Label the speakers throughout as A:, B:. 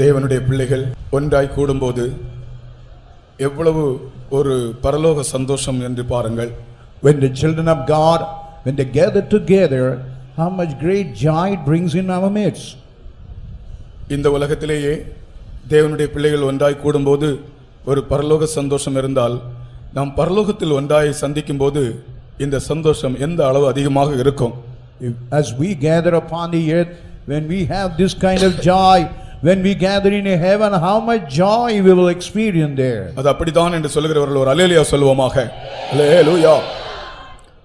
A: தேவனுடைய பிள்ளைகள் ஒன்றாய் கூடும்போது எவ்வளவு ஒரு பரலோக சந்தோஷம் என்று பாருங்கள்.
B: When the children of God, when they gather together, how much great joy it brings in our midst.
A: இந்த உலகத்திலேயே தேவனுடைய பிள்ளைகள் ஒன்றாய் கூடும்போது ஒரு பரலோக சந்தோஷம் இருந்தால், நாம் பரலோகத்தில் ஒன்றாய் சந்திக்கும் போது இந்த சந்தோஷம் எந்த அளவு அதிகமாக இருக்கும்.
B: As we gather upon the earth, when we have this kind of joy, when we gather in heaven, how much joy we will experience there.
A: அது அப்படிதான் என்று சொல்கிறவர்கள் ஒரு அல்லேலூயா சொல்வோமாக. அல்லேலூயா.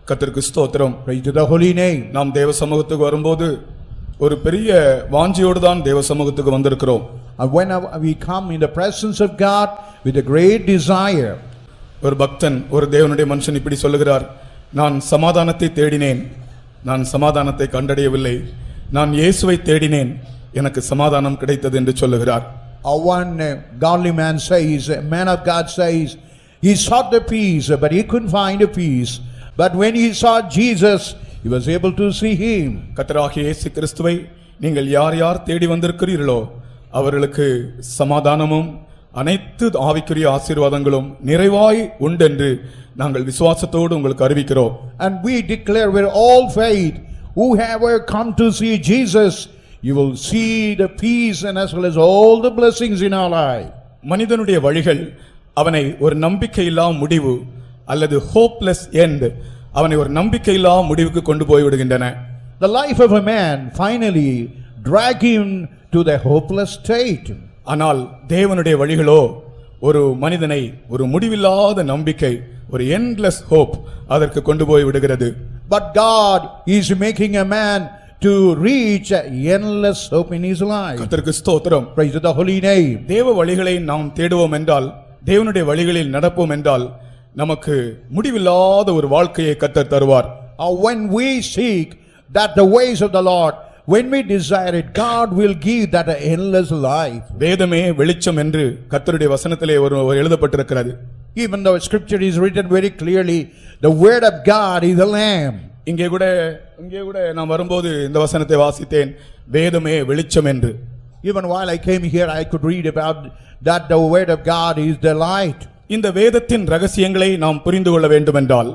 A: கர்த்தருக்கு ஸ்தோத்திரம்.
B: Praise to the holy name.
A: நாம் தேவ சமூகத்துக்கு வரும்போது ஒரு பெரிய வாஞ்சியோடு தான் தேவ சமூகத்துக்கு வந்திருக்கிறோம்.
B: And when we come in the presence of God with a great desire.
A: ஒரு பக்தன், ஒரு தேவனுடைய மனுஷன் இப்படி சொல்லுகிறார், நான் சமாதானத்தை தேடினேன், நான் சமாதானத்தை கண்டடையவில்லை, நான் இயேசுவை தேடினேன், எனக்கு சமாதானம் கிடைத்தது என்று சொல்லுகிறார்.
B: One godly man says, a man of God says, he sought the peace but he couldn't find a peace, but when he saw Jesus he was able to see him.
A: கர்த்தராகிய இயேசு கிறிஸ்துவை நீங்கள் யார் யார் தேடி வந்திருக்கிறீர்களோ அவர்களுக்கு சமாதானமும் அனைத்து ஆவிக்குரிய ஆசீர்வாதங்களும் நிறைவாய் உண்டென்று நாங்கள் விசுவாசத்தோடு உங்களுக்கு அறிவிக்கிறோம்.
B: And we declare with all faith, whoever come to see Jesus, you will see the peace and as well as all the blessings in our life.
A: மனிதனுடைய வழிகள் அவனை ஒரு நம்பிக்கையில்லா முடிவு அல்லது ஹோப்லெஸ் எண்ட், அவனை ஒரு நம்பிக்கையில்லா முடிவுக்கு கொண்டு போய் விடுகின்றன.
B: The life of a man finally drag him to the hopeless state.
A: ஆனால் தேவனுடைய வழிகளோ ஒரு மனிதனை ஒரு முடிவில்லாத நம்பிக்கை, ஒரு endless hope அதற்கு கொண்டு போய் விடுகிறது.
B: But God is making a man to reach an endless hope in his life.
A: கர்த்தருக்கு ஸ்தோத்திரம்.
B: Praise the holy name.
A: தேவ வழிகளை நாம் தேடுவோம் என்றால், தேவனுடைய வழிகளில் நடப்போம் என்றால், நமக்கு முடிவில்லாத ஒரு வாழ்க்கையை கர்த்தர் தருவார்.
B: When we seek that the ways of the Lord, when we desire it, God will give that endless life.
A: வேதமே வெளிச்சம் என்று கர்த்தருடைய வசனத்திலே ஒரு எழுதப்பட்டிருக்கிறது.
B: Even though scripture is written very clearly, the word of God is a lamp.
A: இங்கே கூட நான் வரும்போது இந்த வசனத்தை வாசித்தேன், வேதமே வெளிச்சம் என்று.
B: Even while I came here, I could read about that the word of God is the light.
A: இந்த வேதத்தின் ரகசியங்களை நாம் புரிந்து கொள்ள வேண்டும் என்றால்,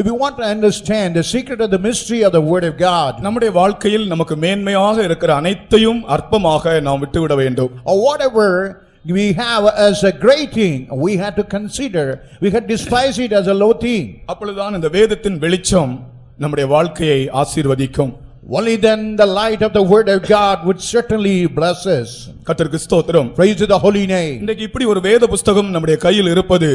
B: if you want to understand the secret of the mystery of the word of God,
A: நம்முடைய வாழ்க்கையில் நமக்கு மேன்மையாக இருக்கிற அனைத்தையும் அற்பமாக நாம் விட்டுவிட வேண்டும்.
B: or whatever we have as a great thing, we had to consider, we had despise it as a low thing.
A: அப்பொழுதுதான் இந்த வேதத்தின் வெளிச்சம் நம்முடைய வாழ்க்கையை ஆசீர்வதிக்கும்.
B: Only then the light of the word of God would certainly bless us.
A: கர்த்தருக்கு ஸ்தோத்திரம்.
B: Praise to the holy name.
A: இன்றைக்கு இப்படி ஒரு வேத புத்தகம் நம்முடைய கையில் இருப்பது,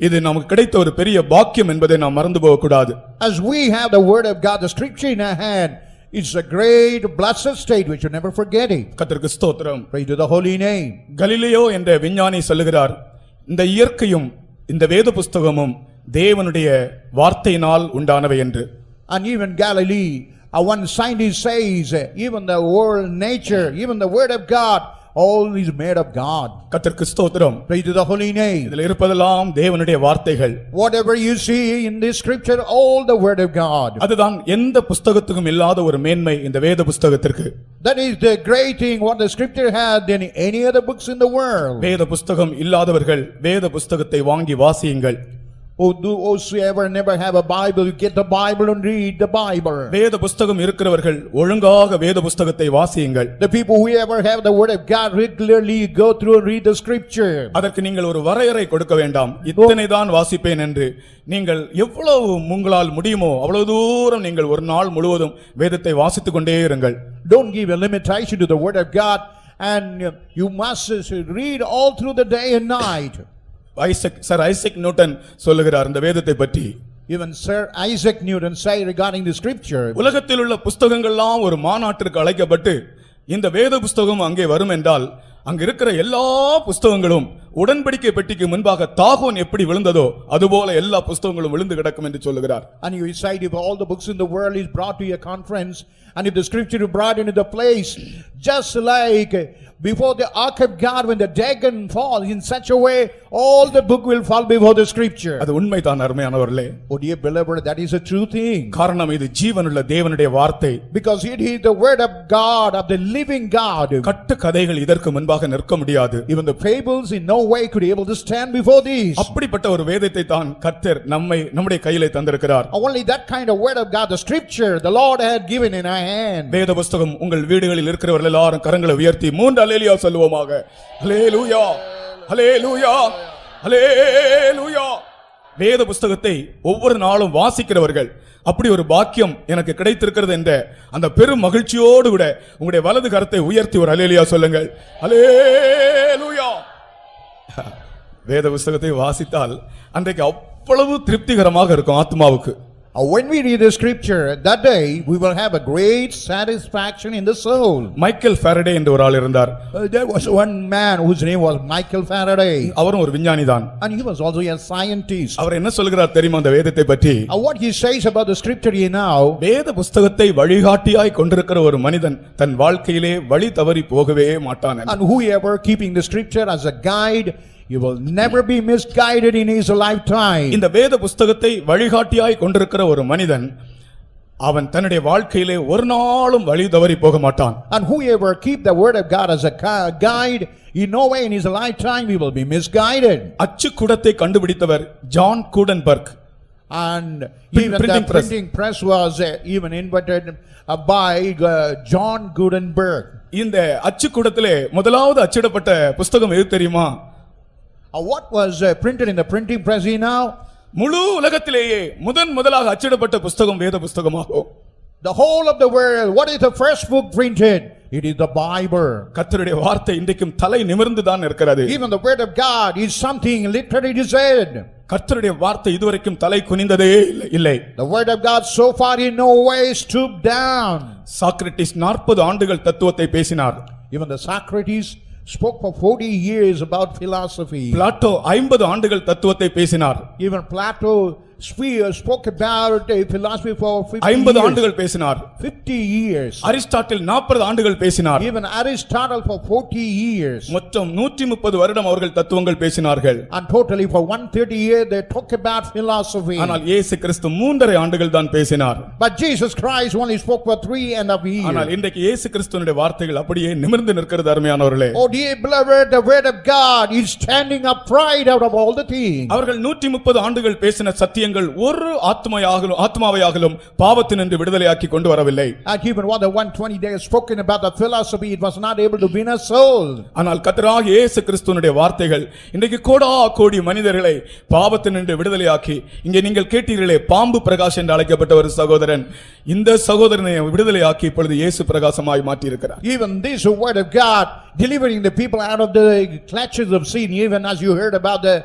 A: இது நமக்கு கிடைத்த ஒரு பெரிய பாக்கியம் என்பதை நாம் மறந்து போக கூடாது.
B: As we have the word of God, the scripture in our hand, it's a great blessed state which you never forget it.
A: கர்த்தருக்கு ஸ்தோத்திரம்.
B: Praise to the holy name.
A: Galileo என்ற விஞ்ஞானி சொல்லுகிறார், இந்த இயற்கையும் இந்த வேத புத்தகமும் தேவனுடைய வார்த்தையினால் உண்டானவை என்று.
B: And even Galilee, one scientist says, even the world nature, even the word of God, all is made of God.
A: கர்த்தருக்கு ஸ்தோத்திரம்.
B: Praise to the holy name.
A: இதில் இருப்பதெல்லாம் தேவனுடைய வார்த்தைகள்.
B: Whatever you see in this scripture, all the word of God.
A: அதுதான் எந்த புத்தகத்துக்கும் இல்லாத ஒரு மேன்மை இந்த வேத புத்தகத்திற்கு.
B: That is the great thing what the scripture had than any other books in the world.
A: வேத புத்தகம் இல்லாதவர்கள் வேத புத்தகத்தை வாங்கி வாசியுங்கள்.
B: Whosoever never have a Bible, you get the Bible and read the Bible.
A: வேத புத்தகம் இருக்கிறவர்கள் ஒழுங்காக வேத புத்தகத்தை வாசியுங்கள்.
B: The people who ever have the word of God regularly go through and read the scripture.
A: அதற்கு நீங்கள் ஒரு வரையறை கொடுக்க வேண்டாம், இத்தனை தான் வாசிப்பேன் என்று. நீங்கள் எவ்வளவு உங்களால் முடியுமோ அவ்வளவு தூரம் நீங்கள் ஒரு நாள் முழுவதும் வேதத்தை வாசித்துக் கொண்டே இருங்கள்.
B: Don't give a limitation to the word of God, and you must read all through the day and night.
A: Sir Isaac Newton சொல்லுகிறார் இந்த வேதத்தை பற்றி.
B: Even Sir Isaac Newton say regarding the scripture,
A: உலகத்தில் உள்ள புத்தகங்கள்லாம் ஒரு மாநாட்டிற்கு அழைக்கப்பட்டு இந்த வேத புத்தகம் அங்கே வரும் என்றால் அங்க இருக்கிற எல்லா புத்தகங்களும் உடன்படிக்கை பெட்டிக்கு முன்பாக தாகோன் எப்படி விழுந்ததோ அதுபோல எல்லா புஸ்தகங்களும் விழுந்து கிடக்கும் என்று சொல்லுகிறார்.
B: And you decide if all the books in the world is brought to your conference, and if the scripture is brought into the place, just like before the ark of God when the dragon falls in such a way, all the book will fall before the scripture.
A: அது உண்மைதான் அருமையானவர்களே.
B: Oh dear beloved, that is a true thing.
A: காரணம் இது ஜீவனுள்ள தேவனுடைய வார்த்தை.
B: Because it is the word of God, of the living God.
A: கட்டு கதைகள் இதற்கு முன்பாக நிற்க முடியாது.
B: Even the fables in no way could be able to stand before these.
A: அப்படிப்பட்ட ஒரு வேதத்தை தான் கர்த்தர் நம்முடைய கையிலே தந்திருக்கிறார்.
B: Only that kind of word of God, the scripture, the Lord had given in our hand.
A: வேத புஸ்தகம் உங்கள் வீடுகளில் இருக்கிறவர்கள் எல்லாரும் கரங்களை உயர்த்தி 3 அல்லேலூயா சொல்லுவோமாக. அல்லேலூயா அல்லேலூயா அல்லேலூயா. வேத புஸ்தகத்தை ஒவ்வொரு நாளும் வாசிக்கிறவர்கள் அப்படி ஒரு பாக்கியம் எனக்கு கிடைத்திருக்கிறது என்ற அந்த பெரும் மகிழ்ச்சியோடு கூட உங்களுடைய வலது கரத்தை உயர்த்தி ஒரு அல்லேலூயா சொல்லுங்கள். அல்லேலூயா. வேத புஸ்தகத்தை வாசித்தால் அன்றைக்கு அவ்வளவு திருப்திகரமாக இருக்கும் ஆத்மாவுக்கு.
B: When we read the scripture, that day we will have a great satisfaction in the soul.
A: Michael Faraday என்ற ஒரு ஆள் இருந்தார்.
B: There was one man whose name was Michael Faraday.
A: அவரும் ஒரு விஞ்ஞானி தான்.
B: And he was also a scientist.
A: அவர் என்ன சொல்கிறார் தெரியுமா அந்த வேதத்தை பற்றி?
B: What he says about the scripture here now,
A: வேத புஸ்தகத்தை வழிகாட்டியாய் கொண்டிருக்கிற ஒரு மனிதன் தன் வாழ்க்கையிலே வழி தவறி போகவே மாட்டான்.
B: and whoever keeping the scripture as a guide, you will never be misguided in his lifetime.
A: இந்த வேத புஸ்தகத்தை வழிகாட்டியாய் கொண்டிருக்கிற ஒரு மனிதன் அவன் தன்னுடைய வாழ்க்கையிலே ஒரு நாளும் வழி தவறி போக மாட்டான்.
B: And whoever keep the word of God as a guide, in no way in his lifetime he will be misguided.
A: அச்சுக்குடத்தை கண்டுபிடித்தவர் John கூடன்பர்க்.
B: And even the printing press was even invented by John Gutenberg.
A: இந்த அச்சுக்குடத்திலே முதலாவது அச்சிடப்பட்ட புஸ்தகம் எது தெரியுமா?
B: What was printed in the printing press now?
A: முழு உலகத்திலேயே முதலாக அச்சிடப்பட்ட புஸ்தகம் வேத புஸ்தகமாகும்.
B: The whole of the world, what is the first book printed? It is the Bible.
A: கர்த்தருடைய வார்த்தை இன்றைக்கும் தலை நிமிர்ந்து தான் இருக்கிறது.
B: Even the word of God is something literally said.
A: கர்த்தருடைய வார்த்தை இதுவரைக்கும் தலை குனிந்ததே இல்லை.
B: The word of God so far in no way stooped down.
A: Socrates 40 ஆண்டுகள் தத்துவத்தை பேசினார்.
B: Even the Socrates spoke for 40 years about philosophy.
A: Plato 50 ஆண்டுகள் தத்துவத்தை பேசினார்.
B: Even Plato spoke about philosophy for 50
A: 50 ஆண்டுகள் பேசினார்.
B: 50 years.
A: அரிஸ்டாட்டில் 40 ஆண்டுகள் பேசினார்.
B: Even Aristotle for 40 years.
A: மொத்தம் 130 வருடம் அவர்கள் தத்துவங்கள் பேசினார்கள்.
B: And totally for 130 years they talk about philosophy.
A: ஆனால் இயேசு கிறிஸ்து 3.5 ஆண்டுகள் தான் பேசினார்.
B: But Jesus Christ only spoke for 3.5 years.
A: ஆனால் இன்றைக்கு இயேசு கிறிஸ்துவினுடைய வார்த்தைகள் அப்படியே நிமிர்ந்து நிற்கிறது அருமையானவர்களே.
B: Oh dear beloved, the word of God is standing upright out of all the things.
A: அவர்கள் 130 ஆண்டுகள் பேசின சத்தியங்கள் ஒரு ஆத்மாவையாகலும் பாவத்தினின்று விடுதலையாக்கி கொண்டு வரவில்லை.
B: And even what the 120 days spoken about the philosophy, it was not able to win a soul.
A: ஆனால் கர்த்தராகிய இயேசு கிறிஸ்துவினுடைய வார்த்தைகள் இன்றைக்கு கோடி மனிதர்களை பாவத்தினின்று விடுதலையாக்கி, இங்கே நீங்கள் கேட்டீர்களே பாம்பு பிரகாஷ் என்று அழைக்கப்பட்ட ஒரு சகோதரன், இந்த சகோதரனை விடுதலையாக்கி இப்பொழுது இயேசு பிரகாசமாய் மாற்றி இருக்கிறார்.
B: Even this word of God delivering the people out of the clutches of sin, even as you heard about the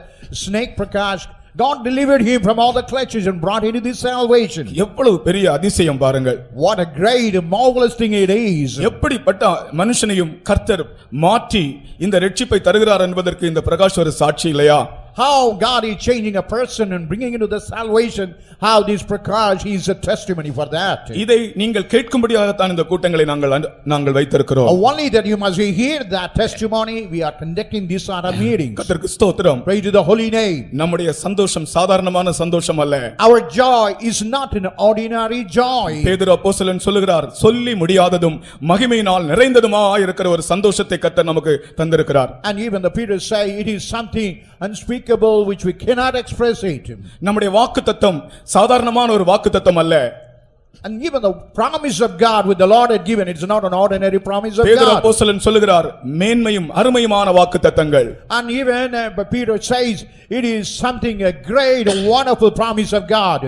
B: snake Prakash, God delivered him from all the clutches and brought him to this salvation.
A: எவ்வளவு பெரிய அதிசயம் பாருங்கள்.
B: What a great marvelous thing it is.
A: எப்படிப்பட்ட மனுஷனையும் கர்த்தர் மாற்றி இந்த இரட்சிப்பை தருகிறார் என்பதற்கு இந்த பிரகாஷ் ஒரு சாட்சி இல்லையா?
B: How God is changing a person and bringing into the salvation, how this Prakash is a testimony for that.
A: இதை நீங்கள் கேட்கும்படியாகத்தான் இந்த கூட்டங்களை நாங்கள் வைத்திருக்கிறோம்.
B: Only that you must hear that testimony, we are conducting this sort of meetings.
A: கர்த்தருக்கு ஸ்தோத்திரம்.
B: Praise to the holy name.
A: நம்முடைய சந்தோஷம் சாதாரணமான சந்தோஷம் அல்ல.
B: Our joy is not an ordinary joy.
A: பேதுரு அப்போஸ்தலன் சொல்லுகிறார், சொல்லி முடியாததும் மகிமையினால் நிறைந்ததுமாய் இருக்கிற ஒரு சந்தோஷத்தை கர்த்தர் நமக்கு தந்திருக்கிறார்.
B: And even the Peter say it is something unspeakable which we cannot express it.
A: நம்முடைய வாக்குத்தத்தம் சாதாரணமான ஒரு வாக்குத்தத்தம் அல்ல.
B: And even the promise of God with the Lord had given, it's not an ordinary promise of
A: பேதுரு
B: God.
A: அப்போஸ்தலன் சொல்லுகிறார், மேன்மையும் அருமையுமான வாக்குத்தத்தங்கள்.
B: And even Peter says it is something a great wonderful promise of God.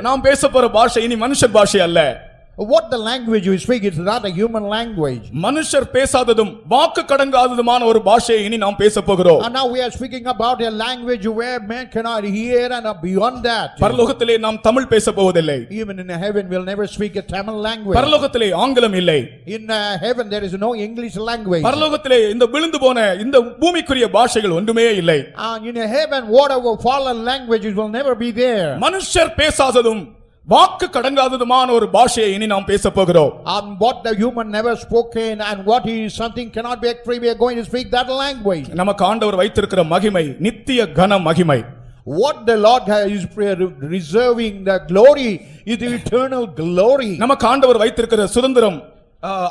A: நாம் பேச போற பாஷை இனி மனுஷ பாஷை அல்ல.
B: What the language you speak, it's not a human language.
A: மனுஷர் பேசாததும் வாக்கு கடங்காததுமான ஒரு பாஷையை இனி நாம் பேசப் போகிறோம்.
B: And now we are speaking about a language where man cannot hear and beyond that.
A: பரலோகத்திலே நாம் தமிழ் பேசப் போவதில்லை.
B: Even in heaven we'll never speak a Tamil language.
A: பரலோகத்திலே ஆங்கிலம் இல்லை.
B: In heaven there is no English language.
A: பரலோகத்திலே இந்த விழுந்து போன இந்த பூமிக்குரிய பாஷைகள் ஒன்றுமே இல்லை.
B: And in heaven whatever fallen languages will never be there.
A: மனுஷர் பேசாததும் வாக்கு கடங்காததுமான ஒரு பாஷையை இனி நாம் பேசப் போகிறோம்.
B: And what the human never spoken and what is something cannot be free, we are going to speak that language.
A: நமக்கு ஆண்டவர் வைத்திருக்கிற மகிமை நித்திய கன மகிமை.
B: What the Lord is reserving the glory is the eternal glory.
A: நமக்கு ஆண்டவர் வைத்திருக்கிற சுதந்திரம்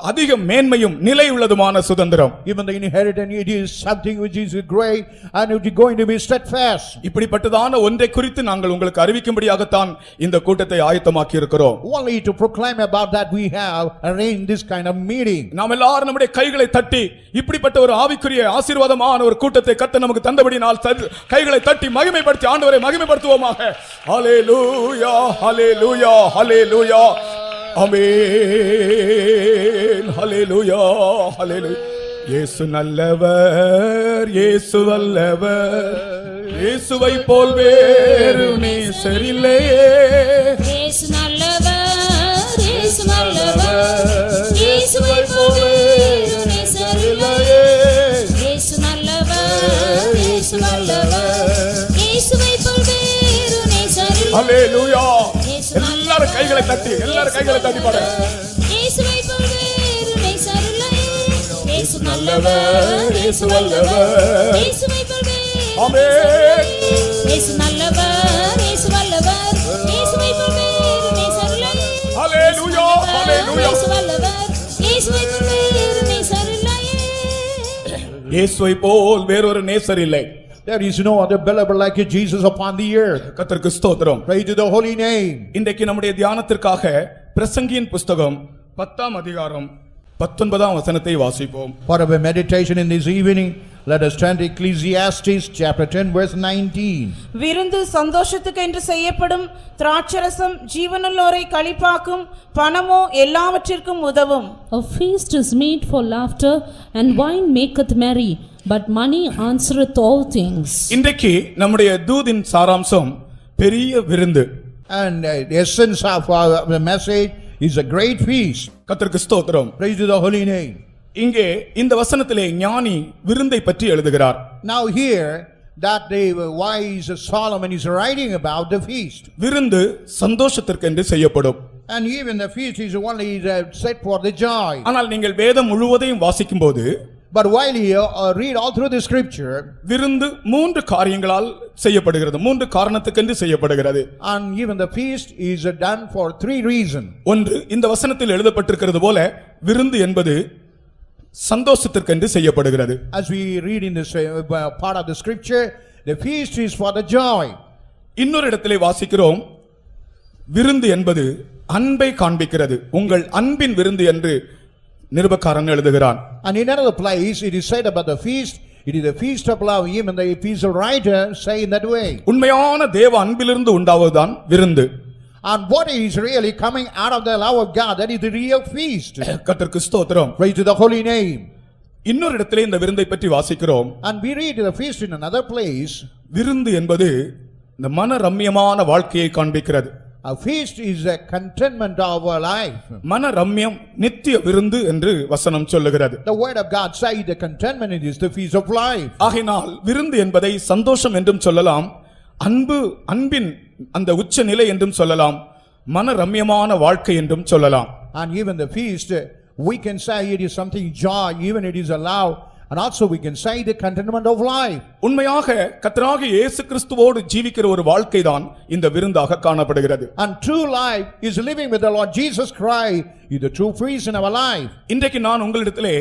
A: அதிக மேன்மையும் நிலை உள்ளதுமான சுதந்திரம்.
B: Even the inheritance, it is something which is great and it is going to be steadfast.
A: இப்படிப்பட்டதான ஒன்றை குறித்து நாங்கள் உங்களுக்கு அறிவிக்கும்படியாகத்தான் இந்த கூட்டத்தை ஆயத்தமாக்கி இருக்கிறோம்.
B: Only to proclaim about that we have arranged this kind of meeting.
A: நாம் எல்லாரும் நம்முடைய கைகளை தட்டி இப்படிப்பட்ட ஒரு ஆவிக்குரிய ஆசீர்வாதமான ஒரு கூட்டத்தை கர்த்தர் நமக்கு தந்தபடியால் கைகளை தட்டி மகிமைப்படுத்தி ஆண்டவரை மகிமைப்படுத்துவோமாக. ஹல்லேலூயா ஹல்லேலூயா ஹல்லேலூயா ஆமென் ஹல்லேலூயா ஹல்லேலூயா. இயேசு நல்லவர் இயேசு வல்லவர் இயேசுவை போல் வேறு நேசரில்லையே.
C: இயேசு நல்லவர் இயேசு வல்லவர் இயேசுவை போல் வேறு நேசரில்லையே. இயேசு நல்லவர் இயேசு வல்லவர் இயேசுவை போல் வேறு நேசரில்லையே.
A: ஹல்லேலூயா. எல்லாரும் கைகளை தட்டி பாடுங்க.
C: இயேசுவை போல் வேறு நேசரில்லையே. இயேசு நல்லவர் இயேசு வல்லவர் இயேசுவை போல் வேறு
A: ஆமென்.
C: இயேசு நல்லவர் இயேசு வல்லவர் இயேசுவை போல் வேறு நேசரில்லையே.
A: ஹல்லேலூயா ஹல்லேலூயா.
C: இயேசு வல்லவர் இயேசுவை போல் வேறு நேசரில்லையே.
A: இயேசுவை போல் வேறொரு நேசர் இல்லை.
B: There is no other beloved like Jesus upon the earth.
A: கர்த்தருக்கு ஸ்தோத்திரம்.
B: Praise to the holy name.
A: இன்றைக்கு நம்முடைய தியானத்திற்காக பிரசங்கியின் புத்தகம் 10ஆம் அதிகாரம் 19ஆம் வசனத்தை வாசிப்போம்.
B: For our meditation in this evening, let us turn to Ecclesiastes chapter 10 verse 19.
D: விருந்து சந்தோஷத்துக்கு என்று செய்யப்படும் திராட்சரசம் ஜீவனுள்ளோரை களிப்பாக்கும் பணமோ எல்லாவற்றிற்கும் உதவும்.
E: A feast is made for laughter and wine maketh merry, but money answereth all things.
A: இன்றைக்கு நம்முடைய தூதின் சாராம்சம் பெரிய விருந்து.
B: And the essence of the message is a great feast.
A: கர்த்தருக்கு ஸ்தோத்திரம்.
B: Praise to the holy name.
A: இங்கே இந்த வசனத்திலே ஞானி விருந்தை பற்றி எழுதுகிறார்.
B: Now here that the wise Solomon is writing about the feast.
A: விருந்து சந்தோஷத்திற்கென்று செய்யப்படும்.
B: And even the feast is only set for the joy.
A: ஆனால் நீங்கள் வேதம் முழுவதையும் வாசிக்கும்போது
B: But while you read all through the scripture,
A: விருந்து 3 காரியங்களால் செய்யப்படுகிறது. 3 காரணத்துக்கென்று செய்யப்படுகிறது.
B: and even the feast is done for 3 reasons.
A: ஒன்று, இந்த வசனத்தில் எழுதப்பட்டிருக்கிறது போல விருந்து என்பது சந்தோஷத்திற்கென்று செய்யப்படுகிறது.
B: As we read in this part of the scripture, the feast is for the joy.
A: இன்னொரு இடத்திலே வாசிக்கிறோம், விருந்து என்பது அன்பை காண்பிக்கிறது. உங்கள் அன்பின் விருந்து என்று நிருபக்காரன் எழுதுகிறான்.
B: And in another place it is said about the feast, it is the feast of love. Even the epistle writer say in that way.
A: உண்மையான தேவ அன்பிலிருந்து உண்டாவதுதான் விருந்து.
B: And what is really coming out of the love of God, that is the real feast.
A: கர்த்தருக்கு ஸ்தோத்திரம்.
B: Praise to the holy name.
A: இன்னொரு இடத்திலே இந்த விருந்தை பற்றி வாசிக்கிறோம்.
B: And we read the feast in another place.
A: விருந்து என்பது இந்த மன ரம்மியமான வாழ்க்கையை காண்பிக்கிறது.
B: A feast is a contentment of our life.
A: மன ரம்மியம் நித்திய விருந்து என்று வசனம் சொல்லுகிறது.
B: The word of God says the contentment is the feast of life.
A: ஆகையால் விருந்து என்பதை சந்தோஷம் என்றும் சொல்லலாம், அன்பின் அந்த உச்ச நிலை என்றும் சொல்லலாம், மன ரம்மியமான வாழ்க்கை என்றும் சொல்லலாம்.
B: And even the feast, we can say it is something joy, even it is allowed. And also we can say the contentment of life.
A: உண்மையாக கர்த்தராகிய இயேசு கிறிஸ்துவோடு ஜீவிக்கிற ஒரு வாழ்க்கை தான் இந்த விருந்தாக காணப்படுகிறது.
B: And true life is living with the Lord Jesus Christ is the true feast in our life.
A: இன்றைக்கு நான் உங்களிடத்திலே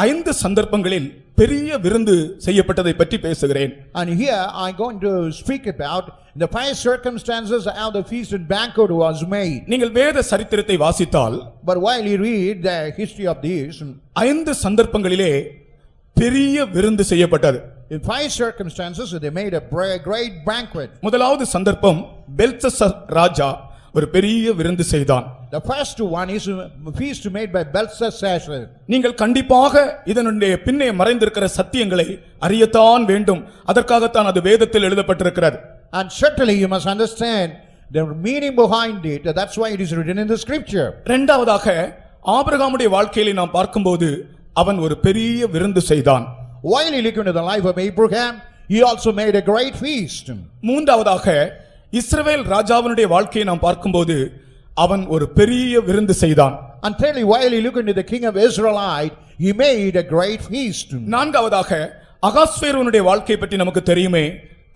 A: 5 சந்தர்ப்பங்களில் பெரிய விருந்து செய்யப்பட்டதை பற்றி பேசுகிறேன்.
B: And here I am going to speak about the 5 circumstances how the feast and banquet was made.
A: நீங்கள் வேத சரித்திரத்தை வாசித்தால்,
B: But while you read the history of this,
A: 5 சந்தர்ப்பங்களிலே பெரிய விருந்து செய்யப்பட்டது.
B: in 5 circumstances they made a great banquet.
A: முதலாவது சந்தர்ப்பம், பெல்சஸ்ஸர் ராஜா ஒரு பெரிய விருந்து செய்தான்.
B: The first one is a feast made by Belshazzar.
A: நீங்கள் கண்டிப்பாக இதனுடைய பின்னே மறைந்திருக்கிற சத்தியங்களை அறியத்தான் வேண்டும். அதற்காகத்தான் அது வேதத்தில் எழுதப்பட்டிருக்கிறது.
B: And certainly you must understand the meaning behind it. That's why it is written in the scripture.
A: இரண்டாவதாக ஆபிரகாமுடைய வாழ்க்கையிலே நாம் பார்க்கும்போது அவன் ஒரு பெரிய விருந்து செய்தான்.
B: While he looked into the life of Abraham, he also made a great feast.
A: மூன்றாவதாக இஸ்ரவேல் ராஜாவினுடைய வாழ்க்கையை நாம் பார்க்கும்போது அவன் ஒரு பெரிய விருந்து செய்தான்.
B: And thirdly, while he looked into the king of Israelite, he made a great feast.
A: நான்காவதாக அகாஸ்வேருவனுடைய வாழ்க்கையை பற்றி நமக்கு தெரியுமே,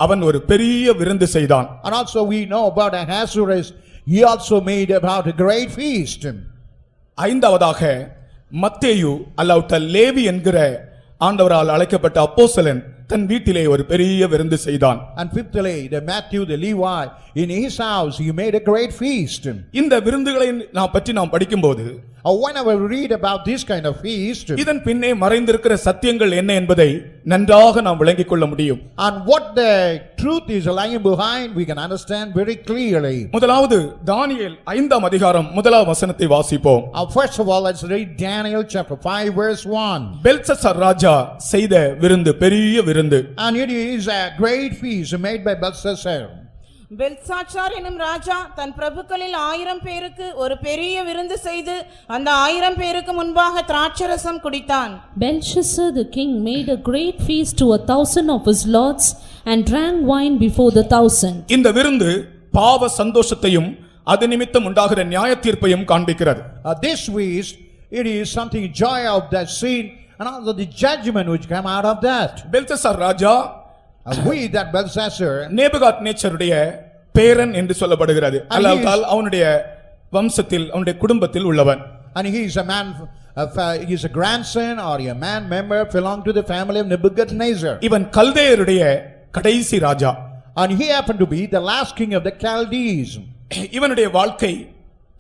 A: அவன் ஒரு பெரிய விருந்து செய்தான்.
B: And also we know about Ahasuerus, he also made about a great feast.
A: ஐந்தாவதாக மத்தேயு அல்லாவிட்ட லேவி என்கிற ஆண்டவரால் அழைக்கப்பட்ட அப்போஸ்தலன் தன் வீட்டிலே ஒரு பெரிய விருந்து செய்தான்.
B: And fifthly, the Matthew, the Levi, in his house he made a great feast.
A: இந்த விருந்துகளை பற்றி நாம் படிக்கும்போது
B: Whenever we read about this kind of feast,
A: இதன் பின்னே மறைந்திருக்கிற சத்தியங்கள் என்ன என்பதை நன்றாக நாம் விளங்கிக் கொள்ள முடியும்.
B: and what the truth is lying behind, we can understand very clearly.
A: முதலாவது தானியேல் 5ஆம் அதிகாரம் 1ஆம் வசனத்தை வாசிப்போம்.
B: First of all, let's read Daniel chapter 5 verse 1.
A: பெல்சசார் ராஜா செய்த விருந்து பெரிய விருந்து.
B: And it is a great feast made by Belshazzar.
D: Belshazzar எனும் ராஜா தன் பிரபுக்களில் 1000 பேருக்கு ஒரு பெரிய விருந்து செய்து அந்த 1000 பேருக்கு முன்பாக திராட்சரசம் குடித்தான்.
E: Belshazzar the king made a great feast to 1000 of his lords and drank wine before the 1000.
A: இந்த விருந்து பாவ சந்தோஷத்தையும் அது நிமித்தம் உண்டாகிற நியாய தீர்ப்பையும் காண்பிக்கிறது.
B: This feast, it is something joy of that sin and also the judgment which come out of that.
A: பெல்சசார் Raja
B: We that Belshazzar,
A: நேபுகாத்நேச்சருடைய பேரன் என்று சொல்லப்படுகிறது. அல்லாவிட்டால் அவனுடைய வம்சத்தில் அவனுடைய குடும்பத்தில் உள்ளவன்.
B: and he is a man, he is a grandson or a man member belong to the family of Nebuchadnezzar.
A: இவன் கல்தேயருடைய கடைசி ராஜா.
B: And he happened to be the last king of the Chaldees.
A: இவனுடைய வாழ்க்கை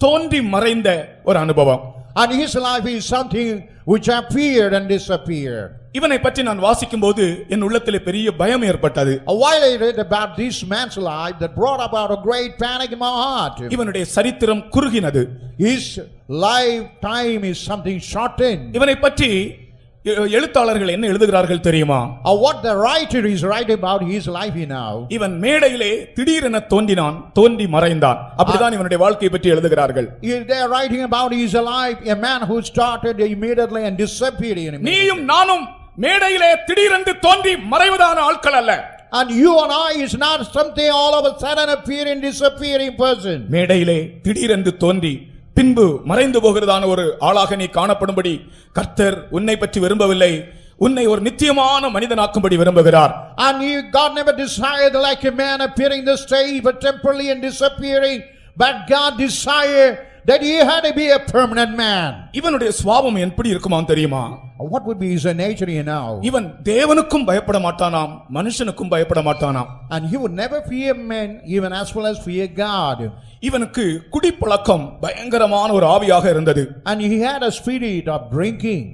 A: தோன்றி மறைந்த ஒரு அனுபவம்.
B: And his life is something which appeared and disappeared.
A: இவனை பற்றி நான் வாசிக்கும்போது என் உள்ளத்திலே பெரிய பயம் ஏற்பட்டது.
B: While I read about this man's life, that brought about a great panic in my heart.
A: இவனுடைய சரித்திரம் குறுகினது.
B: His lifetime is something shortened.
A: இவனை பற்றி எழுத்தாளர்கள் என்ன எழுதுகிறார்கள் தெரியுமா?
B: What the writer is writing about his life now.
A: இவன் மேடையிலே திடீரென தோன்றினான், தோன்றி மறைந்தான். அப்படிதான் இவனுடைய வாழ்க்கையை பற்றி எழுதுகிறார்கள்.
B: They are writing about his life, a man who started immediately and disappeared immediately.
A: நீயும் நானும் மேடையிலே திடீரென்று தோன்றி மறைவதான ஆட்கள் அல்ல.
B: And you and I is not something all of a sudden appearing, disappearing person.
A: மேடையிலே திடீரென்று தோன்றி பின்பு மறைந்து போகிறதான ஒரு ஆளாக நீ காணப்படும்படி கர்த்தர் உன்னை பற்றி விரும்பவில்லை. உன்னை ஒரு நித்தியமான மனிதனாக்கும்படி விரும்புகிறார்.
B: And God never desired like a man appearing the stage but temporarily and disappearing, but God desired that he had to be a permanent man.
A: இவனுடைய சுபாவம் எப்படி இருக்குமாம் தெரியுமா?
B: What would be his nature now?
A: இவன் தேவனுக்கும் பயப்பட மாட்டானாம், மனுஷனுக்கும் பயப்பட மாட்டானாம்.
B: And he would never fear men even as well as fear God.
A: இவனுக்கு குடிப்பழக்கம் பயங்கரமான ஒரு ஆவியாக இருந்தது.
B: And he had a spirit of drinking.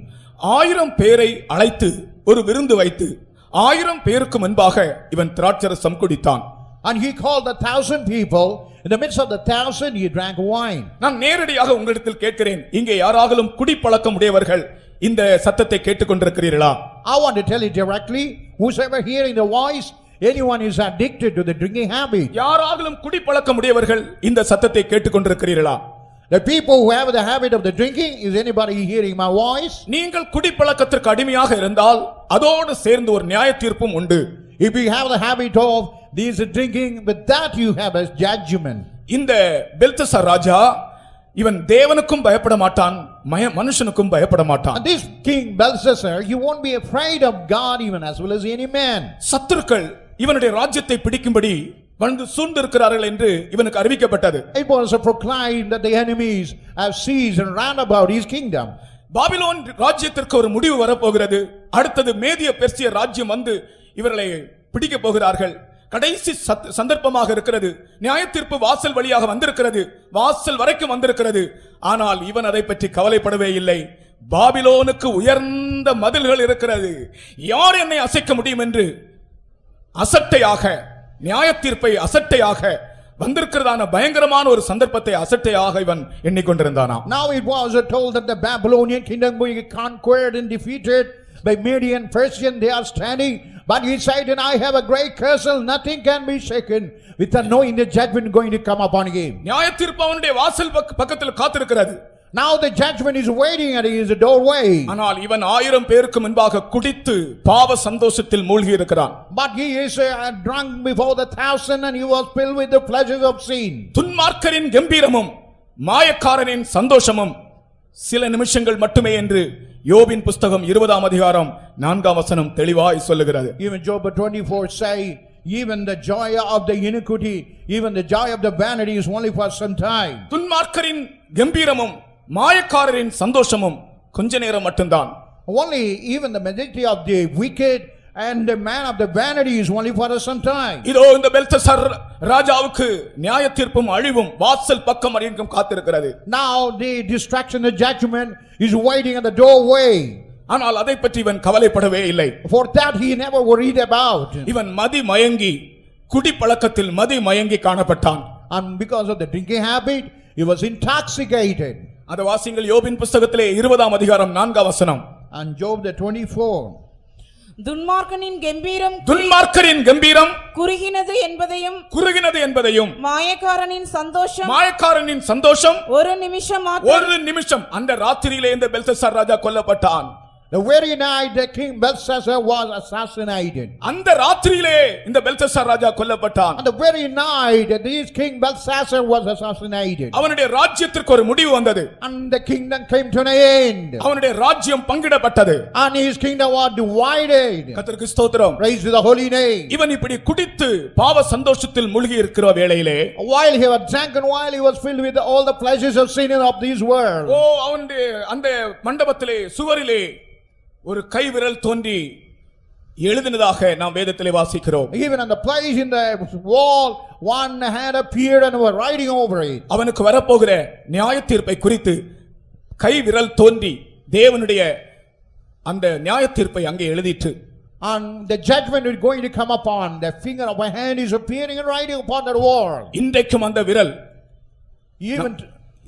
A: 1000 பேரை அழைத்து ஒரு விருந்து வைத்து 1000 பேருக்கு முன்பாக இவன் திராட்சரசம் குடித்தான்.
B: And he called 1,000 people. In the midst of the 1,000 he drank wine.
A: நான் நேரடியாக உங்களிடத்தில் கேட்கிறேன், இங்கே யாராகலும் குடிப்பழக்கம் உடையவர்கள் இந்த சத்தத்தை கேட்டுக்கொண்டிருக்கிறீர்களா?
B: I want to tell you directly, whosoever hearing the voice, anyone is addicted to the drinking habit.
A: யாராகலும் குடிப்பழக்கம் உடையவர்கள் இந்த சத்தத்தை கேட்டுக்கொண்டிருக்கிறீர்களா?
B: The people who have the habit of the drinking, is anybody hearing my voice?
A: நீங்கள் குடிப்பழக்கத்திற்கு அடிமையாக இருந்தால் அதோடு சேர்ந்து ஒரு நியாய தீர்ப்பும் உண்டு.
B: If you have the habit of this drinking, with that you have a judgment.
A: இந்த பெல்தசார் ராஜா இவன் தேவனுக்கும் பயப்பட மாட்டான், மனுஷனுக்கும் பயப்பட மாட்டான்.
B: And this king Belshazzar, he won't be afraid of God even as well as any man.
A: சத்துருக்கள் இவனுடைய ராஜ்யத்தை பிடிக்கும்படி வந்து சூழ்ந்திருக்கிறார்கள் என்று இவனுக்கு அறிவிக்கப்பட்டது.
B: It was proclaimed that the enemies have seized and ran about his kingdom.
A: Babylon ராஜ்யத்திற்கு ஒரு முடிவு வரப்போகிறது. அடுத்தது மேதிய பெர்சிய ராஜ்யம் வந்து இவர்களை பிடிக்க போகிறார்கள். கடைசி சந்தர்ப்பமாக இருக்கிறது. நியாயத்தீர்ப்பு வாசல் வழியாக வந்திருக்கிறது, வாசல் வரைக்கும் வந்திருக்கிறது. ஆனால் இவன் அதை பற்றி கவலைப்படவே இல்லை. பாபிலோனுக்கு உயர்ந்த மதில்கள் இருக்கிறது, யார் என்னை அசைக்க முடியும் என்று அசட்டையாக, நியாயத்தீர்ப்பை அசட்டையாக வந்திருக்கிறதான பயங்கரமான ஒரு சந்தர்ப்பத்தை அசட்டையாக இவன் எண்ணிக்கொண்டிருந்தானாம்.
B: Now it was told that the Babylonian kingdom will be conquered and defeated by Median, Persian, they are standing. But he said, and I have a great castle, nothing can be shaken, without knowing the judgment going to come upon him.
A: நியாயத்தீர்ப்பு அவனுடைய வாசல் பக்கத்தில் காத்திருக்கிறது.
B: Now the judgment is waiting at his doorway.
A: ஆனால் இவன் 1000 பேருக்கு முன்பாக குடித்து பாவ சந்தோஷத்தில் மூழ்கி இருக்கிறான்.
B: But he is drunk before the 1000 and he was filled with the pleasures of sin.
A: துன்மார்க்கரின் கம்பீரமும் மாயக்காரனின் சந்தோஷமும் சில நிமிஷங்கள் மட்டுமே என்று யோபின் புஸ்தகம் 20ஆம் அதிகாரம் 4ஆம் வசனம் தெளிவாய் சொல்லுகிறது.
B: Even Job 24 say, even the joy of the iniquity, even the joy of the vanity is only for some time.
A: துன்மார்க்கரின் கம்பீரமும் மாயக்காரரின் சந்தோஷமும் கொஞ்ச நேரம் மட்டும்தான்.
B: Only even the majority of the wicked and the man of the vanity is only for some time.
A: இதோ இந்த பெல்தசார் ராஜாவுக்கு நியாயத்தீர்ப்பும் அழிவும் வாசல் பக்கம் அருகிலும் காத்திருக்கிறது.
B: Now the destruction, the judgment is waiting at the doorway.
A: ஆனால் அதை பற்றி இவன் கவலைப்படவே இல்லை.
B: For that he never worried about.
A: இவன் மதி மயங்கி குடி பழக்கத்தில் மதி மயங்கி காணப்பட்டான்.
B: And because of the drinking habit, he was intoxicated.
A: அந்த வாசிங்கள் யோபின் புஸ்தகத்திலே 20ஆம் அதிகாரம் 4ஆம் வசனம்.
B: And Job the 24.
D: துன்மார்க்கனின் கம்பீரம்
A: துன்மார்க்கரின் கம்பீரம்
D: குறுகினது என்பதையும்
A: மாயக்காரனின் சந்தோஷம்
D: ஒரு நிமிஷம்
A: அந்த ராத்திரியிலே இந்த பெல்தசார் ராஜா கொல்லப்பட்டான்.
B: The very night the king Belshazzar was assassinated.
A: அந்த ராத்திரியிலே இந்த பெல்தசார் ராஜா கொல்லப்பட்டான்.
B: On the very night that this king Belshazzar was assassinated.
A: அவனுடைய ராஜ்யத்திற்கு ஒரு முடிவு வந்தது.
B: And the kingdom came to an end.
A: அவனுடைய ராஜ்யம் பங்கிடப்பட்டது.
B: And his kingdom was divided.
A: கர்த்தருக்கு ஸ்தோத்திரம்.
B: Praise to the holy name.
A: இவன் இப்படி குடித்து பாவ சந்தோஷத்தில் மூழ்கி இருக்கிற வேளையிலே,
B: while he was drunk and while he was filled with all the pleasures of sin of this world.
A: அவனுடைய அந்த மண்டபத்திலே சுவரிலே ஒரு கைவிரல் தோன்றி எழுதினதாக நாம் வேதத்திலே வாசிக்கிறோம்.
B: Even on the place in the wall, one hand appeared and was writing over it.
A: அவனுக்கு வரப்போகிற நியாயத்தீர்ப்பை குறித்து கைவிரல் தோன்றி தேவனுடைய அந்த நியாயத்தீர்ப்பை அங்கே எழுதிற்று.
B: And the judgment is going to come upon, the finger of a hand is appearing and writing upon that wall.
A: இன்றைக்கும் அந்த விரல்
B: Even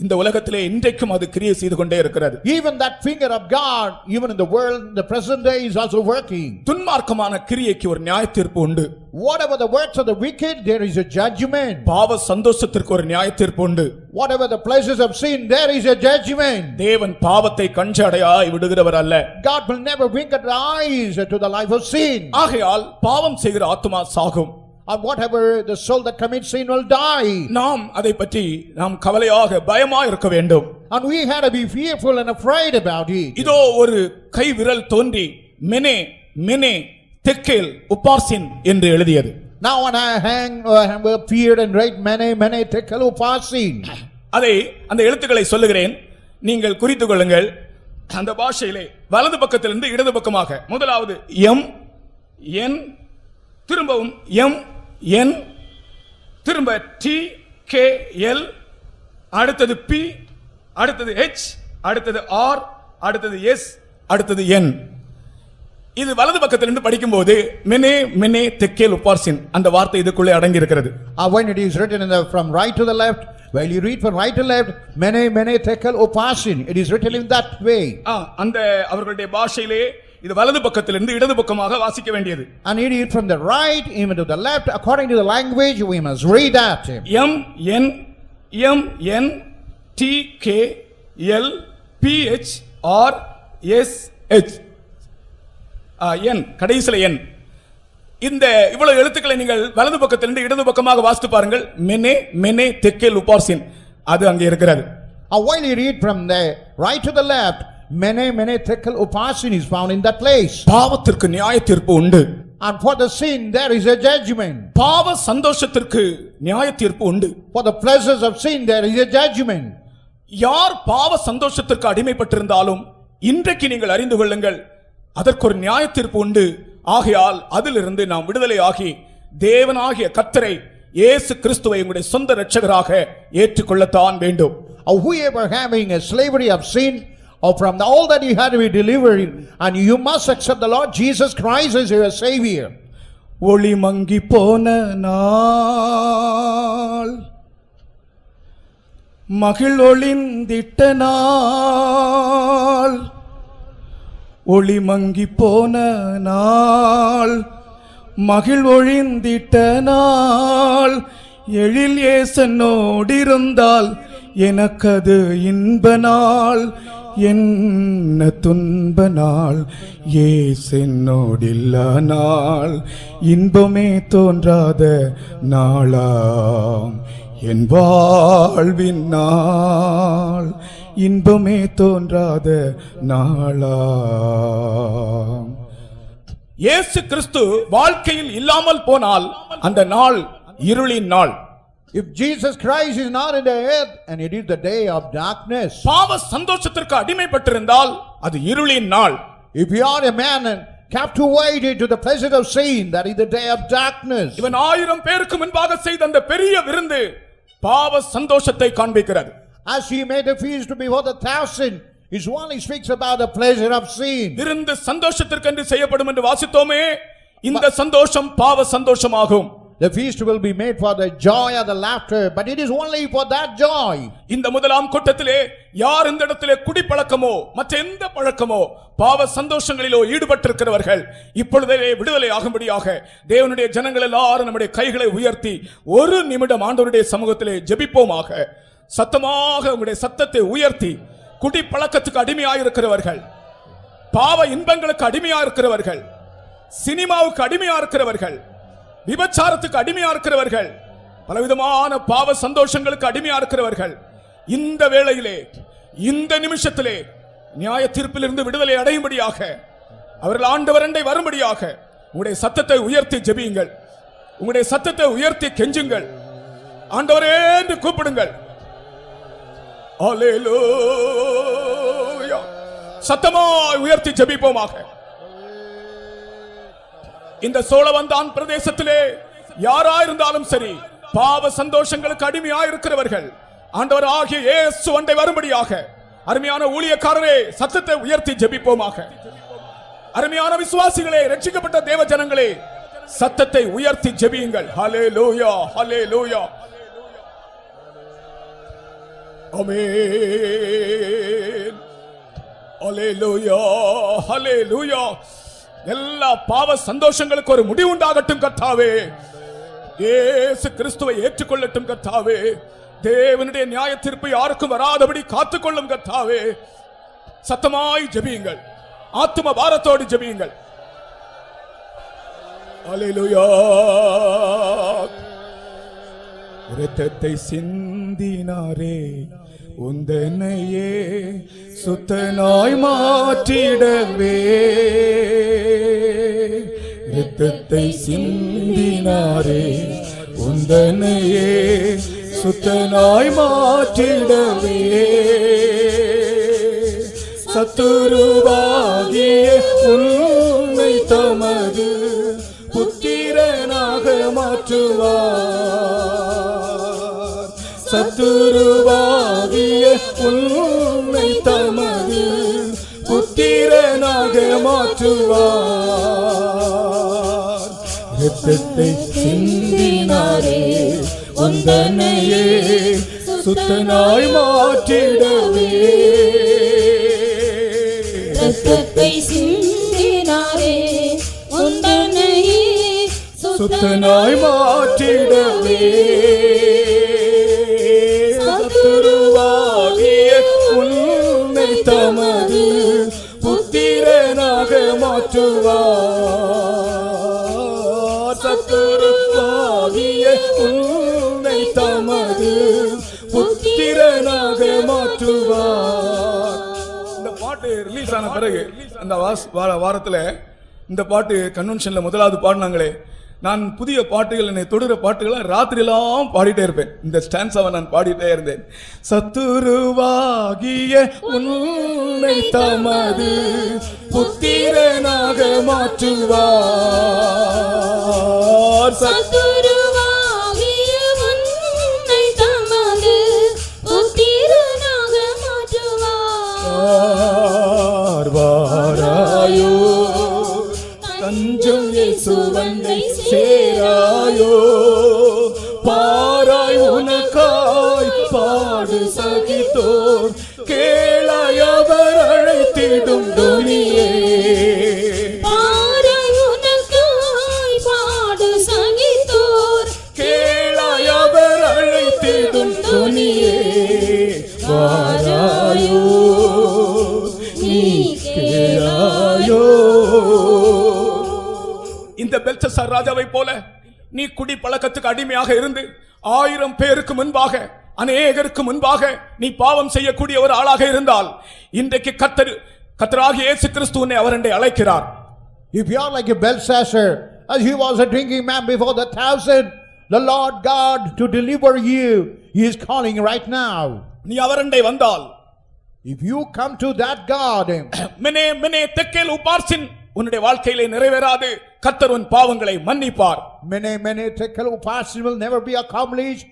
A: இந்த உலகத்திலே இன்றைக்கும் அது கிரியை செய்து கொண்டே இருக்கிறது.
B: even that finger of God, even in the world, the present day is also working.
A: துன்மார்க்கமான கிரியைக்கு ஒரு நியாயத்தீர்ப்பு உண்டு.
B: Whatever the works of the wicked, there is a judgment.
A: பாவ சந்தோஷத்திற்கு ஒரு நியாயத்தீர்ப்பு உண்டு.
B: Whatever the pleasures of sin, there is a judgment.
A: தேவன் பாவத்தை கஞ்சடையாய் விடுகிறவர் அல்ல.
B: God will never wink at the eyes to the life of sin.
A: ஆகையால் பாவம் செய்கிற ஆத்துமா சாகும்.
B: And whatever the soul that commits sin will die.
A: நாம் அதை பற்றி நாம் கவலையாக பயமாக இருக்க வேண்டும்.
B: And we had to be fearful and afraid about it.
A: இதோ ஒரு கை விரல் தோன்றி மெனே மெனே தெக்கேல் உபார்சின் என்று எழுதியது.
B: Now when I have appeared and write mene tekel uparsin.
A: அதை அந்த எழுத்துக்களை சொல்லுகிறேன், நீங்கள் குறித்துக் கொள்ளுங்கள். அந்த பாஷையிலே வலது பக்கத்திலிருந்து இடது பக்கமாக முதலாவது எம் என் திரும்பவும் எம் என் திரும்ப டி கே எல் அடுத்தது பி அடுத்தது ஹெச் அடுத்தது ஆர் அடுத்தது எஸ் அடுத்தது என். இது வலது பக்கத்திலிருந்து படிக்கும்போது மெனே மெனே தெக்கேல் உபார்சின் அந்த வார்த்தை இதுக்குள்ளே அடங்கி இருக்கிறது.
B: When it is written from right to the left, while you read from right to left, mene tekel uparsin, it is written in that way.
A: அந்த அவர்களுடைய பாஷையிலே இது வலது பக்கத்திலிருந்து இடது பக்கமாக வாசிக்க வேண்டியது.
B: And it is from the right even to the left according to the language we must read that.
A: M N D K L P H R S H N கடைசில என். இந்த இவ்வளவு எழுத்துக்களை நீங்கள் வலது பக்கத்திலிருந்து இடது பக்கமாக வாசித்து பாருங்கள். மெனே மெனே தெக்கேல் உபார்சின் அது அங்கே இருக்கிறது.
B: While you read from the right to the left, mene tekel uparsin is found in that place.
A: பாவத்திற்கு நியாயத்தீர்ப்பு உண்டு.
B: And for the sin there is a judgment.
A: பாவ சந்தோஷத்திற்கு நியாயத்தீர்ப்பு உண்டு.
B: For the pleasures of sin there is a judgment.
A: யார் பாவ சந்தோஷத்திற்கு அடிமைப்பட்டிருந்தாலும் இன்றைக்கு நீங்கள் அறிந்து கொள்ளுங்கள், அதற்கு ஒரு நியாயத்தீர்ப்பு உண்டு. ஆகையால் அதிலிருந்து நாம் விடுதலை ஆகி தேவனாகிய கர்த்தரை இயேசு கிறிஸ்துவை உங்களுடைய சொந்த இரட்சகராக ஏற்றுக்கொள்ளத்தான் வேண்டும்.
B: Whoever having a slavery of sin or from all that you had to be delivered, and you must accept the Lord Jesus Christ as your Savior.
A: ஒளி மங்கி போன நாள், மகிழ் ஒளிந்திட்ட நாள், ஒளி மங்கி போன நாள், மகிழ் ஒழிந்திட்ட நாள், எழில் ஏசனோடிருந்தால் எனக்கது இன்ப நாள், என்ன துன்ப நாள், ஏசென்னோடில்லா நாள், இன்பமே தோன்றாத நாளாம் என் வாழ்வின் நாள், இன்பமே தோன்றாத நாளாம். இயேசு கிறிஸ்து வாழ்க்கையில் இல்லாமல் போனால் அந்த நாள் இருளின் நாள்.
B: If Jesus Christ is not in the earth, and it is the day of darkness.
A: பாவ சந்தோஷத்திற்கு அடிமைப்பட்டிருந்தால் அது இருளின் நாள்.
B: If you are a man and captivated to the pleasure of sin, that is the day of darkness.
A: இவன் 1000 பேருக்கு முன்பாக செய்த அந்த பெரிய விருந்து பாவ சந்தோஷத்தை காண்பிக்கிறது.
B: As he made a feast before the 1,000, his only speaks about the pleasure of sin.
A: விருந்து சந்தோஷத்திற்கென்று செய்யப்படும் என்று வாசித்தோமே, இந்த சந்தோஷம் பாவ சந்தோஷமாகும்.
B: The feast will be made for the joy of the laughter, but it is only for that joy.
A: இந்த முதலாம் கூட்டத்திலே யார் இந்த இடத்திலே குடிப்பழக்கமோ மற்ற எந்த பழக்கமோ பாவ சந்தோஷங்களிலோ ஈடுபட்டிருக்கிறவர்கள் இப்பொழுதே விடுதலை ஆகும்படியாக தேவனுடைய ஜனங்கள் எல்லாரும் நம்முடைய கைகளை உயர்த்தி ஒரு நிமிடம் ஆண்டவருடைய சமூகத்திலே ஜெபிப்போமாக. சத்தமாக உங்களுடைய சத்தத்தை உயர்த்தி, குடிப்பழக்கத்துக்கு அடிமையாயிருக்கிறவர்கள், பாவ இன்பங்களுக்கு அடிமையாயிருக்கிறவர்கள், சினிமாவுக்கு அடிமையாயிருக்கிறவர்கள், விபச்சாரத்துக்கு அடிமையா இருக்கிறவர்கள், பலவிதமான பாவ சந்தோஷங்களுக்கு அடிமையா இருக்கிறவர்கள், இந்த வேளையிலே இந்த நிமிஷத்திலே நியாய தீர்ப்பிலிருந்து விடுதலை அடையும்படியாக அவர்கள் ஆண்டவரண்டை வரும்படியாக உங்களுடைய சத்தத்தை உயர்த்தி ஜெபியுங்கள். உங்களுடைய சத்தத்தை உயர்த்தி கெஞ்சுங்கள். ஆண்டவரே என்று கூப்பிடுங்கள். அல்லேலூயா. சத்தமாய் உயர்த்தி ஜெபிப்போமாக. இந்த சோழவந்தான் பிரதேசத்திலே யாராயிருந்தாலும் சரி, பாவ சந்தோஷங்களுக்கு அடிமையாயிருக்கிறவர்கள் ஆண்டவர் ஆகிய இயேசு அண்டை வரும்படியாக அருமையான ஊழியக்காரரே சத்தத்தை உயர்த்தி ஜெபிப்போமாக. அருமையான விசுவாசிகளே, ரட்சிக்கப்பட்ட தேவ ஜனங்களே, சத்தத்தை உயர்த்தி ஜெபியுங்கள். ஹல்லேலூயா, ஹல்லேலூயா, ஆமென், ஹல்லேலூயா, ஹல்லேலூயா. எல்லா பாவ சந்தோஷங்களுக்கு ஒரு முடிவு உண்டாகட்டும் கர்த்தாவே. இயேசு கிறிஸ்துவை ஏற்றுக்கொள்ளட்டும் கர்த்தாவே. தேவனுடைய நியாய தீர்ப்பு யாருக்கும் வராதபடி காத்துக்கொள்ளும் கர்த்தாவே. சத்தமாய் ஜெபியுங்கள். ஆத்தும பாரத்தோடு ஜெபியுங்கள். அல்லேலூயா. இரத்தத்தை சிந்தினாரே, உந்தனையே சுத்தனாய் மாற்றிடவே. இரத்தத்தை சிந்தினாரே, உந்தனையே சுத்தனாய் மாற்றிடவே. சத்துருவாகிய உன்னை தமது புத்திரனாக மாற்றுவார். சத்துருவாகிய உன்னை தமது புத்திரனாக மாற்றுவார். இரத்தத்தை சிந்தினாரே, உந்தனையே சுத்தனாய் மாற்றிடவே.
C: இரத்தத்தை சிந்தினாரே, உந்தனையே
A: சுத்தனாய் மாற்றிடவே. சத்துருவாகிய உன்னை தமது புத்திரனாக மாற்றுவார். சத்துருவாகிய உன்னை தமது புத்திரனாக மாற்றுவார். இந்த பாட்டு ரிலீஸ் ஆன பிறகு அந்த வாரத்துல இந்த பாட்டு கன்வென்ஷன்ல முதலாவது பாடினாங்களே, நான் புதிய பாட்டுகள், என்னை தொடுற பாட்டுகளை ராத்திரியெல்லாம் பாடிட்டே இருப்பேன். இந்த ஸ்டான்ஸாவை நான் பாடிட்டே இருந்தேன். சத்துருவாகிய உன்னை தமது புத்திரனாக மாற்றுவார்.
C: சத்துருவாகிய உன்னை தமது புத்திரனாக மாற்றுவார்.
A: வாராயோ தஞ்சம்
C: இயேசுவண்டை
A: சேராயோ பாராய் உனக்காய் பாடு சகித்தோர் கேளாய் அவர் அழைத்திடும் துணியே
C: பாராய் உனக்காய் பாடு சகித்தோர்
A: கேளாய் அவர் அழைத்திடும் துணியே வாராயோ நீ கேளாயோ. இந்த பெல்ஷஸ்ஸார் ராஜாவை போல நீ குடி பழக்கத்துக்கு அடிமையாக இருந்து 1000 பேருக்கு முன்பாக அநேகருக்கு முன்பாக நீ பாவம் செய்யக்கூடிய ஒரு ஆளாக இருந்தால் இன்றைக்கு கர்த்தராகிய இயேசு கிறிஸ்து உன்னை அவரண்டை அழைக்கிறார்.
B: If you are like a Belshazzar, as he was a drinking man before the 1000, the Lord God to deliver you, he is calling right now.
A: நீ அவரண்டை வந்தால்
B: If you come to that God,
A: மெனே மெனே தெக்கேல் உபார்சின் உன்னுடைய வாழ்க்கையிலே நிறைவேறாது. கர்த்தர் உன் பாவங்களை மன்னிப்பார்.
B: many tekel upasin will never be accomplished.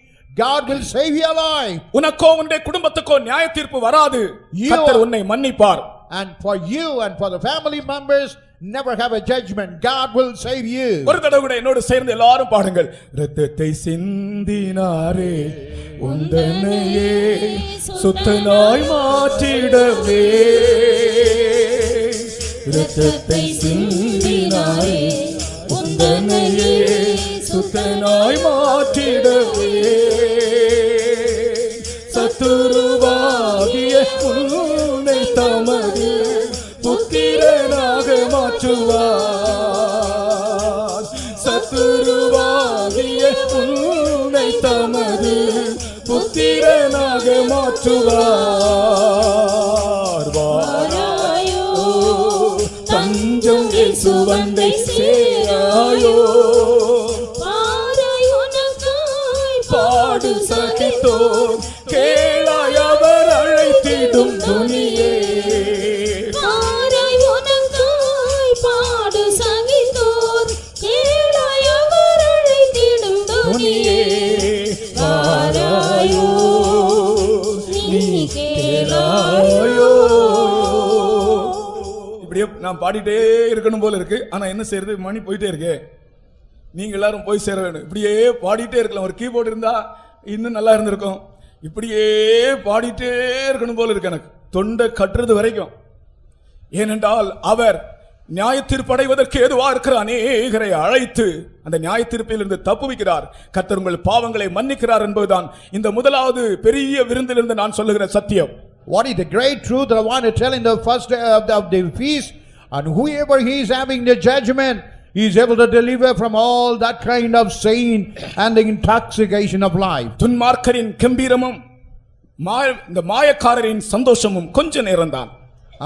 B: God will save your life.
A: உனக்கோ உன்னுடைய குடும்பத்துக்கோ நியாய தீர்ப்பு வராது.
B: You-
A: கர்த்தர் உன்னை மன்னிப்பார்.
B: And for you and for the family members, never have a judgment. God will save you.
A: ஒரு தடவை கூட என்னோடு சேர்ந்து எல்லாரும் பாடுங்கள். இரத்தத்தை சிந்தினாரே உந்தனையே சுத்தனாய் மாற்றிடவே இரத்தத்தை சிந்தினாரே உந்தனையே சுத்தனாய் மாற்றிடவே சத்துருவாகிய உன்னை தமது புத்திரனாக மாற்றுவார். சத்துருவாகிய உன்னை தமது புத்திரனாக மாற்றுவார். வாராயோ தஞ்சம் இயேசுவண்டை சேராயோ
C: பாராய் உனக்காய்
A: பாடு சகித்தோர் கேளாய் அவர் அழைத்திடும் துணியே
C: பாராய் உனக்காய் பாடு சகித்தோர் கேளாய் அவர் அழைத்திடும்
A: துணியே வாராயோ நீ கேளாயோ. இப்படியே நான் பாடிட்டே இருக்கணும் போல இருக்கு. ஆனா என்ன செய்யறது, மணி போயிட்டே இருக்கு. நீங்க எல்லாரும் போய் சேர வேணும். இப்படியே பாடிட்டே இருக்கலாம். ஒரு கீபோர்டு இருந்தா இன்னும் நல்லா இருந்திருக்கும். இப்படியே பாடிட்டே இருக்கணும் போல இருக்கு எனக்கு, தொண்டை கட்டுறது வரைக்கும். ஏனென்றால் அவர் நியாய தீர்ப்படைவதற்கு ஏதுவா இருக்கிற அநேகரை அழைத்து அந்த நியாய தீர்ப்பிலிருந்து தப்புவிக்கிறார். கர்த்தர் உங்கள் பாவங்களை மன்னிக்கிறார் என்பதுதான் இந்த முதலாவது பெரிய விருந்திலிருந்து நான் சொல்லுகிற சத்தியம்.
B: What is the great truth that I want to tell in the first day of the feast? And whoever he is having the judgment, he is able to deliver from all that kind of sin and the intoxication of life.
A: துன்மார்க்கரின் கம்பீரமும் இந்த மாயக்காரரின் சந்தோஷமும் கொஞ்ச நேரம்தான்.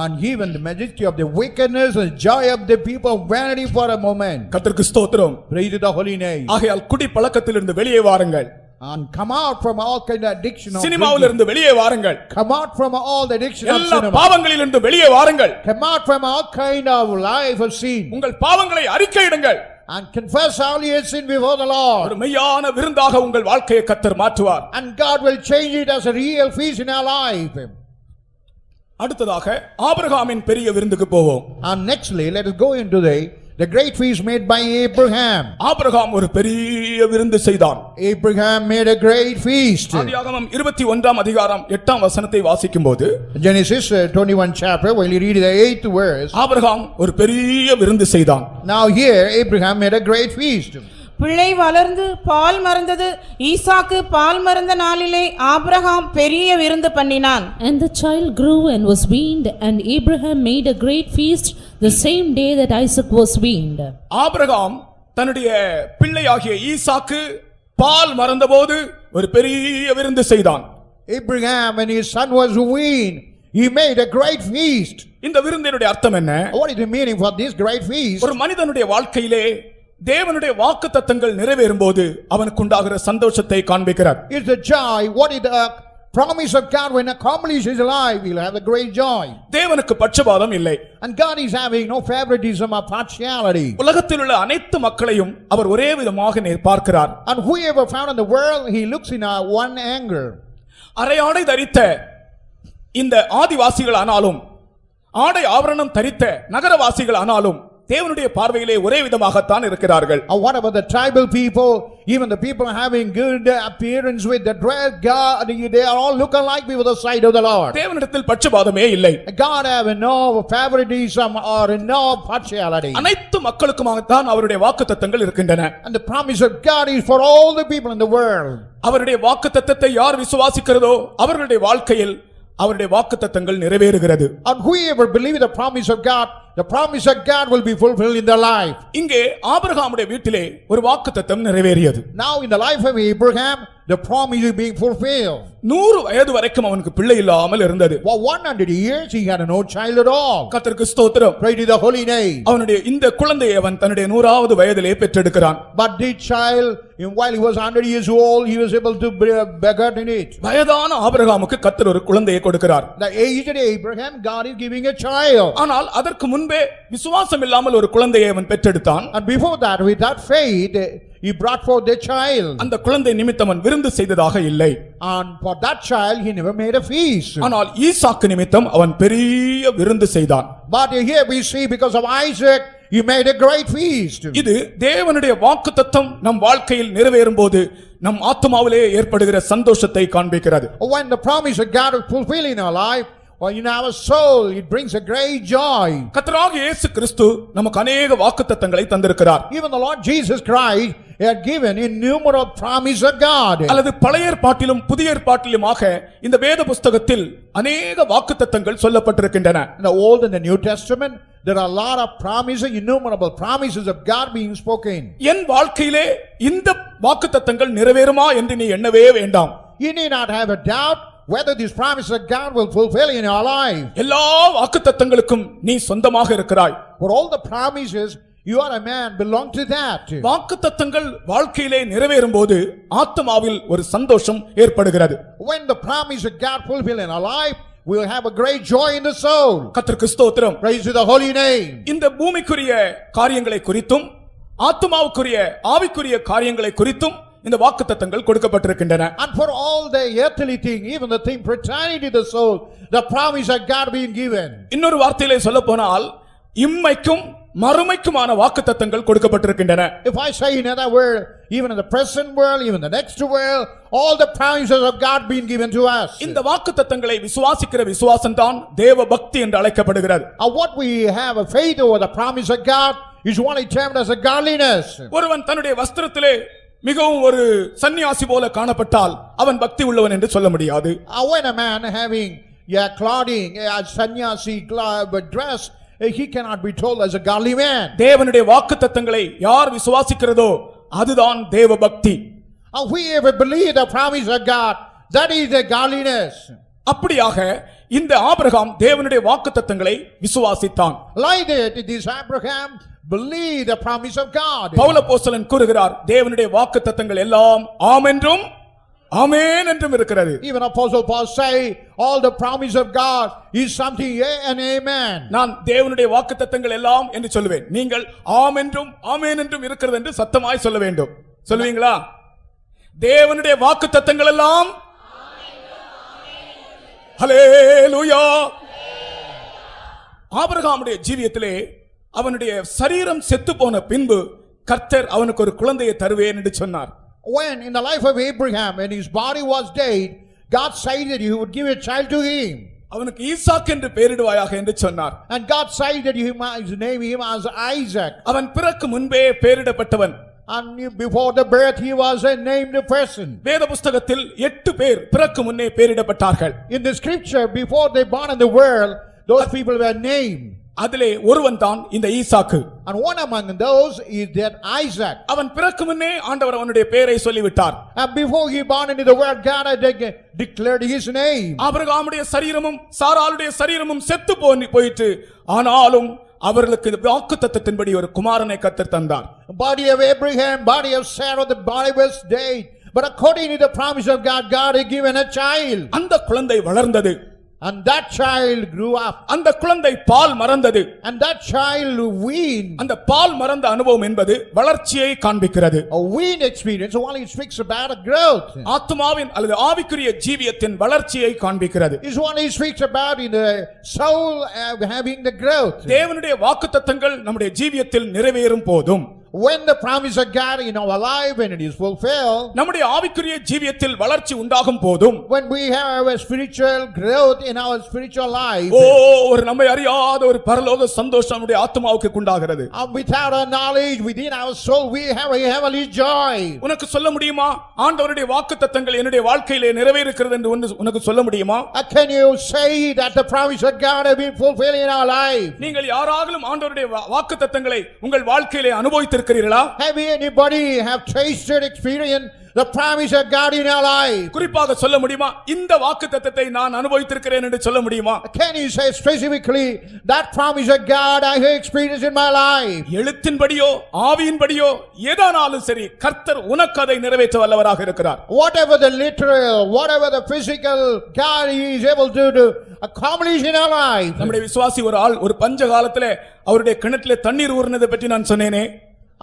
B: And even the majesty of the wickedness and joy of the people vanity for a moment.
A: கர்த்தருக்கு ஸ்தோத்திரம்.
B: Praise the holy name.
A: ஆகையால் குடி பழக்கத்திலிருந்து வெளியே வாருங்கள்.
B: And come out from all kind of addiction of
A: சினிமாவிலிருந்து வெளியே வாருங்கள்.
B: come out from all the addiction of
A: எல்லா
B: cinema.
A: பாவங்களிலிருந்து வெளியே வாருங்கள்.
B: Come out from all kind of life of sin.
A: உங்கள் பாவங்களை அறிக்கையிடுங்கள்.
B: And confess all your sin before the Lord.
A: ஒரு மெய்யான விருந்தாக உங்கள் வாழ்க்கையை கர்த்தர் மாற்றுவார்.
B: And God will change it as a real feast in our life.
A: அடுத்ததாக ஆபிரகாமின் பெரிய விருந்துக்கு போவோம்.
B: And nextly, let us go into the great feast made by Abraham.
A: Abraham ஒரு பெரிய விருந்து செய்தான்.
B: Abraham made a great feast.
A: ஆதியாகமம் 21ஆம் அதிகாரம் 8ஆம் வசனத்தை வாசிக்கும்போது
B: Genesis 21 chapter, when you read the 8th verse.
A: Abraham ஒரு பெரிய விருந்து செய்தான்.
B: Now here Abraham made a great feast.
D: பிள்ளை வளர்ந்து பால் மறந்தது. ஈசாக்கு பால் மறந்த நாளிலே ஆபிரகாம் பெரிய விருந்து பண்ணினான்.
E: And the child grew and was weaned, and Abraham made a great feast the same day that Isaac was weaned.
A: Abraham தன்னுடைய பிள்ளையாகிய ஈசாக்கு பால் மறந்தபோது ஒரு பெரிய விருந்து செய்தான்.
B: Abraham, when his son was weaned, he made a great feast.
A: இந்த விருந்தினுடைய அர்த்தம் என்ன?
B: What is the meaning for this great feast?
A: ஒரு மனிதனுடைய வாழ்க்கையிலே தேவனுடைய வாக்குத்தத்தங்கள் நிறைவேறும் போது அவனுக்கு உண்டாகிற சந்தோஷத்தை காண்பிக்கிறார்.
B: It's the joy. What is the promise of God when accomplished his life? He'll have a great joy.
A: தேவனுக்கு பட்சபாதம் இல்லை.
B: And God is having no favoritism or partiality.
A: உலகத்தில் உள்ள அனைத்து மக்களையும் அவர் ஒரே விதமாக பார்க்கிறார்.
B: And whoever found in the world, he looks in one angle.
A: அரையாடை தரித்த இந்த ஆதிவாசிகள் ஆனாலும் ஆடை ஆபரணம் தரித்த நகரவாசிகள் ஆனாலும் தேவனுடைய பார்வையிலே ஒரே விதமாகத்தான் இருக்கிறார்கள்.
B: What about the tribal people? Even the people having good appearance with the dress, God, they are all look alike before the sight of the Lord.
A: தேவனிடத்தில் பட்சபாதமே இல்லை.
B: God have no favoritism or no partiality.
A: அனைத்து மக்களுக்குமாகத்தான் அவருடைய வாக்குத்தத்தங்கள் இருக்கின்றன.
B: And the promise of God is for all the people in the world.
A: அவருடைய வாக்குத்தத்தத்தை யார் விசுவாசிக்கிறதோ அவர்களுடைய வாழ்க்கையில் அவருடைய வாக்குத்தத்தங்கள் நிறைவேறுகிறது.
B: And whoever believes the promise of God, the promise of God will be fulfilled in their life.
A: இங்கே ஆபிரகாமுடைய வீட்டிலே ஒரு வாக்குத்தத்தம் நிறைவேறியது.
B: Now in the life of Abraham, the promise is being fulfilled.
A: 100 வயது வரைக்கும் அவனுக்கு பிள்ளை இல்லாமல் இருந்தது.
B: For 100 years he had no child at all.
A: கர்த்தருக்கு ஸ்தோத்திரம்.
B: Pray to the holy name.
A: அவனுடைய இந்த குழந்தையை அவன் தன்னுடைய 100வது வயதிலே பெற்றெடுக்கிறான்.
B: But the child, while he was 100 years old, he was able to beget in it.
A: வயதான ஆபிரகாமுக்கு கர்த்தர் ஒரு குழந்தையை கொடுக்கிறார்.
B: The aged Abraham, God is giving a child.
A: ஆனால் அதற்கு முன்பே விசுவாசம் இல்லாமல் ஒரு குழந்தையை அவன் பெற்றெடுத்தான்.
B: And before that, with that faith, he brought forth the child.
A: அந்த குழந்தை நிமித்தம் அவன் விருந்து செய்ததாக இல்லை.
B: And for that child he never made a feast.
A: ஆனால் ஈசாக்கு நிமித்தம் அவன் பெரிய விருந்து செய்தான்.
B: But here we see because of Isaac he made a great feast.
A: இது தேவனுடைய வாக்குத்தத்தம் நம் வாழ்க்கையில் நிறைவேறும்போது நம் ஆத்துமாவிலே ஏற்படுகிற சந்தோஷத்தை காண்பிக்கிறது.
B: When the promise of God is fulfilled in our life, or in our soul, it brings a great joy.
A: கர்த்தராகிய இயேசு கிறிஸ்து நமக்கு अनेक வாக்குத்தத்தங்களை தந்திருக்கிறார்.
B: Even the Lord Jesus Christ had given innumerable promises of God.
A: அல்லது பழைய ஏற்பாட்டிலும் புதிய ஏற்பாட்டிலுமாக இந்த வேத புத்தகத்தில் अनेक வாக்குத்தத்தங்கள் சொல்லப்பட்டிருக்கின்றன.
B: In the Old and the New Testament, there are a lot of promises, innumerable promises of God being spoken.
A: என் வாழ்க்கையிலே இந்த வாக்குத்தத்தங்கள் நிறைவேறுமா என்று நீ எண்ணவே வேண்டாம்.
B: You need not have a doubt whether these promises of God will fulfill in your life.
A: எல்லா வாக்குத்தத்தங்களுக்கும் நீ சொந்தமாக இருக்கிறாய்.
B: For all the promises, you are a man, belong to that.
A: வாக்குத்தத்தங்கள் வாழ்க்கையிலே நிறைவேறும்போது ஆத்துமாவில் ஒரு சந்தோஷம் ஏற்படுகிறது.
B: When the promise of God fulfill in our life, we will have a great joy in the soul.
A: கர்த்தருக்கு ஸ்தோத்திரம்.
B: Praise to the holy name.
A: இந்த பூமிக்குரிய காரியங்களை குறித்தும் ஆத்துமாவுக்குரிய ஆவிக்குரிய காரியங்களை குறித்தும் இந்த வாக்குத்தத்தங்கள் கொடுக்கப்பட்டிருக்கின்றன.
B: And for all the earthly thing, even the thing pertaining to the soul, the promise of God being given.
A: இன்னொரு வார்த்தையிலே சொல்லப்போனால் இம்மைக்கும் மறுமைக்குமான வாக்குத்தத்தங்கள் கொடுக்கப்பட்டிருக்கின்றன.
B: If I say in other word, even in the present world, even the next world, all the promises of God being given to us.
A: இந்த வாக்குத்தத்தங்களை விசுவாசிக்கிற விசுவாசம்தான் தேவ பக்தி என்று அழைக்கப்படுகிறது.
B: What we have a faith over the promise of God is only termed as a godliness.
A: ஒருவன் தன்னுடைய வஸ்திரத்திலே மிகவும் ஒரு சன்னியாசி போல காணப்பட்டால் அவன் பக்தி உள்ளவன் என்று சொல்ல முடியாது.
B: When a man having clothing, a sannyasi dress, he cannot be told as a godly man.
A: தேவனுடைய வாக்குத்தத்தங்களை யார் விசுவாசிக்கிறதோ அதுதான் தேவ பக்தி.
B: Whoever believe the promise of God, that is the godliness.
A: அப்படியாக இந்த ஆபிரகாம் தேவனுடைய வாக்குத்தத்தங்களை விசுவாசித்தான்.
B: Like that, this Abraham believe the promise of God.
A: Pavul அப்போஸ்தலன் கூறுகிறார் தேவனுடைய வாக்குத்தத்தங்கள் எல்லாம் ஆம் என்றும் ஆமென் என்றும் இருக்கிறது.
B: Even Apostle Paul say all the promise of God is something yea and amen.
A: நான் தேவனுடைய வாக்குத்தத்தங்கள் எல்லாம் என்று சொல்லுவேன். நீங்கள் ஆம் என்றும் ஆமென் என்றும் இருக்கிறது என்று சத்தமாய் சொல்ல வேண்டும். சொல்லுவீங்களா? தேவனுடைய வாக்குத்தத்தங்கள் எல்லாம் ஹல்லேலூயா. ஆபிரகாமுடைய ஜீவியத்திலே அவனுடைய சரீரம் செத்து போன பின்பு கர்த்தர் அவனுக்கு ஒரு குழந்தையை தருவேன் என்று சொன்னார்.
B: When in the life of Abraham, when his body was dead, God said that he would give a child to him.
A: அவனுக்கு ஈசாக் என்று பெயரிடுவாயாக என்று சொன்னார்.
B: And God said that he might name him as Isaac.
A: அவன் பிறக்கு முன்பே பெயரிடப்பட்டவன்.
B: And before the birth he was a named person.
A: வேத புத்தகத்தில் 8 பேர் பிறக்கு முன்னே பெயரிடப்பட்டார்கள்.
B: In the scripture, before they born in the world, those people were named.
A: அதிலே ஒருவன் தான் இந்த ஈசாக்கு.
B: And one among those is that Isaac.
A: அவன் பிறக்கு முன்னே ஆண்டவர் அவனுடைய பெயரை சொல்லிவிட்டார்.
B: And before he born into the world, God had declared his name.
A: ஆபிரகாமுடைய சரீரமும் சாராளுடைய சரீரமும் செத்து போயிற்று. ஆனாலும் அவர்களுக்கு வாக்குத்தத்தத்தின்படி ஒரு குமாரனை கர்த்தர் தந்தார்.
B: Body of Abraham, body of Sarah, the body was dead. But according to the promise of God, God had given a child.
A: அந்த குழந்தை வளர்ந்தது.
B: And that child grew up.
A: அந்த குழந்தை பால் மறந்தது.
B: And that child weaned.
A: அந்த பால் மறந்த அனுபவம் என்பது வளர்ச்சியை காண்பிக்கிறது.
B: A weaned experience only speaks about a growth.
A: ஆத்துமாவின் அல்லது ஆவிக்குரிய ஜீவியத்தின் வளர்ச்சியை காண்பிக்கிறது.
B: Is what he speaks about in the soul having the growth.
A: தேவனுடைய வாக்குத்தத்தங்கள் நம்முடைய ஜீவியத்தில் நிறைவேறும் போதும்,
B: When the promise of God in our life, when it is fulfilled,
A: நம்முடைய ஆவிக்குரிய ஜீவியத்தில் வளர்ச்சி உண்டாகும் போதும்,
B: when we have a spiritual growth in our spiritual life,
A: ஒரு நம்மை அறியாத ஒரு பரலோக சந்தோஷம் நம்முடைய ஆத்துமாவுக்கு உண்டாகிறது.
B: without our knowledge, within our soul, we have a heavenly joy.
A: உனக்கு சொல்ல முடியுமா ஆண்டவருடைய வாக்குத்தத்தங்கள் என்னுடைய வாழ்க்கையிலே நிறைவேறுகிறது என்று உனக்கு சொல்ல முடியுமா?
B: Can you say that the promise of God has been fulfilled in our life?
A: நீங்கள் யாராலும் ஆண்டவருடைய வாக்குத்தத்தங்களை உங்கள் வாழ்க்கையிலே அனுபவித்திருக்கிறீர்களா?
B: Have anybody have tasted, experienced the promise of God in our life?
A: குறிப்பாக சொல்ல முடியுமா இந்த வாக்குத்தத்தத்தை நான் அனுபவித்திருக்கிறேன் என்று சொல்ல முடியுமா?
B: Can you say specifically that promise of God I have experienced in my life?
A: எழுத்தின்படியோ ஆவியின்படியோ ஏதானாலும் சரி கர்த்தர் உனக்கு அதை நிறைவேற்ற வல்லவராக இருக்கிறார்.
B: Whatever the literal, whatever the physical, God is able to accomplish in our life.
A: நம்முடைய விசுவாசி ஒரு ஆள் ஒரு பஞ்ச காலத்திலே அவருடைய கிணற்றிலே தண்ணீர் ஊறினதை பற்றி நான் சொன்னேனே.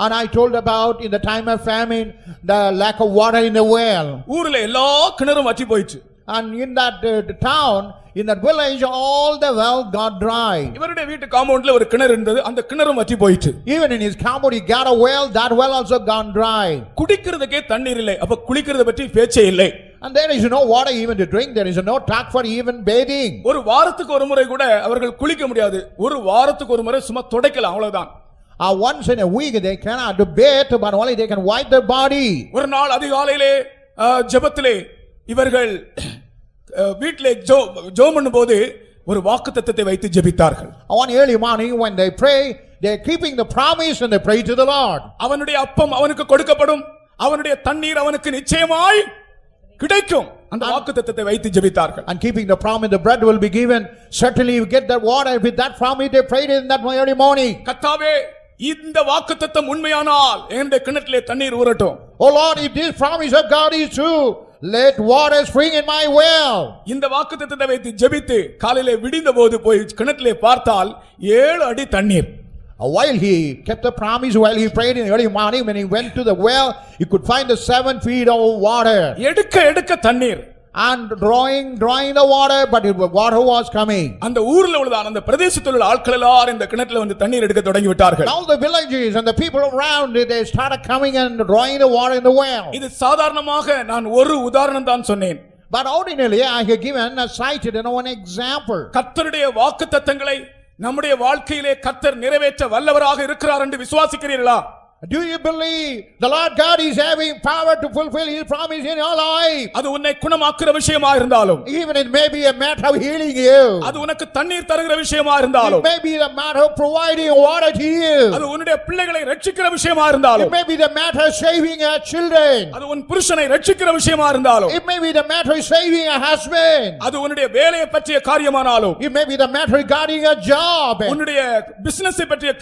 B: And I told about in the time of famine the lack of water in the well.
A: ஊர்ல எல்லா கிணறும் வற்றி போயிடுச்சு.
B: And in that town, in that village, all the well got dry.
A: இவருடைய வீட்டு காம்பவுண்ட்ல ஒரு கிணறு இருந்தது, அந்த கிணறும் வற்றி போயிடுச்சு.
B: Even in his compound, he got a well, that well also gone dry.
A: குடிக்கிறதுக்கே தண்ணீர் இல்லை, அப்ப குளிக்கிறத பற்றி பேச்சே இல்லை.
B: And there is no water even to drink, there is no talk for even bathing.
A: ஒரு வாரத்துக்கு ஒரு முறை கூட அவர்கள் குளிக்க முடியாது, ஒரு வாரத்துக்கு ஒரு முறை சும்மா துடைக்கலாம் அவ்வளவுதான்.
B: Once in a week they cannot bathe, but only they can wipe their body.
A: ஒரு நாள் அதிகாலையிலே ஜெபத்திலே இவர்கள் வீட்டிலே ஜெபம் பண்ணும்போது ஒரு வாக்குத்தத்தத்தை வைத்து ஜெபித்தார்கள்.
B: One early morning when they pray, they are keeping the promise and they pray to the Lord.
A: அவனுடைய அப்பம் அவனுக்கு கொடுக்கப்படும், அவனுடைய தண்ணீர் அவனுக்கு நிச்சயமாய் கிடைக்கும். அந்த வாக்குத்தத்தத்தை வைத்து ஜெபித்தார்கள்.
B: And keeping the promise, the bread will be given. Certainly you get that water. With that promise they prayed in that early morning.
A: கர்த்தாவே இந்த வாக்குத்தத்தம் உண்மையானால் என்னுடைய கிணற்றிலே தண்ணீர் ஊறட்டும்.
B: Oh Lord, if this promise of God is true, let water spring in my well.
A: இந்த வாக்குத்தத்தத்தை வைத்து ஜெபித்து காலையிலே விடிந்தபோது போய் கிணற்றிலே பார்த்தால் 7 அடி தண்ணீர்.
B: While he kept the promise, while he prayed in the early morning, when he went to the well, he could find the 7 feet of water.
A: எடுக்க தண்ணீர்.
B: And drawing the water, but water was coming.
A: அந்த ஊர்ல உள்ளதான அந்த பிரதேசத்தில் உள்ள ஆட்கள் எல்லாரும் இந்த கிணற்றில வந்து தண்ணீர் எடுக்க தொடங்கி விட்டார்கள்.
B: All the villages and the people around, they started coming and drawing the water in the well.
A: இது சாதாரணமாக நான் ஒரு உதாரணம் தான் சொன்னேன்.
B: But ordinarily I have given a cited one example.
A: கர்த்தருடைய வாக்குத்தத்தங்களை நம்முடைய வாழ்க்கையிலே கர்த்தர் நிறைவேற்ற வல்லவராக இருக்கிறார் என்று விசுவாசிக்கிறீர்களா?
B: Do you believe the Lord God is having power to fulfill his promise in your life?
A: அது உன்னை குணமாக்குற விஷயமா இருந்தாலும்,
B: Even it may be a matter of healing you.
A: அது உனக்கு தண்ணீர் தருகிற விஷயமா இருந்தாலும்,
B: It may be the matter of providing water to you.
A: அது உன்னுடைய பிள்ளைகளை ரட்சிக்கிற விஷயமா இருந்தாலும்,
B: It may be the matter of saving your children.
A: அது உன் புருஷனை ரட்சிக்கிற விஷயமா இருந்தாலும்,
B: It may be the matter of saving a husband.
A: அது உன்னுடைய வேலையை பற்றிய காரியமானாலும்,
B: It may be the matter regarding a job.
A: உன்னுடைய பிசினஸ் பற்றிய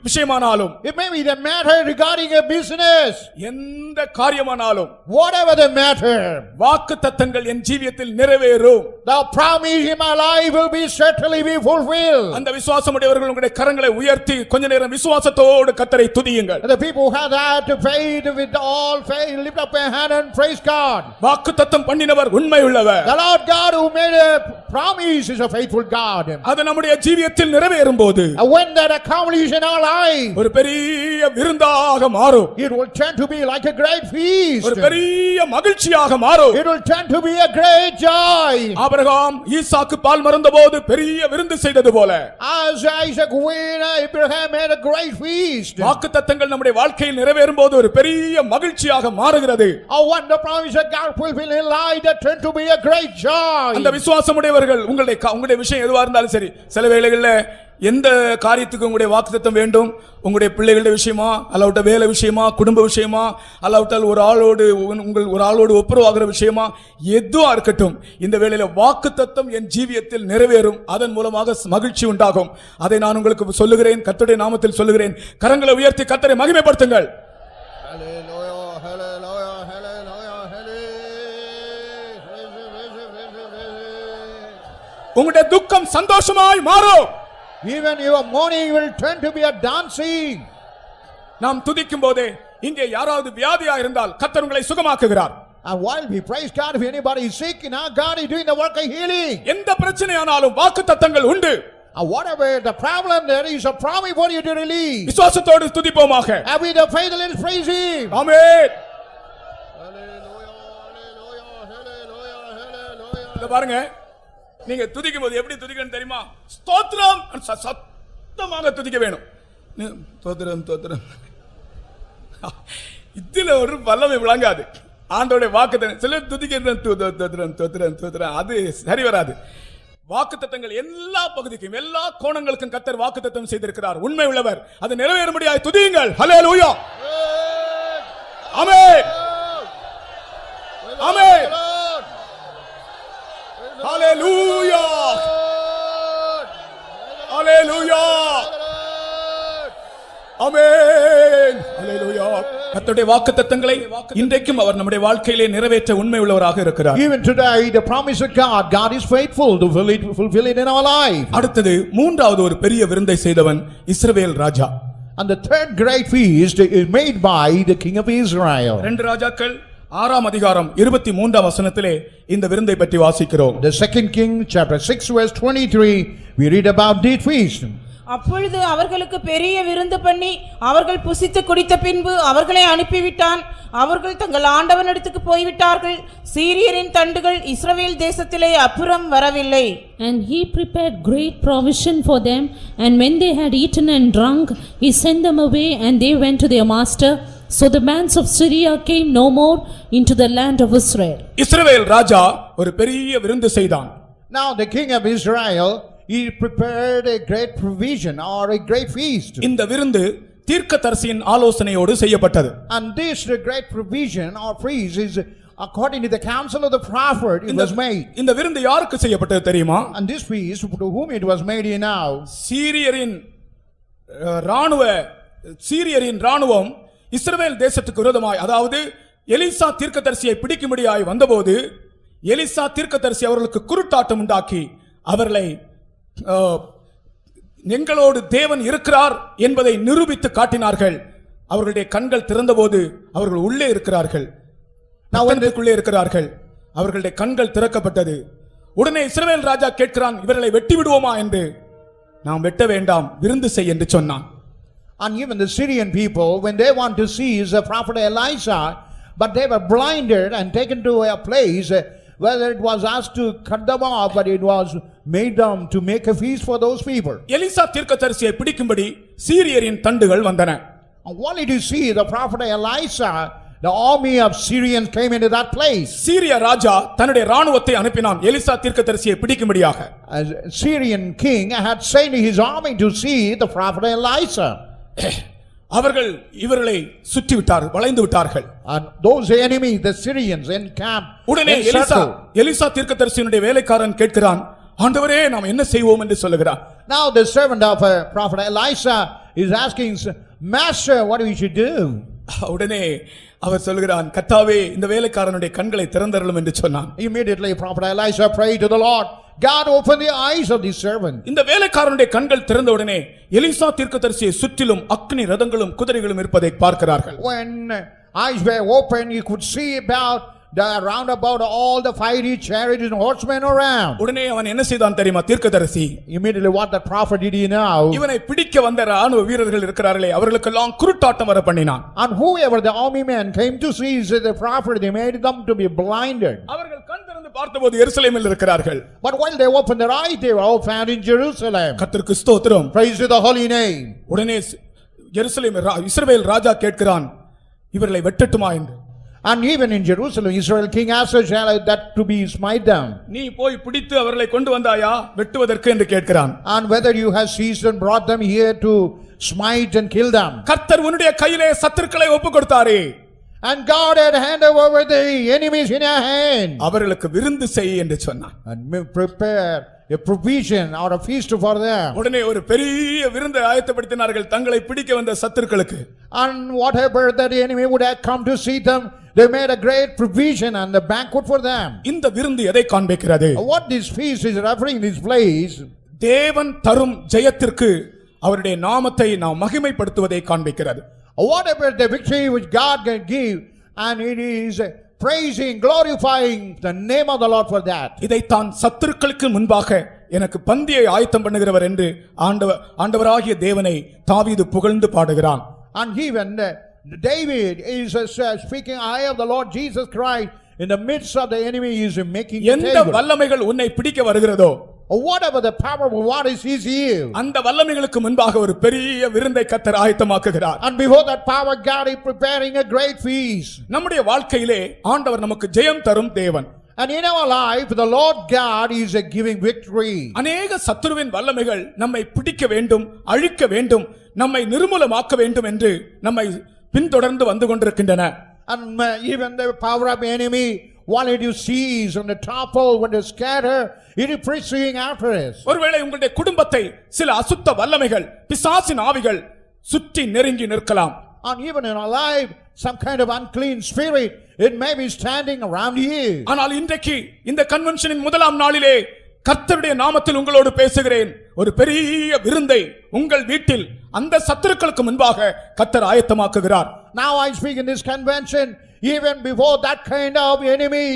A: விஷயமானாலும்,
B: It may be the matter regarding a business.
A: எந்த காரியமானாலும்,
B: Whatever the matter,
A: வாக்குத்தத்தங்கள் என் ஜீவியத்தில் நிறைவேறும்.
B: the promise in my life will be certainly be fulfilled.
A: அந்த விசுவாசமுடையவர்கள் உங்களுடைய கரங்களை உயர்த்தி கொஞ்ச நேரம் விசுவாசத்தோடு கர்த்தரை துதியுங்கள்.
B: The people who have that to faith, with all faith, lift up a hand and praise God.
A: வாக்குத்தத்தம் பண்ணினவர் உண்மையுள்ளவர்.
B: The Lord God who made a promise is a faithful God.
A: அது நம்முடைய ஜீவியத்தில் நிறைவேறும் போது
B: And when that accomplished in our life,
A: ஒரு பெரிய விருந்தாக மாறும்.
B: it will tend to be like a great feast.
A: ஒரு பெரிய மகிழ்ச்சியாக மாறும்.
B: It will tend to be a great joy.
A: Abraham Isaac பால் மறந்தபோது பெரிய விருந்து செய்தது போல
B: As Isaac when Abraham had a great feast.
A: வாக்குத்தத்தங்கள் நம்முடைய வாழ்க்கையில் நிறைவேறும் போது ஒரு பெரிய மகிழ்ச்சியாக மாறுகிறது.
B: Oh, when the promise of God fulfilled in life, that tend to be a great joy.
A: அந்த விசுவாசமுடையவர்கள் உங்களுடைய விஷயம் எதுவா இருந்தாலும் சரி, சில வேளைகளில் எந்த காரியத்துக்கு உங்களுடைய வாக்குத்தத்தம் வேண்டும், உங்களுடைய பிள்ளைகளுடைய விஷயமா, அல்லாவிட்ட வேலை விஷயமா, குடும்ப விஷயமா, அல்லாவிட்டால் ஒரு ஆளோடு ஒப்புரவாகிற விஷயமா, எதுவா இருக்கட்டும், இந்த வேளையில வாக்குத்தத்தம் என் ஜீவியத்தில் நிறைவேறும். அதன் மூலமாக மகிழ்ச்சி உண்டாகும். அதை நான் உங்களுக்கு சொல்லுகிறேன், கர்த்தருடைய நாமத்தில் சொல்லுகிறேன். கரங்களை உயர்த்தி கர்த்தரை மகிமைப்படுத்துங்கள். உங்களுடைய துக்கம் சந்தோஷமாய் மாறும்.
B: Even your mourning will turn to be a dancing.
A: நாம் துதிக்கும் போதே இங்கே யாராவது வியாதியா இருந்தால் கர்த்தர் உங்களை சுகமாக்குகிறார்.
B: And while we praise God, if anybody is sick, now God is doing the work of healing.
A: எந்த பிரச்சனையானாலும் வாக்குத்தத்தங்கள் உண்டு.
B: And whatever the problem, there is a promise for you to release.
A: விசுவாசத்தோடு துதிப்போமாக.
B: And with the faith, let us praise Him.
A: ஆமென். இத பாருங்க, நீங்க துதிக்கும் போது எப்படி துதிக்கணும் தெரியுமா? ஸ்தோத்திரம் சத்தமாக துதிக்க வேணும். ஸ்தோத்திரம் ஸ்தோத்திரம். இதுல ஒரு வல்லமை விளங்காது. ஆண்டவருடைய வாக்குத்தத்தம் சில துதிக்கிறது ஸ்தோத்திரம் ஸ்தோத்திரம் ஸ்தோத்திரம் அது சரி வராது. வாக்குத்தத்தங்கள் எல்லா பகுதிக்கும் எல்லா கோணங்களுக்கும் கர்த்தர் வாக்குத்தத்தம் செய்திருக்கிறார். உண்மை உள்ளவர். அது நிறைவேறும்படியாய் துதியுங்கள். ஹல்லேலூயா. ஆமென். ஆமென். ஹல்லேலூயா. ஹல்லேலூயா. ஆமென். ஹல்லேலூயா. கர்த்தருடைய வாக்குத்தத்தங்களை இன்றைக்கும் அவர் நம்முடைய வாழ்க்கையிலே நிறைவேற்ற உண்மை உள்ளவராக இருக்கிறார்.
B: Even today, the promise of God is faithful to fulfill it in our life.
A: அடுத்தது மூன்றாவது ஒரு பெரிய விருந்தை செய்தவன் இஸ்ரவேல் ராஜா.
B: And the third great feast is made by the king of Israel.
A: 2 ராஜாக்கள் 6 அதிகாரம் 23 வசனத்திலே இந்த விருந்தை பற்றி வாசிக்கிறோம்.
B: The second king, chapter 6, verse 23, we read about this feast.
D: அப்பொழுது அவர்களுக்கு பெரிய விருந்து பண்ணி அவர்கள் புசித்து குடித்த பின்பு அவர்களை அனுப்பிவிட்டான். அவர்கள் தங்கள் ஆண்டவனிடத்துக்கு போய்விட்டார்கள். சீரியரின் தண்டுகள் இஸ்ரவேல் தேசத்திலே அப்புறம் வரவில்லை.
E: And he prepared great provision for them, and when they had eaten and drunk, he sent them away, and they went to their master. So the bands of Syria came no more into the land of Israel.
A: இஸ்ரவேல் ராஜா ஒரு பெரிய விருந்து செய்தான்.
B: Now the king of Israel, he prepared a great provision or a great feast.
A: இந்த விருந்து தீர்க்கதரிசியின் ஆலோசனையோடு செய்யப்பட்டது.
B: And this great provision or feast is according to the counsel of the prophet it was made.
A: இந்த விருந்து யாருக்கு செய்யப்பட்டது தெரியுமா?
B: And this feast, to whom it was made in now?
A: சீரியரின் ராணுவம் இஸ்ரவேல் தேசத்துக்கு விரோதமாய், அதாவது எலிசா தீர்க்கதரிசியை பிடிக்கும்படியாய் வந்தபோது எலிசா தீர்க்கதரிசி அவர்களுக்கு குருட்டாட்டம் உண்டாக்கி அவர்களை எங்களோடு தேவன் இருக்கிறார் என்பதை நிரூபித்து காட்டினார்கள். அவர்களுடைய கண்கள் திறந்தபோது அவர்கள் உள்ளே இருக்கிறார்கள், உள்ளே இருக்கிறார்கள். அவர்களுடைய கண்கள் திறக்கப்பட்டது. உடனே இஸ்ரவேல் ராஜா கேட்கிறான், இவர்களை வெட்டி விடுவோமா என்று. நாம் வெட்ட வேண்டாம், விருந்து செய் என்று சொன்னான்.
B: And even the Syrian people, when they want to see is the prophet Elisha, but they were blinded and taken to a place whether it was asked to cut them off, but it was made them to make a feast for those people.
A: Elisha தீர்க்கதரிசியை பிடிக்கும்படி சீரியரின் தண்டுகள் வந்தன.
B: And what did you see? The prophet Elisha, the army of Syrians came into that place.
A: சீரிய ராஜா தன்னுடைய ராணுவத்தை அனுப்பினான் Elisha தீர்க்கதரிசியை பிடிக்கும்படியாக.
B: A Syrian king had sent his army to see the prophet Elisha.
A: அவர்கள் இவர்களை சுற்றி விட்டார்கள், வளைந்து விட்டார்கள்.
B: And those enemies, the Syrians, encamped.
A: உடனே எலிசா தீர்க்கதரிசியினுடைய வேலைக்காரன் கேட்கிறான், ஆண்டவரே நாம் என்ன செய்வோம் என்று சொல்லுகிறான்.
B: Now the servant of prophet Elisha is asking, Master, what we should do?
A: உடனே அவர் சொல்கிறான், கர்த்தாவே இந்த வேலைக்காரனுடைய கண்களை திறந்தருளும் என்று சொன்னான்.
B: Immediately prophet Elisha prayed to the Lord, God open the eyes of this servant.
A: இந்த வேலைக்காரனுடைய கண்கள் திறந்த உடனே எலிசா தீர்க்கதரிசியை சுற்றிலும் அக்னி ரதங்களும் குதிரைகளும் இருப்பதை பார்க்கிறார்கள்.
B: When eyes were open, you could see about round about all the fiery chariots and horsemen around.
A: உடனே அவன் என்ன செய்தான் தெரியுமா? தீர்க்கதரிசி
B: Immediately what the prophet did he know?
A: இவனை பிடிக்க வந்த ராணுவ வீரர்கள் இருக்கிறார்களே அவர்களுக்கெல்லாம் குருட்டாட்டம் வர பண்ணினான்.
B: And whoever the army men came to see the prophet, they made them to be blinded.
A: அவர்கள் கண் திறந்து பார்த்தபோது எருசலேமில் இருக்கிறார்கள்.
B: But while they opened their eyes, they were all found in Jerusalem.
A: கர்த்தருக்கு ஸ்தோத்திரம்.
B: Praise to the holy name.
A: உடனே எருசலேம் இஸ்ரவேல் ராஜா கேட்கிறான், இவர்களை வெட்டட்டுமா என்று.
B: And even in Jerusalem, Israel king asked that to be smite down.
A: நீ போய் பிடித்து அவர்களை கொண்டு வந்தாயா வெட்டுவதற்கு என்று கேட்கிறான்.
B: And whether you have seized and brought them here to smite and kill them.
A: கர்த்தர் உன்னுடைய கையிலே சத்துருக்களை ஒப்பு கொடுத்தாரே.
B: And God had handed over the enemies in your hand.
A: அவர்களுக்கு விருந்து செய் என்று சொன்னான்.
B: And prepare a provision or a feast for them.
A: உடனே ஒரு பெரிய விருந்தை ஆயத்தப்படுத்தினார்கள் தங்களை பிடிக்க வந்த சத்துருக்களுக்கு.
B: And whatever that the enemy would have come to see them, They made a great provision and a banquet for them.
A: இந்த விருந்து எதை காண்பிக்கிறது?
B: What this feast is referring in this place,
A: தேவன் தரும் ஜெயத்திற்கு அவருடைய நாமத்தை நாம் மகிமைப்படுத்துவதை காண்பிக்கிறது.
B: whatever the victory which God can give, and it is praising, glorifying the name of the Lord for that.
A: இதைத்தான் சத்துருக்களுக்கு முன்பாக எனக்கு பந்தியை ஆயத்தம் பண்ணுகிறவர் என்று ஆண்டவராகிய தேவனை தாவீது புகழ்ந்து பாடுகிறான்.
B: And even David is speaking high of the Lord Jesus Christ in the midst of the enemy. He is making a
A: எந்த
B: table.
A: வல்லமைகள் உன்னை பிடிக்க வருகிறதோ,
B: Whatever the power of what is here,
A: அந்த வல்லமைகளுக்கு முன்பாக ஒரு பெரிய விருந்தை கர்த்தர் ஆயத்தமாக்குகிறார்.
B: and before that power God is preparing a great feast.
A: நம்முடைய வாழ்க்கையிலே ஆண்டவர் நமக்கு ஜெயம் தரும் தேவன்.
B: And in our life the Lord God is giving victory.
A: அநேக சத்துருவின் வல்லமைகள் நம்மை பிடிக்க வேண்டும், அழிக்க வேண்டும், நம்மை நிர்மூலமாக்க வேண்டும் என்று நம்மை பின்தொடர்ந்து வந்து கொண்டிருக்கின்றன.
B: And even the power of the enemy, while it you seize and the topple, when they scatter, it is pursuing after us.
A: ஒருவேளை உங்களுடைய குடும்பத்தை சில அசுத்த வல்லமைகள், பிசாசின் ஆவிகள் சுற்றி நெருங்கி நிற்கலாம்.
B: And even in our life, some kind of unclean spirit, it may be standing around you.
A: ஆனால் இன்றைக்கு இந்த கன்வென்ஷனின் முதலாம் நாளிலே கர்த்தருடைய நாமத்தில் உங்களோடு பேசுகிறேன். ஒரு பெரிய விருந்தை உங்கள் வீட்டில் அந்த சத்துருக்களுக்கு முன்பாக கர்த்தர் ஆயத்தமாக்குகிறார்.
B: Now I speak in this convention, even before that kind of enemy,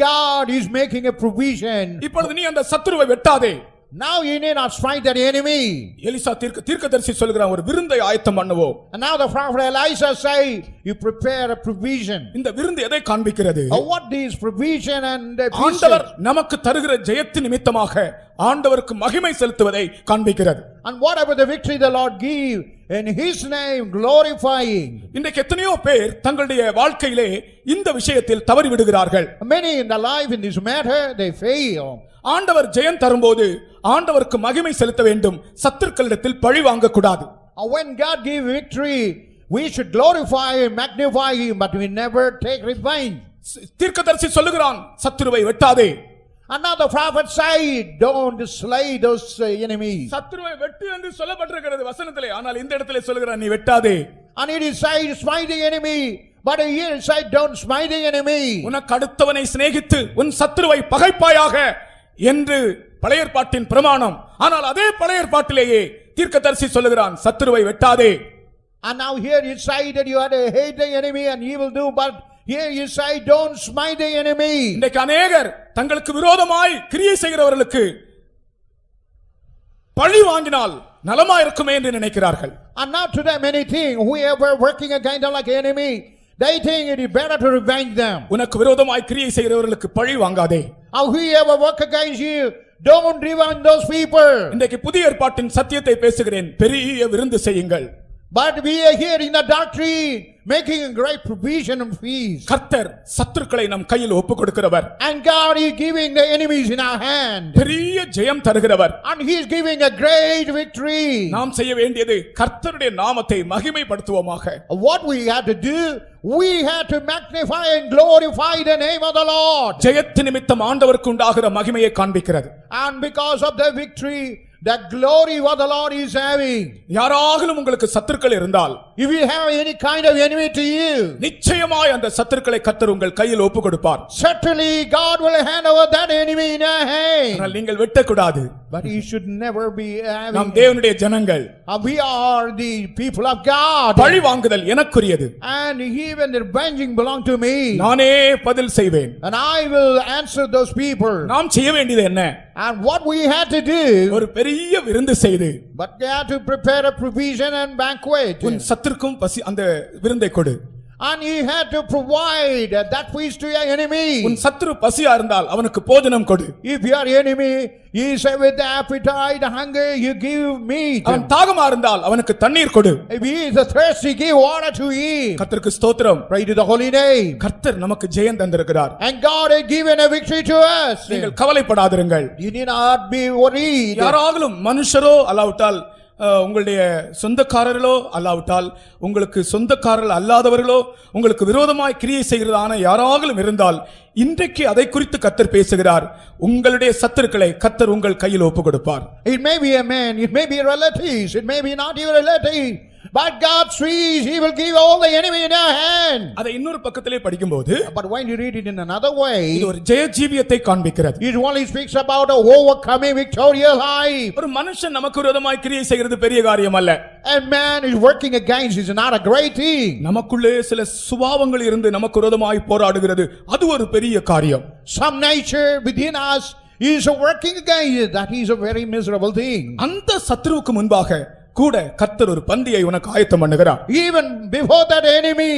B: God is making a provision.
A: இப்பொழுது நீ அந்த சத்துருவை வெட்டாதே.
B: Now you need not strike that enemy.
A: Elisha தீர்க்கதரிசி சொல்கிறான், ஒரு விருந்தை ஆயத்தம் பண்ணுவோம்.
B: And now the prophet Elisha say, you prepare a provision.
A: இந்த விருந்து எதை காண்பிக்கிறது?
B: What is provision and
A: ஆண்டவர் நமக்கு தருகிற ஜெயத்தின் நிமித்தமாக ஆண்டவருக்கு மகிமை செலுத்துவதை காண்பிக்கிறது.
B: And whatever the victory the Lord give in his name, glorifying.
A: இன்றைக்கு எத்தனையோ பேர் தங்களுடைய வாழ்க்கையிலே இந்த விஷயத்தில் தவறி விடுகிறார்கள்.
B: Many in the life in this matter they fail.
A: ஆண்டவர் ஜெயம் தரும்போது ஆண்டவருக்கு மகிமை செலுத்த வேண்டும், சத்துருக்களிடத்தில் பழி வாங்க கூடாது.
B: When God give victory, we should glorify and magnify him, but we never take revenge.
A: தீர்க்கதரிசி சொல்லுகிறான், சத்துருவை வெட்டாதே.
B: Another prophet said, don't slay those enemies.
A: சத்துருவை வெட்டு என்று சொல்லப்பட்டிருக்கிறது வசனத்திலே, ஆனால் இந்த இடத்திலே சொல்லுகிறான், நீ வெட்டாதே.
B: And it is said, smite the enemy, but here it said, don't smite the enemy.
A: உனக்கு அடுத்தவனை சிநேகித்து உன் சத்துருவை பகைப்பாயாக என்று பழைய ஏற்பாட்டின் பிரமாணம். ஆனால் அதே பழைய ஏற்பாட்டிலேயே தீர்க்கதரிசி சொல்லுகிறான், சத்துருவை வெட்டாதே.
B: And now here it said that you had to hate the enemy and evil do, but here you say don't smite the enemy.
A: இன்றைக்கு அநேகர் தங்களுக்கு விரோதமாய் கிரியை செய்கிறவர்களுக்கு பழி வாங்கினால் நலமா இருக்குமே என்று நினைக்கிறார்கள்.
B: And now today many think whoever working against them like enemy, they think it is better to revenge them.
A: உனக்கு விரோதமாய் கிரியை செய்கிறவர்களுக்கு பழி வாங்காதே.
B: Or whoever work against you, don't revenge those people.
A: இன்றைக்கு புதிய ஏற்பாட்டின் சத்தியத்தை பேசுகிறேன், பெரிய விருந்து செய்யுங்கள்.
B: But we are here in the doctrine, making a great provision and feast.
A: கர்த்தர் சத்துருக்களை நம் கையில் ஒப்புக் கொடுக்கிறவர்.
B: And God is giving the enemies in our hand.
A: பெரிய ஜெயம் தருகிறவர்.
B: And he is giving a great victory.
A: நாம் செய்ய வேண்டியது கர்த்தருடைய நாமத்தை மகிமைப்படுத்துவோமாக.
B: What we have to do, we have to magnify and glorify the name of the Lord.
A: ஜெயத்தின் நிமித்தம் ஆண்டவருக்கு உண்டாகிற மகிமையை காண்பிக்கிறது.
B: And because of the victory, the glory what the Lord is having.
A: யாராகிலும் உங்களுக்கு சத்துருக்கள் இருந்தால்,
B: If you have any kind of enemy to you,
A: நிச்சயமாய் அந்த சத்துருக்களை கர்த்தர் உங்கள் கையில் ஒப்புக் கொடுப்பார்.
B: certainly God will hand over that enemy in your hand.
A: ஆனால் நீங்கள் வெட்டக்கூடாது.
B: But he should never be
A: நாம்
B: having.
A: தேவனுடைய ஜனங்கள்.
B: We are the people of God.
A: பழி வாங்குதல் எனக்குரியது.
B: And even the revenging belong to me.
A: நானே பதில் செய்வேன்.
B: And I will answer those people.
A: நாம் செய்ய வேண்டியது என்ன?
B: And what we had to do,
A: ஒரு பெரிய விருந்து செய்து,
B: but they had to prepare a provision and banquet.
A: உன் சத்துருக்கும் பசி அந்த விருந்தை கொடு.
B: And he had to provide that feast to your enemy.
A: உன் சத்துரு பசியா இருந்தால் அவனுக்கு போஜனம் கொடு.
B: If your enemy is with the appetite, hunger, you give meat.
A: அவன் தாகமா இருந்தால் அவனுக்கு தண்ணீர் கொடு.
B: If he is thirsty, give water to eat.
A: கர்த்தருக்கு ஸ்தோத்திரம்.
B: Pray to the holy name.
A: கர்த்தர் நமக்கு ஜெயம் தந்திருக்கிறார்.
B: And God has given a victory to us.
A: நீங்கள் கவலைப்படாதிருங்கள்.
B: You need not be worried.
A: யாராலும் மனுஷரோ அல்லாவிட்டால் உங்களுடைய சொந்தக்காரர்களோ அல்லாவிட்டால் உங்களுக்கு சொந்தக்காரர்கள் அல்லாதவர்களோ உங்களுக்கு விரோதமாய் கிரியை செய்கிறதான யாராலும் இருந்தால் இன்றைக்கு அதை குறித்து கர்த்தர் பேசுகிறார். உங்களுடைய சத்துருக்களை கர்த்தர் உங்கள் கையில் ஒப்புக் கொடுப்பார்.
B: It may be a man, it may be relatives, it may be not your relative. But God sees he will give all the enemy in our hand.
A: அதை இன்னொரு பக்கத்திலே படிக்கும்போது
B: But when you read it in another way,
A: இது ஒரு ஜெய ஜீவியத்தை காண்பிக்கிறது.
B: it only speaks about a overcoming victorious life.
A: ஒரு மனுஷன் நமக்கு விரோதமாய் கிரியை செய்கிறது பெரிய காரியம் அல்ல.
B: A man is working against is not a great thing.
A: நமக்குள்ளே சில சுபாவங்கள் இருந்து நமக்கு விரோதமாய் போராடுகிறது, அது ஒரு பெரிய காரியம்.
B: Some nature within us is working against it. That is a very miserable thing.
A: அந்த சத்துருவுக்கு முன்பாக கூட கர்த்தர் ஒரு பந்தியை உனக்கு ஆயத்தம் பண்ணுகிறார்.
B: Even before that enemy,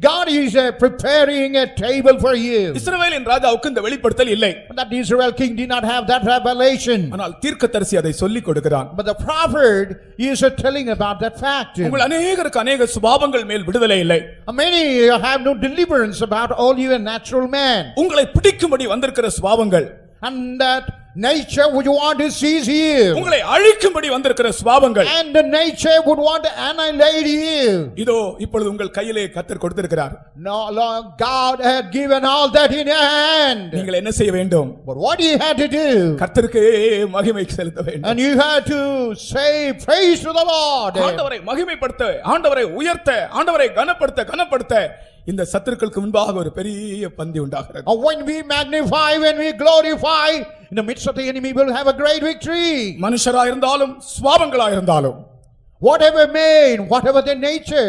B: God is preparing a table for you.
A: இஸ்ரவேலின் ராஜாவுக்கு இந்த வெளிப்படுத்தல் இல்லை.
B: That Israel king did not have that revelation.
A: ஆனால் தீர்க்கதரிசி அதை சொல்லிக் கொடுக்கிறான்.
B: But the prophet is telling about that fact.
A: உங்கள் அநேகருக்கு அநேக சுபாவங்கள் மேல் விடுதலை இல்லை.
B: Many have no deliverance about all you a natural man.
A: உங்களை பிடிக்கும்படி வந்திருக்கிற சுபாவங்கள்,
B: And that nature would want to seize you.
A: உங்களை அழிக்கும்படி வந்திருக்கிற சுபாவங்கள்,
B: And the nature would want to annihilate you.
A: இதோ இப்பொழுது உங்கள் கையிலே கர்த்தர் கொடுத்திருக்கிறார்.
B: No, Lord, God had given all that in your hand.
A: நீங்கள் என்ன செய்ய வேண்டும்?
B: But what you had to do?
A: கர்த்தருக்கு மகிமை செலுத்த வேண்டும்.
B: And you had to say praise to the Lord.
A: ஆண்டவரை மகிமைப்படுத்த, ஆண்டவரை உயர்த்த, ஆண்டவரை கனப்படுத்த இந்த சத்துருக்களுக்கு முன்பாக ஒரு பெரிய பந்தி உண்டாகிறது.
B: And when we magnify, when we glorify, in the midst of the enemy will have a great victory.
A: மனுஷரா இருந்தாலும் சுபாவங்களா இருந்தாலும்,
B: Whatever man, whatever the nature,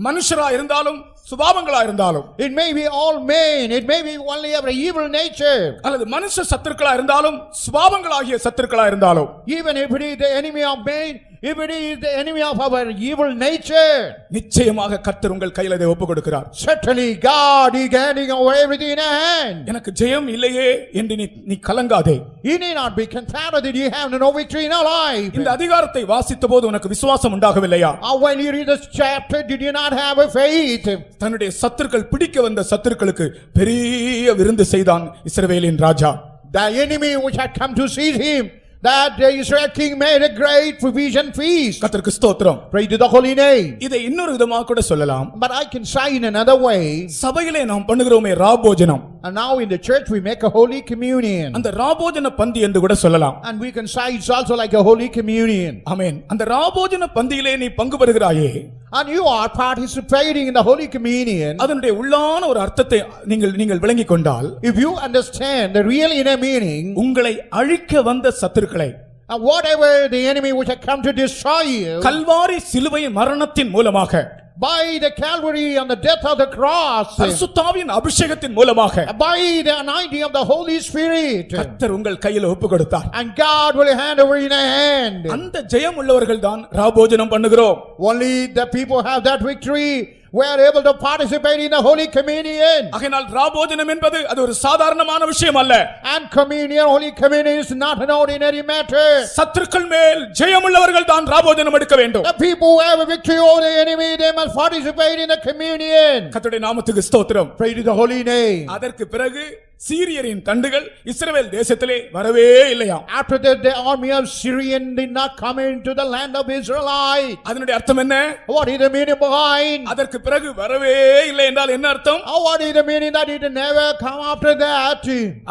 A: மனுஷரா இருந்தாலும் சுபாவங்களா இருந்தாலும்,
B: it may be all men, it may be only of an evil nature.
A: அல்லது மனுஷ சத்துருக்களா இருந்தாலும் சுபாவங்களாகிய சத்துருக்களா இருந்தாலும்,
B: Even if it is the enemy of man, if it is the enemy of our evil nature,
A: நிச்சயமாக கர்த்தர் உங்கள் கையில் அதை ஒப்புக் கொடுக்கிறார்.
B: certainly God is handing over everything in our hand.
A: எனக்கு ஜெயம் இல்லையே என்று நீ கலங்காதே.
B: You need not be confounded that you have no victory in our life.
A: இந்த அதிகாரத்தை வாசித்த போது உனக்கு விசுவாசம் உண்டாகவில்லையா?
B: Or when you read this chapter, did you not have a faith?
A: தன்னுடைய சத்துருக்கள் பிடிக்க வந்த சத்துருக்களுக்கு பெரிய விருந்து செய்தான் இஸ்ரவேலின் ராஜா.
B: The enemy which had come to seize him, that the Israel king made a great provision feast.
A: கர்த்தருக்கு ஸ்தோத்திரம்.
B: Praise to the holy name.
A: இதை இன்னொரு விதமாக கூட சொல்லலாம்.
B: But I can say in another way,
A: சபையிலே நாம் பண்ணுகிறோமே ராபோஜனம்,
B: and now in the church we make a holy communion.
A: அந்த ராபோஜன பந்தி என்று கூட சொல்லலாம்.
B: And we can say it's also like a holy communion.
A: ஆமென். அந்த ராபோஜன பந்தியிலே நீ பங்கு பெறுகிறாயே,
B: And you are participating in the holy communion.
A: அதனுடைய உள்ளான ஒரு அர்த்தத்தை நீங்கள் விளங்கிக் கொண்டால்,
B: If you understand the real inner meaning,
A: உங்களை அழிக்க வந்த சத்துருக்களை,
B: and whatever the enemy which had come to destroy you,
A: Kalvari சிலுவை மரணத்தின் மூலமாக,
B: by the Calvary and the death of the cross,
A: பரிசுத்தாவியின் அபிஷேகத்தின் மூலமாக,
B: by the anointing of the Holy Spirit,
A: கர்த்தர் உங்கள் கையில் ஒப்பு கொடுத்தார்.
B: and God will hand over in a hand.
A: அந்த ஜெயம் உள்ளவர்கள் தான் ராபோஜனம் பண்ணுகிறோம்.
B: Only the people have that victory. We are able to participate in the holy communion.
A: ஆகையால் ராபோஜனம் என்பது அது ஒரு சாதாரணமான விஷயம் அல்ல.
B: And communion, holy communion is not an ordinary matter.
A: சத்துருக்கள் மேல் ஜெயம் உள்ளவர்கள் தான் ராபோஜனம் எடுக்க வேண்டும்.
B: The people who have a victory over the enemy, they must participate in the communion.
A: கர்த்தருடைய நாமத்துக்கு ஸ்தோத்திரம்.
B: Praise to the holy name.
A: அதற்கு பிறகு சீரியரின் தண்டுகள் இஸ்ரவேல் தேசத்திலே வரவே இல்லையாம்.
B: After that, the army of Syrian did not come into the land of Israelite.
A: அதனுடைய அர்த்தம் என்ன?
B: What is the meaning behind?
A: அதற்கு பிறகு வரவே இல்லை என்றால் என்ன அர்த்தம்?
B: What is the meaning that it never come after that?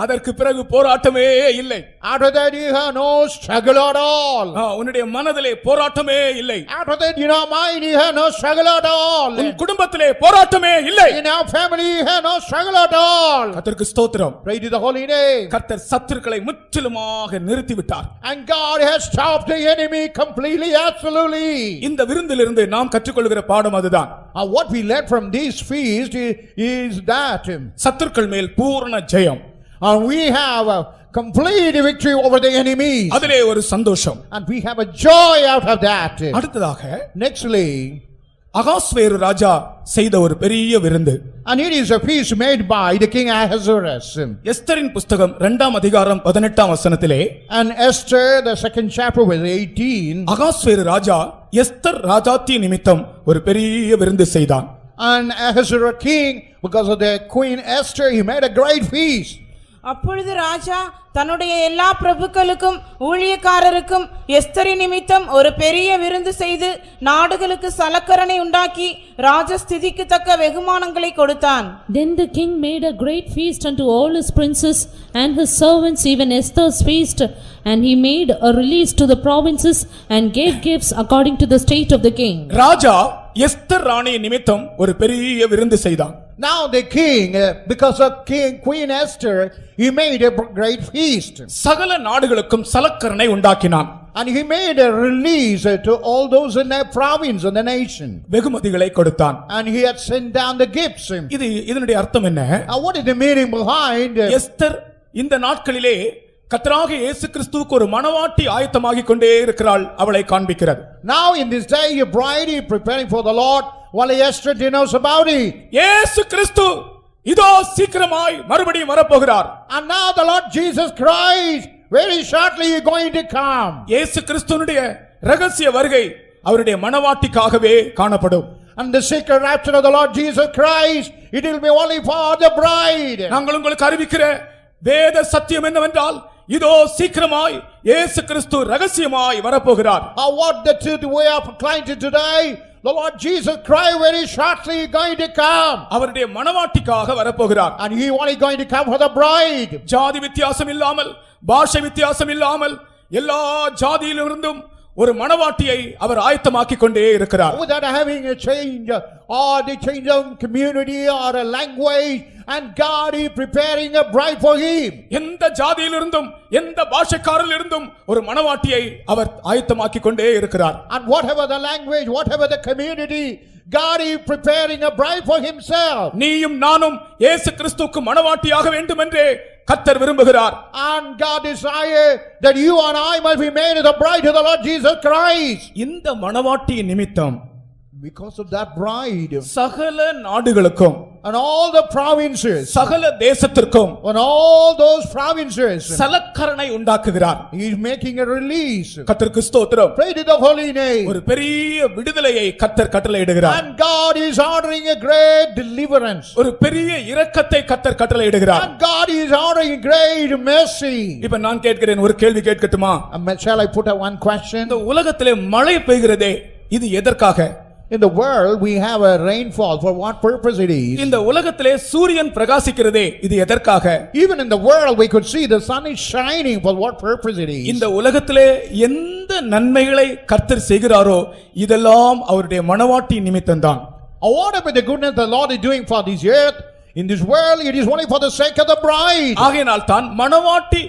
A: அதற்கு பிறகு போராட்டமே இல்லை.
B: After that, you have no struggle at all.
A: உன்னுடைய மனதிலே போராட்டமே இல்லை.
B: After that, in your mind, you have no struggle at all.
A: உன் குடும்பத்திலே போராட்டமே இல்லை.
B: In our family, you have no struggle at all.
A: கர்த்தருக்கு ஸ்தோத்திரம்.
B: Praise to the holy name.
A: கர்த்தர் சத்துருக்களை முற்றிலுமாக நிறுத்திவிட்டார்.
B: And God has stopped the enemy completely, absolutely.
A: இந்த விருந்திலிருந்து நாம் கற்றுக்கொள்கிற பாடம் அதுதான்.
B: What we learn from this feast is that
A: சத்துருக்கள் மேல் பூரண ஜெயம்.
B: and we have a complete victory over the enemies.
A: அதிலே ஒரு சந்தோஷம்.
B: And we have a joy out of that.
A: அடுத்ததாக
B: Nextly,
A: அகாஸ்வேரு ராஜா செய்த ஒரு பெரிய விருந்து.
B: and it is a feast made by the king Ahasuerus.
A: எஸ்தரின் புஸ்தகம் 2ஆம் அதிகாரம் 18ஆம் வசனத்திலே,
B: And Esther, the second chapter with 18.
A: அகாஸ்வேரு ராஜா எஸ்தர் ராஜாத்தி நிமித்தம் ஒரு பெரிய விருந்து செய்தான்.
B: And Ahasuerus king, because of the queen Esther, he made a great feast.
D: அப்பொழுது ராஜா தன்னுடைய எல்லா பிரபுக்களுக்கும் ஊழியக்காரருக்கும் எஸ்தரி நிமித்தம் ஒரு பெரிய விருந்து செய்து நாடுகளுக்கு சலக்கரணை உண்டாக்கி ராஜஸ்திதிக்கு தக்க வெகுமானங்களை கொடுத்தான்.
E: Then the king made a great feast unto all his princes and his servants, even Esther's feast, and he made a release to the provinces and gave gifts according to the state of the king.
A: ராஜா Esther ராணி நிமித்தம் ஒரு பெரிய விருந்து செய்தான்.
B: Now the king, because of Queen Esther, he made a great feast.
A: சகல நாடுகளுக்கும் சலக்கரணை உண்டாக்கினான்.
B: And he made a release to all those in their province and the nation.
A: வெகுமதிகளை கொடுத்தான்.
B: And he had sent down the gifts.
A: இதனுடைய அர்த்தம் என்ன?
B: Now what is the meaning behind?
A: Esther இந்த நாட்களிலே கர்த்தராகிய இயேசு கிறிஸ்துவுக்கு ஒரு மணவாட்டி ஆயத்தமாகிக் கொண்டே இருக்கிறாள், அவளை காண்பிக்கிறது.
B: Now in this day a bride is preparing for the Lord, while Esther knows about it.
A: இயேசு கிறிஸ்து இதோ சீக்கிரமாய் மறுபடியும் வரப்போகிறார்.
B: And now the Lord Jesus Christ very shortly is going to come.
A: இயேசு கிறிஸ்துவினுடைய ரகசிய வருகை அவருடைய மணவாட்டிக்காகவே காணப்படும்.
B: And the secret rapture of the Lord Jesus Christ, it will be only for the bride.
A: நாங்கள் உங்களுக்கு அறிவிக்கிற வேத சத்தியம் என்னவென்றால், இதோ சீக்கிரமாய் இயேசு கிறிஸ்து ரகசியமாய் வரப்போகிறார்.
B: What the truth we are proclaiming today, the Lord Jesus Christ very shortly is going to come.
A: அவருடைய மணவாட்டிக்காக வரப்போகிறார்.
B: And he only going to come for the bride.
A: ஜாதி வித்தியாசம் இல்லாமல், பாஷை வித்தியாசம் இல்லாமல், எல்லா ஜாதியிலிருந்தும் ஒரு மணவாட்டியை அவர் ஆயத்தமாக்கிக் கொண்டே இருக்கிறார்.
B: Without having a change or the change of community or a language, and God is preparing a bride for him.
A: எந்த ஜாதியிலிருந்தும் எந்த பாஷைக்காரரிலிருந்தும் ஒரு மணவாட்டியை அவர் ஆயத்தமாக்கிக் கொண்டே இருக்கிறார்.
B: And whatever the language, whatever the community, God is preparing a bride for himself.
A: நீயும் நானும் இயேசு கிறிஸ்துவுக்கு மணவாட்டியாக வேண்டும் என்றே கர்த்தர் விரும்புகிறார்.
B: And God desires that you and I must be made the bride of the Lord Jesus Christ.
A: இந்த மணவாட்டியின் நிமித்தம்
B: Because of that bride,
A: சகல நாடுகளுக்கும்
B: and all the provinces,
A: சகல தேசத்திற்கும்
B: and all those provinces,
A: சலக்கரணை உண்டாக்குகிறார்.
B: he is making a release.
A: கர்த்தருக்கு ஸ்தோத்திரம்.
B: Pray to the holy name.
A: ஒரு பெரிய விடுதலையை கர்த்தர் கட்டளையிடுகிறார்.
B: And God is ordering a great deliverance.
A: ஒரு பெரிய இரக்கத்தை கர்த்தர் கட்டளையிடுகிறார்.
B: And God is ordering a great mercy.
A: இப்ப நான் கேட்கிறேன், ஒரு கேள்வி கேட்கட்டுமா?
B: Shall I put one question?
A: இந்த உலகத்திலே மழை பெய்கிறதே, இது எதற்காக?
B: In the world we have a rainfall. For what purpose it is?
A: இந்த உலகத்திலே சூரியன் பிரகாசிக்கிறதே, இது எதற்காக?
B: Even in the world we could see the sun is shining. For what purpose it is?
A: இந்த உலகத்திலே எந்த நன்மைகளை கர்த்தர் செய்கிறாரோ இதெல்லாம் அவருடைய மணவாட்டி நிமித்தம்தான்.
B: Whatever the goodness the Lord is doing for this earth, in this world, it is only for the sake of the bride.
A: ஆகையால் தான் மணவாட்டி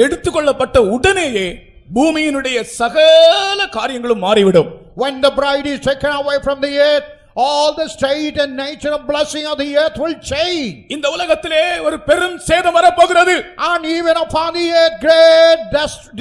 A: எடுத்துக்கொள்ளப்பட்ட உடனேயே பூமியினுடைய சகல காரியங்களும் மாறிவிடும்.
B: When the bride is taken away from the earth, all the state and nature of blessing of the earth will change.
A: இந்த உலகத்திலே ஒரு பெரும் சேதம் வரப்போகிறது.
B: And even upon the earth great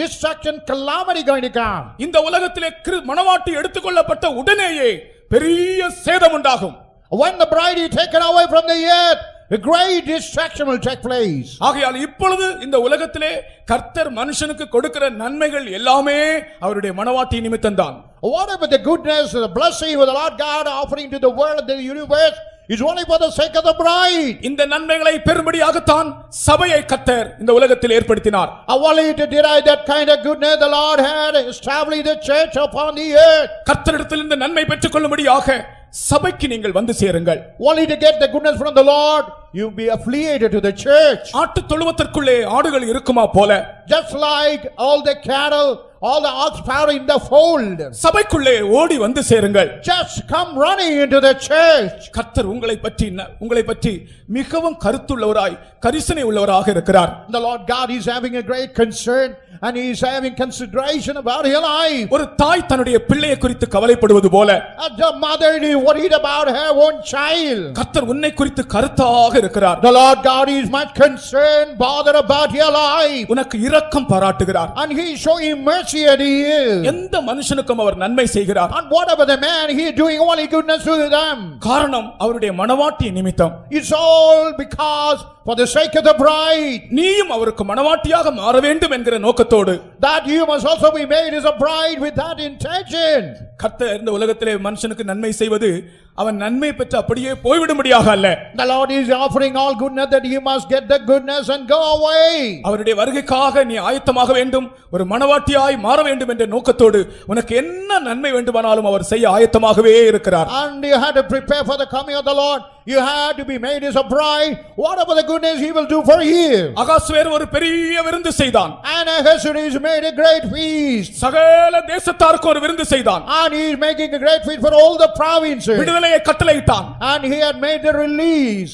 B: destruction, calamity going to come.
A: இந்த உலகத்திலே மணவாட்டி எடுத்துக்கொள்ளப்பட்ட உடனேயே பெரிய சேதம் உண்டாகும்.
B: When the bride is taken away from the earth, a great destruction will take place.
A: ஆகையால் இப்பொழுது இந்த உலகத்திலே கர்த்தர் மனுஷனுக்கு கொடுக்கிற நன்மைகள் எல்லாமே அவருடைய மணவாட்டி நிமித்தம்தான்.
B: Whatever the goodness, the blessing of the Lord God offering to the world, the universe, is only for the sake of the bride.
A: இந்த நன்மைகளை பெரும்படியாகத்தான் சபையை கர்த்தர் இந்த உலகத்தில் ஏற்படுத்தினார்.
B: Only to derive that kind of goodness the Lord had established the church upon the earth.
A: கர்த்தரிடத்தில் இந்த நன்மை பெற்றுக்கொள்ளும்படியாக சபைக்கு நீங்கள் வந்து சேருங்கள்.
B: Only to get the goodness from the Lord, you be affiliated to the church.
A: ஆட்டு தொழுவத்திற்குள்ளே ஆடுகள் இருக்குமா போல,
B: Just like all the cattle, all the ox powder in the fold,
A: சபைக்குள்ளே ஓடி வந்து சேருங்கள்.
B: just come running into the church.
A: கர்த்தர் உங்களை பற்றி மிகவும் கருத்துள்ளவராய் கரிசனை உள்ளவராக இருக்கிறார்.
B: The Lord God is having a great concern and he is having consideration about your life.
A: ஒரு தாய் தன்னுடைய பிள்ளையை குறித்து கவலைப்படுவது போல
B: As the mother is worried about her own child,
A: கர்த்தர் உன்னை குறித்து கருத்தாக இருக்கிறார்.
B: the Lord God is much concerned, bothered about your life,
A: உனக்கு இரக்கம் பாராட்டுகிறார்.
B: and he is showing mercy and he is.
A: எந்த மனுஷனுக்கும் அவர் நன்மை செய்கிறார்.
B: And whatever the man, he is doing only goodness to them.
A: காரணம் அவருடைய மணவாட்டி நிமித்தம்.
B: It's all because for the sake of the bride,
A: நீயும் அவருக்கு மணவாட்டியாக மாற வேண்டும் என்கிற நோக்கத்தோடு
B: that you must also be made as a bride with that intention.
A: கர்த்தர் இந்த உலகத்திலே மனுஷனுக்கு நன்மை செய்வது அவன் நன்மை பெற்று அப்படியே போய்விடும்படியாக அல்ல.
B: The Lord is offering all goodness that you must get the goodness and go away.
A: அவருடைய வருகைக்காக நீ ஆயத்தமாக வேண்டும், ஒரு மணவாட்டியாய் மாற வேண்டும் என்ற நோக்கத்தோடு உனக்கு என்ன நன்மை வேண்டுமானாலும் அவர் செய்ய ஆயத்தமாகவே இருக்கிறார்.
B: And you had to prepare for the coming of the Lord. You had to be made as a bride. Whatever the goodness he will do for you.
A: அகாஸ்வேர் ஒரு பெரிய விருந்து செய்தான்.
B: And Ahasuerus made a great feast.
A: சகல தேசத்தாருக்கு ஒரு விருந்து செய்தான்.
B: And he is making a great feast for all the provinces.
A: விடுதலையை கட்டளையிட்டான்.
B: And he had made the release.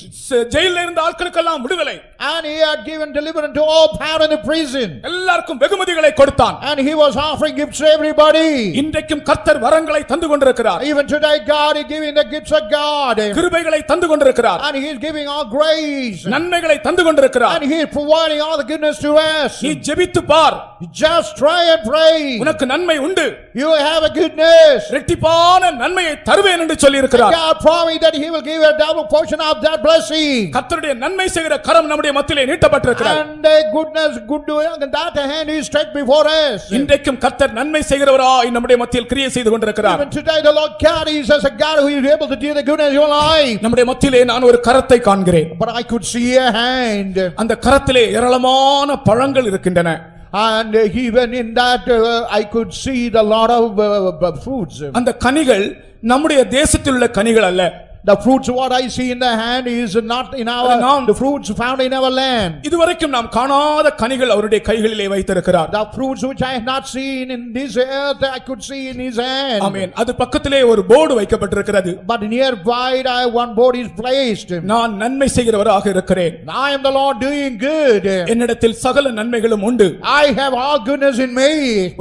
A: ஜெயிலில் இருந்த ஆட்களுக்கெல்லாம் விடுதலை.
B: And he had given deliverance to all power in the prison.
A: எல்லாருக்கும் வெகுமதிகளை கொடுத்தான்.
B: And he was offering gifts to everybody.
A: இன்றைக்கும் கர்த்தர் வரங்களை தந்து கொண்டிருக்கிறார்.
B: Even today God is giving the gifts of God.
A: கிருபைகளை தந்து கொண்டிருக்கிறார்.
B: And he is giving all grace.
A: நன்மைகளை தந்து கொண்டிருக்கிறார்.
B: And he is providing all the goodness to us.
A: நீ ஜெபித்து பார்.
B: Just try and pray.
A: உனக்கு நன்மை உண்டு.
B: You have a goodness.
A: இரட்டிப்பான நன்மையை தருவேன் என்று சொல்லி இருக்கிறார்.
B: God promised that he will give a double portion of that blessing.
A: கர்த்தருடைய நன்மை செய்கிற கரம் நம்முடைய மத்தியிலே நீட்டப்பட்டிருக்கிறது.
B: And the goodness, good doing, and that hand is stretched before us.
A: இன்றைக்கும் கர்த்தர் நன்மை செய்கிறவராய் நம்முடைய மத்தியில் கிரியை செய்து கொண்டிருக்கிறார்.
B: Even today the Lord God is as a God who is able to do the goodness in your life.
A: நம்முடைய மத்தியிலே நான் ஒரு கரத்தை காண்கிறேன்.
B: But I could see a hand.
A: அந்த கரத்திலே ஏராளமான பழங்கள் இருக்கின்றன.
B: And even in that I could see the lot of fruits.
A: அந்த கனிகள் நம்முடைய தேசத்தில் உள்ள கனிகள் அல்ல.
B: The fruits what I see in the hand is not in our the fruits found in our land.
A: இதுவரைக்கும் நாம் காணாத கனிகள் அவருடைய கைகளிலே வைத்திருக்கிறார்.
B: The fruits which I have not seen in this earth I could see in his hand.
A: ஆமென். அது பக்கத்திலே ஒரு போர்டு வைக்கப்பட்டிருக்கிறது.
B: But nearby one board is placed.
A: நான் நன்மை செய்கிறவராக இருக்கிறேன்.
B: I am the Lord doing good.
A: என்னிடத்தில் சகல நன்மைகளும் உண்டு.
B: I have all goodness in me.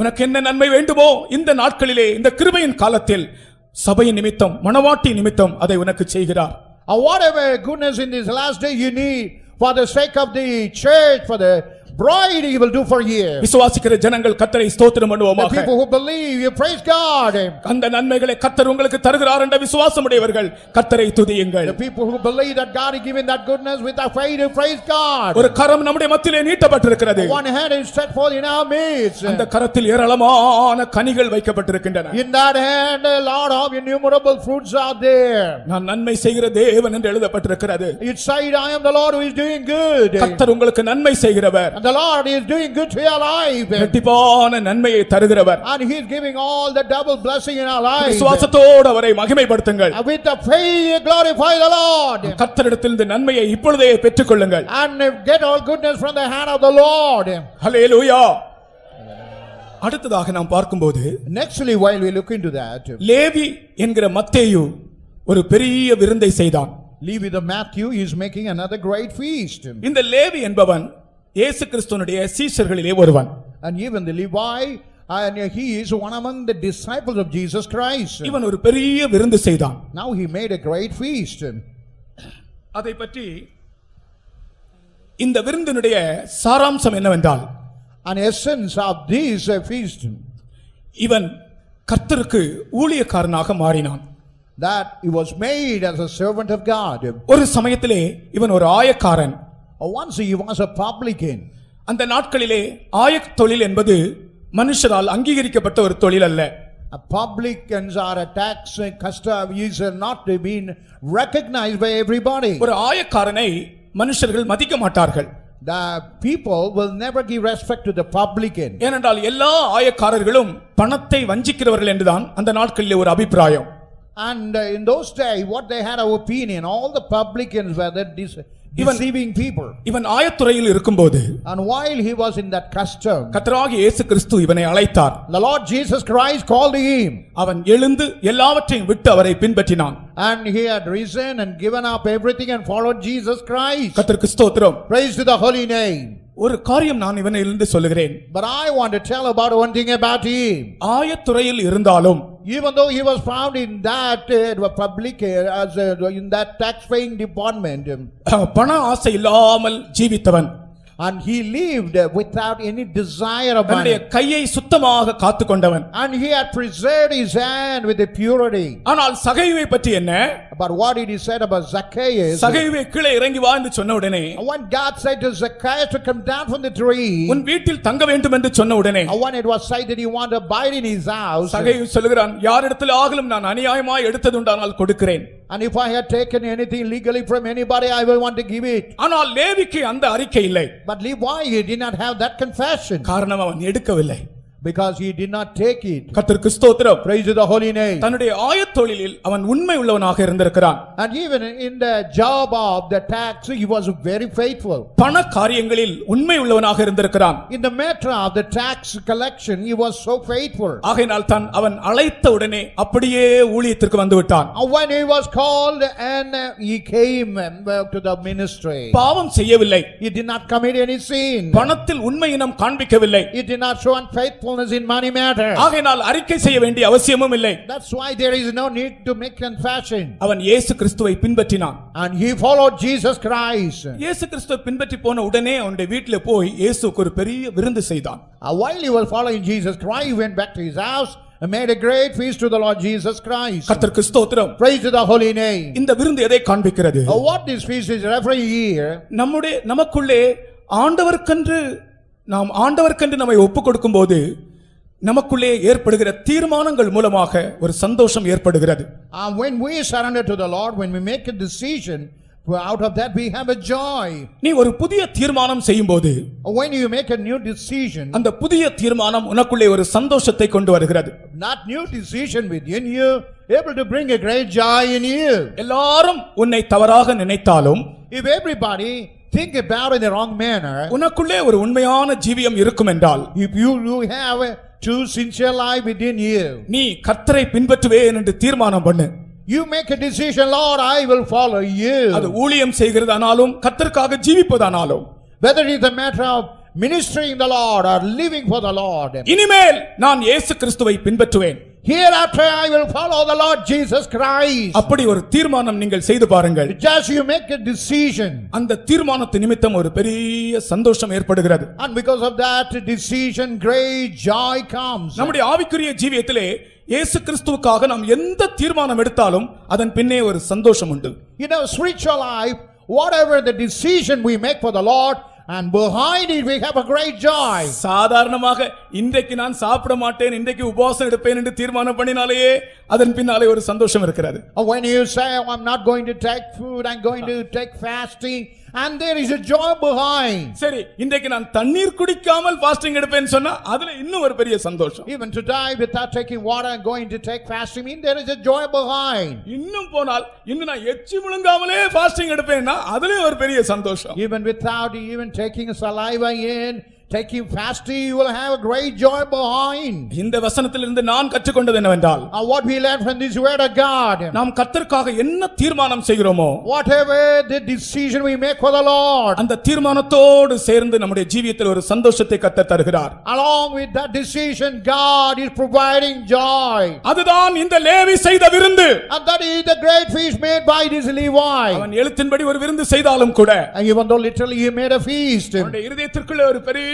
A: உனக்கு என்ன நன்மை வேண்டுமோ இந்த நாட்களிலே இந்த கிருபையின் காலத்தில் சபையின் நிமித்தம் மணவாட்டி நிமித்தம் அதை உனக்கு செய்கிறார்.
B: Whatever goodness in this last day you need for the sake of the church, for the bride he will do for you.
A: விசுவாசிக்கிற ஜனங்கள் கர்த்தரை ஸ்தோத்திரம்
B: The
A: பண்ணுவோமாக.
B: people who believe, you praise God.
A: அந்த நன்மைகளை கர்த்தர் உங்களுக்கு தருகிறார் என்ற விசுவாசம் உடையவர்கள் கர்த்தரை துதியுங்கள்.
B: The people who believe that God is giving that goodness with the faith, you praise God.
A: ஒரு கரம் நம்முடைய மத்தியிலே நீட்டப்பட்டிருக்கிறது.
B: One hand is set forth in our midst.
A: அந்த கரத்தில் ஏராளமான கனிகள் வைக்கப்பட்டிருக்கின்றன.
B: In that hand a lot of innumerable fruits are there.
A: நான் நன்மை செய்கிற தேவன் என்று எழுதப்பட்டிருக்கிறது.
B: It said, I am the Lord who is doing good.
A: கர்த்தர் உங்களுக்கு நன்மை செய்கிறவர்.
B: And the Lord is doing good to your life.
A: இரட்டிப்பான நன்மையை தருகிறவர்.
B: And he is giving all the double blessing in our life.
A: விசுவாசத்தோடு அவரை மகிமைப்படுத்துங்கள்.
B: With the faith glorify the Lord.
A: கர்த்தரிடத்தில் இந்த நன்மையை இப்பொழுதே பெற்றுக்கொள்ளுங்கள்.
B: And get all goodness from the hand of the Lord.
A: ஹல்லேலூயா. அடுத்ததாக நாம் பார்க்கும்போது
B: Nextly, while we look into that,
A: Levi என்கிற மத்தேயு ஒரு பெரிய விருந்தை செய்தான்.
B: Levi the Matthew is making another great feast.
A: இந்த லேவி என்பவன் இயேசு கிறிஸ்துவினுடைய சீஷர்களிலே ஒருவன்.
B: And even the Levi, and he is one among the disciples of Jesus Christ.
A: இவன் ஒரு பெரிய விருந்து செய்தான்.
B: Now he made a great feast.
A: அதை பற்றி இந்த விருந்தினுடைய சாராம்சம் என்னவென்றால்,
B: An essence of this feast,
A: இவன் கர்த்தருக்கு ஊழியக்காரனாக மாறினான்.
B: that he was made as a servant of God.
A: ஒரு சமயத்திலே இவன் ஒரு ஆயக்காரன்.
B: Once he was a publican.
A: அந்த நாட்களிலே ஆயத் தொழில் என்பது மனுஷரால் அங்கீகரிக்கப்பட்ட ஒரு தொழில் அல்ல.
B: Publicans are a tax custom is not been recognized by everybody.
A: ஒரு ஆயக்காரனை மனுஷர்கள் மதிக்க மாட்டார்கள்.
B: The people will never give respect to the publican.
A: ஏனென்றால் எல்லா ஆயக்காரர்களும் பணத்தை வஞ்சிக்கிறவர்கள் என்றுதான் அந்த நாட்களிலே ஒரு அபிப்பிராயம்.
B: And in those days what they had an opinion, all the publicans were that deceiving people.
A: இவன் ஆயத்துறையில் இருக்கும்போது
B: And while he was in that custom,
A: கர்த்தராகிய இயேசு கிறிஸ்து இவனை அழைத்தார்.
B: the Lord Jesus Christ called him.
A: அவன் எழுந்து எல்லாவற்றையும் விட்டு அவரை பின்பற்றினான்.
B: And he had risen and given up everything and followed Jesus Christ.
A: கர்த்தருக்கு ஸ்தோத்திரம்.
B: Praise to the holy name.
A: ஒரு காரியம் நான் இவனிலிருந்து சொல்லுகிறேன்.
B: But I want to tell about one thing about him.
A: ஆயத்துறையில் இருந்தாலும்
B: Even though he was found in that public in that tax paying department,
A: பண ஆசை இல்லாமல் ஜீவித்தவன்.
B: And he lived without any desire of
A: தன்னுடைய
B: money.
A: கையை சுத்தமாக காத்துக்கொண்டவன்.
B: And he had preserved his hand with a purity.
A: ஆனால் சகைவை பற்றி என்ன?
B: But what did he say about Zacchaeus?
A: சகைவை கீழே இறங்கி வா என்று சொன்ன உடனே,
B: When God said to Zacchaeus to come down from the tree,
A: உன் வீட்டில் தங்க வேண்டும் என்று சொன்ன உடனே,
B: when it was said that he wanted to abide in his house,
A: சகைவு சொல்லுகிறான், யாரிடத்தில் ஆகலும் நான் அநியாயமாய் எடுத்ததுண்டானால் கொடுக்கிறேன்.
B: and if I had taken anything legally from anybody, I will want to give it.
A: ஆனால் லேவிக்கு அந்த அறிக்கை இல்லை.
B: But Levi did not have that confession
A: காரணம் அவன் எடுக்கவில்லை.
B: because he did not take it.
A: கர்த்தருக்கு ஸ்தோத்திரம்.
B: Praise to the holy name.
A: தன்னுடைய ஆயத்தொழிலில் அவன் உண்மை உள்ளவனாக இருந்திருக்கிறான்.
B: And even in the job of the tax, he was very faithful.
A: பண காரியங்களில் உண்மை உள்ளவனாக இருந்திருக்கிறான்.
B: In the matter of the tax collection, he was so faithful.
A: ஆகையினால் அவன் அழைத்த உடனே அப்படியே ஊழியத்திற்கு வந்து விட்டான்.
B: When he was called and he came to the ministry,
A: பாவம் செய்யவில்லை.
B: he did not commit any sin.
A: பணத்தில் உண்மையினம் காண்பிக்கவில்லை.
B: He did not show unfaithfulness in money matter.
A: ஆகையினால் அறிக்கை செய்ய வேண்டிய அவசியமும் இல்லை.
B: That's why there is no need to make confession.
A: அவன் இயேசு கிறிஸ்துவை பின்பற்றினான்.
B: And he followed Jesus Christ.
A: இயேசு கிறிஸ்துவை பின்பற்றி போன உடனே அவனுடைய வீட்டிலே போய் இயேசுவுக்கு ஒரு பெரிய விருந்து செய்தான்.
B: While he was following Jesus Christ, he went back to his house and made a great feast to the Lord Jesus Christ.
A: கர்த்தருக்கு ஸ்தோத்திரம்.
B: Praise to the holy name.
A: இந்த விருந்து எதை காண்பிக்கிறது?
B: What this feast is referring here,
A: நமக்குள்ளே ஆண்டவருக்கென்று நம்மை ஒப்புக் கொடுக்கும்போது நமக்குள்ளே ஏற்படுகிற தீர்மானங்கள் மூலமாக ஒரு சந்தோஷம் ஏற்படுகிறது.
B: when we surrender to the Lord, when we make a decision, out of that we have a joy.
A: நீ ஒரு புதிய தீர்மானம் செய்யும்போது,
B: when you make a new decision,
A: அந்த புதிய தீர்மானம் உனக்குள்ளே ஒரு சந்தோஷத்தை கொண்டு வருகிறது.
B: not new decision within you, able to bring a great joy in you.
A: எல்லாரும் உன்னை தவறாக நினைத்தாலும்,
B: if everybody think about it in the wrong manner,
A: உனக்குள்ளே ஒரு உண்மையான ஜீவியம் இருக்கும் என்றால்,
B: if you have a true sincere life within you,
A: நீ கர்த்தரை பின்பற்றுவேன் என்று தீர்மானம் பண்ணு.
B: you make a decision, Lord, I will follow you.
A: அது ஊழியம் செய்கிறதானாலும் கர்த்தருக்காக ஜீவிப்பதானாலும்,
B: whether it is a matter of ministering the Lord or living for the Lord,
A: இனிமேல் நான் இயேசு கிறிஸ்துவை பின்பற்றுவேன்,
B: hereafter I will follow the Lord Jesus Christ.
A: அப்படி ஒரு தீர்மானம் நீங்கள் செய்து பாருங்கள்.
B: Just you make a decision,
A: அந்த தீர்மானத்து நிமித்தம் ஒரு பெரிய சந்தோஷம் ஏற்படுகிறது.
B: and because of that decision great joy comes.
A: நம்முடைய ஆவிக்குரிய ஜீவியத்திலே இயேசு கிறிஸ்துவுக்காக நாம் எந்த தீர்மானம் எடுத்தாலும் அதன் பின்னே ஒரு சந்தோஷம் உண்டு.
B: In our spiritual life, whatever the decision we make for the Lord, and behind it we have a great joy.
A: சாதாரணமாக இன்றைக்கு நான் சாப்பிட மாட்டேன், இன்றைக்கு உபவாசம் எடுப்பேன் என்று தீர்மானம் பண்ணினாலேயே அதன் பின்னாலே ஒரு சந்தோஷம் இருக்கிறது.
B: When you say, oh, I'm not going to take food, I'm going to take fasting, and there is a joy behind.
A: சரி, இன்றைக்கு நான் தண்ணீர் குடிக்காமல் ஃபாஸ்டிங் எடுப்பேன்னு சொன்னா அதுல இன்னும் ஒரு பெரிய சந்தோஷம்.
B: Even today without taking water and going to take fasting, there is a joy behind.
A: இன்னும் போனால் இன்னும் நான் எச்சி முழுங்காமலே ஃபாஸ்டிங் எடுப்பேன்னா அதுல ஒரு பெரிய சந்தோஷம்.
B: Even without even taking saliva in, taking fasting, you will have a great joy behind.
A: இந்த வசனத்திலிருந்து நான் கற்றுக்கொண்டது என்னவென்றால்,
B: What we learn from this word of God,
A: நாம் கர்த்தருக்காக என்ன தீர்மானம் செய்கிறோமோ,
B: whatever the decision we make for the Lord,
A: அந்த தீர்மானத்தோடு சேர்ந்து நம்முடைய ஜீவியத்தில் ஒரு சந்தோஷத்தை கர்த்தர் தருகிறார்.
B: along with that decision God is providing joy.
A: அதுதான் இந்த லேவி செய்த விருந்து.
B: And that is the great feast made by this Levi.
A: அவன் எழுத்தின்படி ஒரு விருந்து செய்தாலும் கூட,
B: And even though literally he made a feast,
A: அவனுடைய இருதயத்திற்குள்ளே ஒரு பெரிய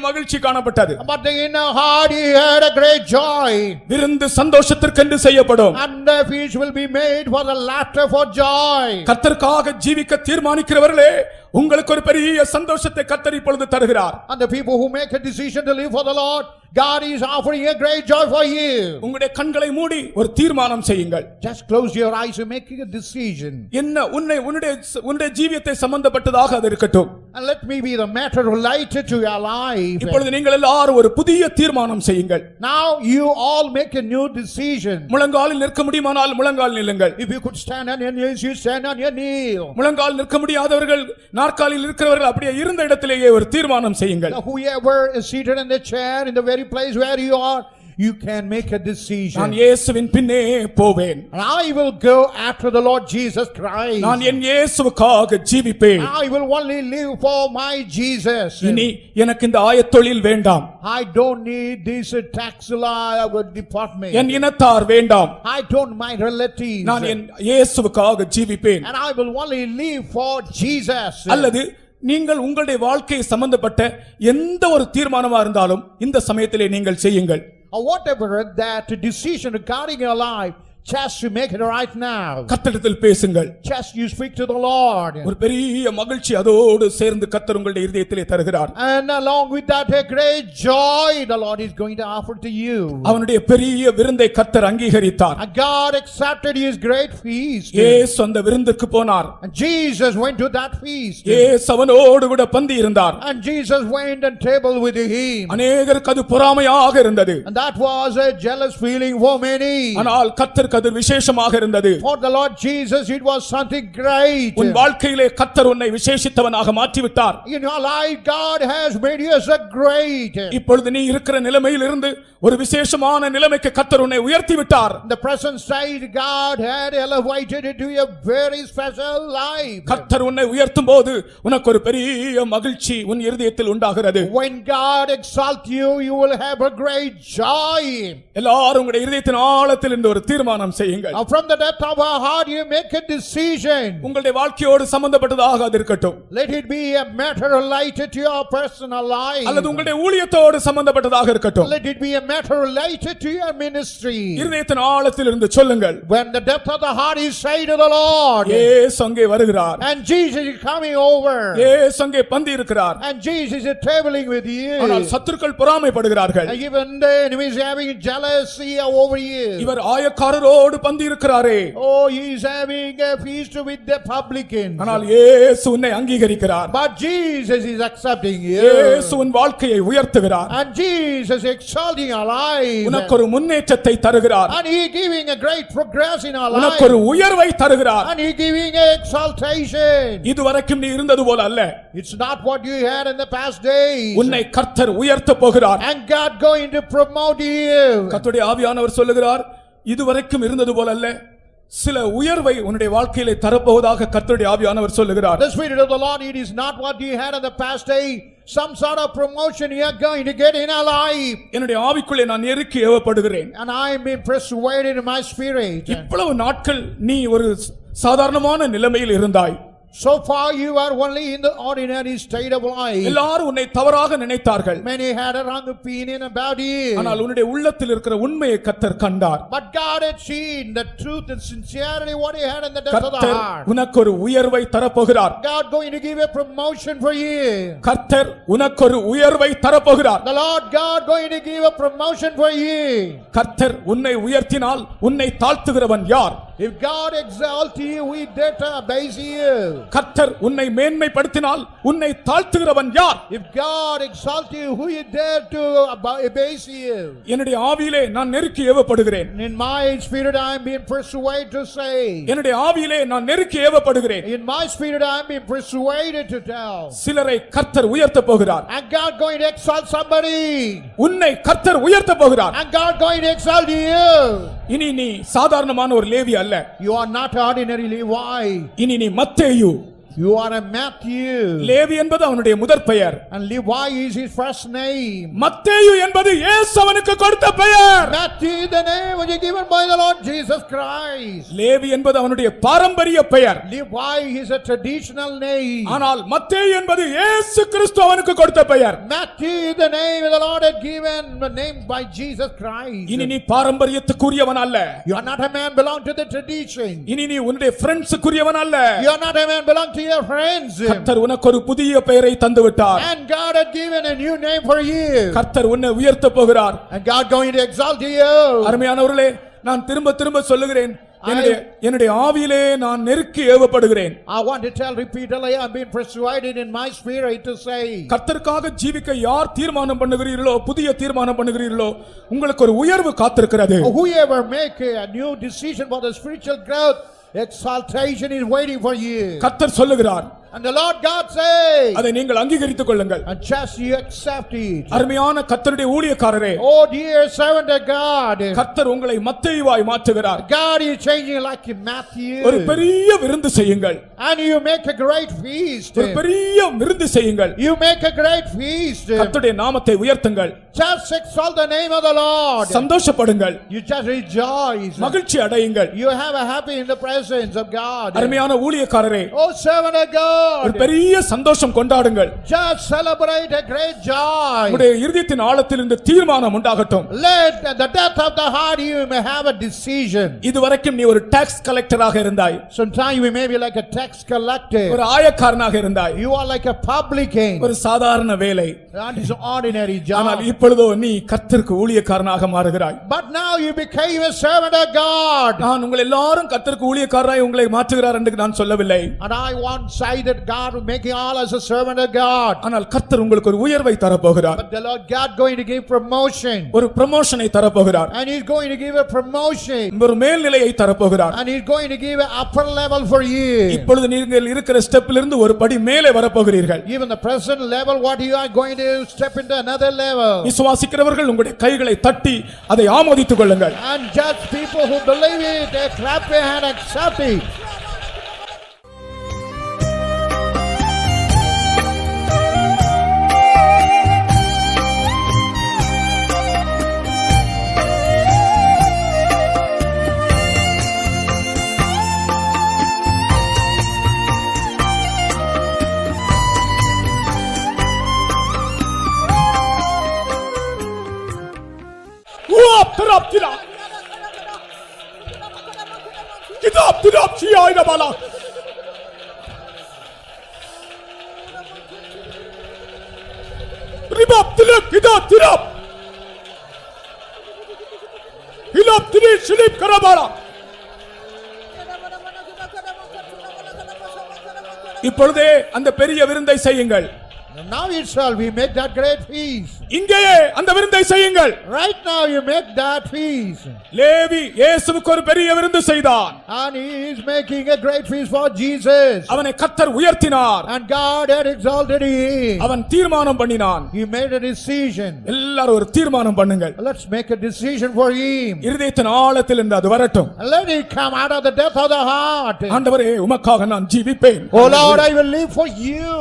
A: மகிழ்ச்சி காணப்பட்டது.
B: but in her heart he had a great joy.
A: விருந்து சந்தோஷத்திற்கென்று செய்யப்படும்.
B: And the feast will be made for the laughter, for joy.
A: கர்த்தருக்காக ஜீவிக்க தீர்மானிக்கிறவர்களே, உங்களுக்கு ஒரு பெரிய சந்தோஷத்தை கர்த்தர் இப்பொழுது தருகிறார்.
B: And the people who make a decision to live for the Lord, God is offering a great joy for you.
A: உங்களுடைய கண்களை மூடி ஒரு தீர்மானம் செய்யுங்கள்.
B: Just close your eyes and make a decision.
A: என்ன உன்னுடைய ஜீவியத்தை சம்பந்தப்பட்டதாக அது இருக்கட்டும்.
B: And let me be the matter related to your life.
A: இப்பொழுது நீங்கள் எல்லாரும் ஒரு புதிய தீர்மானம் செய்யுங்கள்.
B: Now you all make a new decision.
A: முழங்காலில் நிற்க முடியுமானால் முழங்கால் நில்லுங்கள்.
B: If you could stand on your knees, you stand on your knee.
A: முழங்கால் நிற்க முடியாதவர்கள், நாற்காலியில் இருக்கிறவர்கள் அப்படியே இருந்த இடத்திலேயே ஒரு தீர்மானம் செய்யுங்கள்.
B: Now whoever is seated in the chair, in the very place where you are, you can make a decision.
A: நான் இயேசுவின் பின்னே போவேன்.
B: And I will go after the Lord Jesus Christ.
A: நான் என் இயேசுவுக்காக ஜீவிப்பேன்.
B: I will only live for my Jesus.
A: இனி எனக்கு இந்த ஆயத்தொழில் வேண்டாம்.
B: I don't need this tax law department.
A: என் இனத்தார் வேண்டாம்.
B: I don't my relatives.
A: நான் என் இயேசுவுக்காக ஜீவிப்பேன்.
B: And I will only live for Jesus.
A: அல்லது நீங்கள் உங்களுடைய வாழ்க்கை சம்பந்தப்பட்ட எந்த ஒரு தீர்மானமா இருந்தாலும் இந்த சமயத்திலே நீங்கள் செய்யுங்கள்.
B: Or whatever that decision regarding your life, just to make it right now.
A: கர்த்தரிடத்தில் பேசுங்கள்.
B: Just you speak to the Lord.
A: ஒரு பெரிய மகிழ்ச்சி அதோடு சேர்ந்து கர்த்தர் உங்களுடைய இதயத்திலே தருகிறார்.
B: And along with that a great joy the Lord is going to offer to you.
A: அவனுடைய பெரிய விருந்தை கர்த்தர் அங்கீகரித்தார்.
B: And God accepted his great feast.
A: இயேசு அந்த விருந்துக்கு போனார்.
B: And Jesus went to that feast.
A: இயேசு அவனோடு கூட பந்தி இருந்தார்.
B: And Jesus went and tabled with him.
A: அநேகருக்கு அது பொறாமையாக இருந்தது.
B: And that was a jealous feeling for many.
A: ஆனால் கர்த்தருக்கு அது விசேஷமாக இருந்தது.
B: For the Lord Jesus it was something great.
A: உன் வாழ்க்கையிலே கர்த்தர் உன்னை விசேஷித்தவனாக மாற்றி விட்டார்.
B: In your life God has made you as a great.
A: இப்பொழுது நீ இருக்கிற நிலைமையில் இருந்து ஒரு விசேஷமான நிலைமைக்கு கர்த்தர் உன்னை உயர்த்தி விட்டார்.
B: The present state God had elevated it to a very special life.
A: கர்த்தர் உன்னை உயர்த்தும் போது உனக்கு ஒரு பெரிய மகிழ்ச்சி உன் இருதயத்தில் உண்டாகிறது.
B: When God exalts you, you will have a great joy.
A: எல்லாரும் உங்களுடைய இருதயத்தின் ஆழத்தில் இருந்து ஒரு தீர்மானம் செய்யுங்கள்.
B: Now from the depth of our heart you make a decision.
A: உங்களுடைய வாழ்க்கையோடு சம்பந்தப்பட்டதாக அது இருக்கட்டும்.
B: Let it be a matter related to your personal life.
A: அல்லது உங்களுடைய ஊழியத்தோடு சம்பந்தப்பட்டதாக இருக்கட்டும்.
B: Let it be a matter related to your ministry.
A: இருதயத்தின் ஆழத்தில் இருந்து சொல்லுங்கள்.
B: When the depth of the heart is say to the Lord.
A: இயேசு அங்கே வருகிறார்.
B: And Jesus is coming over.
A: இயேசு அங்கே பந்தி இருக்கிறார்.
B: And Jesus is traveling with you.
A: ஆனால் சத்துருக்கள் பொறாமைப்படுகிறார்கள்.
B: And even the enemy is having jealousy over you.
A: இவர் ஆயக்காரரோடு பந்தி இருக்கிறாரே.
B: Oh, he is having a feast with the publicans.
A: ஆனால் இயேசு உன்னை அங்கீகரிக்கிறார்.
B: But Jesus is accepting you.
A: இயேசு உன் வாழ்க்கையை உயர்த்துகிறார்.
B: And Jesus exalting our life.
A: உனக்கு ஒரு முன்னேற்றத்தை தருகிறார்.
B: And he giving a great progress in our life.
A: உனக்கு ஒரு உயர்வை தருகிறார்.
B: And he giving a exaltation.
A: இதுவரைக்கும் நீ இருந்தது போல அல்ல.
B: It's not what you had in the past days.
A: உன்னை கர்த்தர் உயர்த்த போகிறார்.
B: And God going to promote you.
A: கர்த்தருடைய ஆவியானவர் சொல்லுகிறார், இதுவரைக்கும் இருந்தது போல அல்ல, சில உயர்வை உன்னுடைய வாழ்க்கையிலே தரப்போவதாக கர்த்தருடைய ஆவியானவர் சொல்லுகிறார்.
B: The Spirit of the Lord, it is not what you had in the past day, some sort of promotion you are going to get in our life.
A: என்னுடைய ஆவிக்குள்ளே நான் நெருக்கி ஏவப்படுகிறேன்.
B: And I am being persuaded in my spirit.
A: இவ்வளவு நாட்கள் நீ ஒரு சாதாரணமான நிலைமையில் இருந்தாய்.
B: So far you are only in the ordinary state of life.
A: எல்லாரும் உன்னை தவறாக நினைத்தார்கள்.
B: Many had a wrong opinion about you.
A: ஆனால் உன்னுடைய உள்ளத்தில் இருக்கிற உண்மையை கர்த்தர் கண்டார்.
B: But God had seen the truth and sincerity what he had in the depth of the
A: கர்த்தர்
B: heart.
A: உனக்கு ஒரு உயர்வை தரப்போகிறார்.
B: God going to give a promotion for you.
A: கர்த்தர் உனக்கு ஒரு உயர்வை தரப்போகிறார்.
B: The Lord God going to give a promotion for you.
A: கர்த்தர் உன்னை உயர்த்தினால் உன்னை தாழ்த்துகிறவன் யார்?
B: If God exalt you, we dare to abase you.
A: கர்த்தர் உன்னை மேன்மைப்படுத்தினால் உன்னை தாழ்த்துகிறவன் யார்?
B: If God exalt you, who you dare to abase you?
A: என்னுடைய ஆவியிலே நான் நெருக்கி ஏவப்படுகிறேன்.
B: In my spirit I am being persuaded to say.
A: என்னுடைய ஆவியிலே நான் நெருக்கி ஏவப்படுகிறேன்.
B: In my spirit I am being persuaded to tell.
A: சிலரை கர்த்தர் உயர்த்த போகிறார்.
B: And God going to exalt somebody.
A: உன்னை கர்த்தர் உயர்த்த போகிறார்.
B: And God going to exalt you.
A: இனி நீ சாதாரணமான ஒரு லேவி அல்ல.
B: You are not ordinary Levi.
A: இனி நீ மத்தேயு.
B: You are a Matthew.
A: Levi என்பது அவனுடைய முதற் பெயர்.
B: And Levi is his first name.
A: மத்தேயு என்பது இயேசு அவனுக்கு கொடுத்த பெயர்.
B: Matthew the name was given by the Lord Jesus Christ.
A: Levi என்பது அவனுடைய பாரம்பரிய பெயர்.
B: Levi is a traditional name.
A: ஆனால் மத்தேயு என்பது இயேசு கிறிஸ்து அவனுக்கு கொடுத்த பெயர்.
B: Matthew the name the Lord had given the name by Jesus Christ.
A: இனி நீ பாரம்பரியத்துக்குரியவன் அல்ல.
B: You are not a man belong to the tradition.
A: இனி நீ உன்னுடைய ஃப்ரெண்ட்ஸுக்குரியவன் அல்ல.
B: You are not a man belong to your friends.
A: கர்த்தர் உனக்கு ஒரு புதிய பெயரை தந்து விட்டார்.
B: And God had given a new name for you.
A: கர்த்தர் உன்னை உயர்த்த போகிறார்.
B: And God going to exalt you.
A: அருமையானவர்களே, நான் திரும்ப திரும்ப சொல்லுகிறேன், என்னுடைய ஆவியிலே நான் நெருக்கி ஏவப்படுகிறேன்.
B: I want to tell repeatedly, I have been persuaded in my spirit to say.
A: கர்த்தருக்காக ஜீவிக்க யார் தீர்மானம் பண்ணுகிறீர்களோ, புதிய தீர்மானம் பண்ணுகிறீர்களோ, உங்களுக்கு ஒரு உயர்வு காத்திருக்கிறது.
B: Whoever make a new decision for the spiritual growth, exaltation is waiting for you.
A: கர்த்தர் சொல்லுகிறார்.
B: And the Lord God says,
A: அதை நீங்கள் அங்கீகரித்துக் கொள்ளுங்கள்.
B: and just you accept it.
A: அருமையான கர்த்தருடைய ஊழியக்காரரே,
B: Oh dear servant of God,
A: கர்த்தர் உங்களை மத்தேயுவாய் மாற்றுகிறார்.
B: God is changing like Matthew.
A: ஒரு பெரிய விருந்து செய்யுங்கள்.
B: And you make a great feast.
A: ஒரு பெரிய விருந்து செய்யுங்கள்.
B: You make a great feast.
A: கர்த்தருடைய நாமத்தை உயர்த்துங்கள்.
B: Just exalt the name of the Lord.
A: சந்தோஷப்படுங்கள்.
B: You just rejoice.
A: மகிழ்ச்சி அடையுங்கள்.
B: You have a happy in the presence of God.
A: அருமையான ஊழியக்காரரே,
B: Oh servant of God, Lord.
A: பெரிய சந்தோஷம் கொண்டாடுங்கள்.
B: Just celebrate a great joy.
A: உங்களுடைய இருதயத்தின் ஆழத்தில் இந்த தீர்மானம் உண்டாகட்டும்.
B: Let at the depth of the heart you may have a decision.
A: இதுவரைக்கும் நீ ஒரு டாக்ஸ் கலெக்டராக இருந்தாய்.
B: Sometimes you may be like a tax collector.
A: ஒரு ஆயக்காரனாக இருந்தாய்.
B: You are like a publican.
A: ஒரு சாதாரண வேலை.
B: That is an ordinary
A: ஆனால்
B: job.
A: இப்பொழுதோ நீ கர்த்தருக்கு ஊழியக்காரனாக மாறுகிறாய்.
B: But now you became a servant of God.
A: நான் உங்கள் எல்லாரும் கர்த்தருக்கு ஊழியக்காரராய் உங்களை மாற்றுகிறார் என்று நான் சொல்லவில்லை.
B: And I want to say that God will make you all as a servant of God.
A: ஆனால் கர்த்தர் உங்களுக்கு ஒரு உயர்வை தரப்போகிறார்.
B: But the Lord God going to give promotion.
A: ஒரு ப்ரமோஷனை தரப்போகிறார்.
B: And He's going to give a promotion.
A: ஒரு மேல்நிலையை தரப்போகிறார்.
B: And He's going to give an upper level for you.
A: இப்பொழுது நீங்கள் இருக்கிற ஸ்டெப்பில் இருந்து ஒரு படி மேலே வரப்போகிறீர்கள்.
B: Even the present level, what you are going to step into another level.
A: விசுவாசிக்கிறவர்கள் உங்களுடைய கைகளை தட்டி அதை ஆமோதித்துக் கொள்ளுங்கள்.
B: And just people who believe it, they clap their hand and accept it.
A: இப்பொழுதே அந்த பெரிய விருந்தை செய்யுங்கள்.
B: Now itself we make that great feast.
A: இங்கேயே அந்த விருந்தை செய்யுங்கள்.
B: Right now you make that feast.
A: Levi இயேசுவுக்கு ஒரு பெரிய விருந்து செய்தான்.
B: And he is making a great feast for Jesus.
A: அவனை கர்த்தர் உயர்த்தினார்.
B: And God had exalted him.
A: அவன் தீர்மானம் பண்ணினான்.
B: He made a decision.
A: எல்லாரும் ஒரு தீர்மானம் பண்ணுங்கள்.
B: Let's make a decision for him.
A: இருதயத்தின் ஆழத்தில் இருந்து அது வரட்டும்.
B: And let it come out of the depth of the heart.
A: ஆண்டவரே உமக்காக நான் ஜீவிப்பேன்.
B: Oh Lord, I will live for you.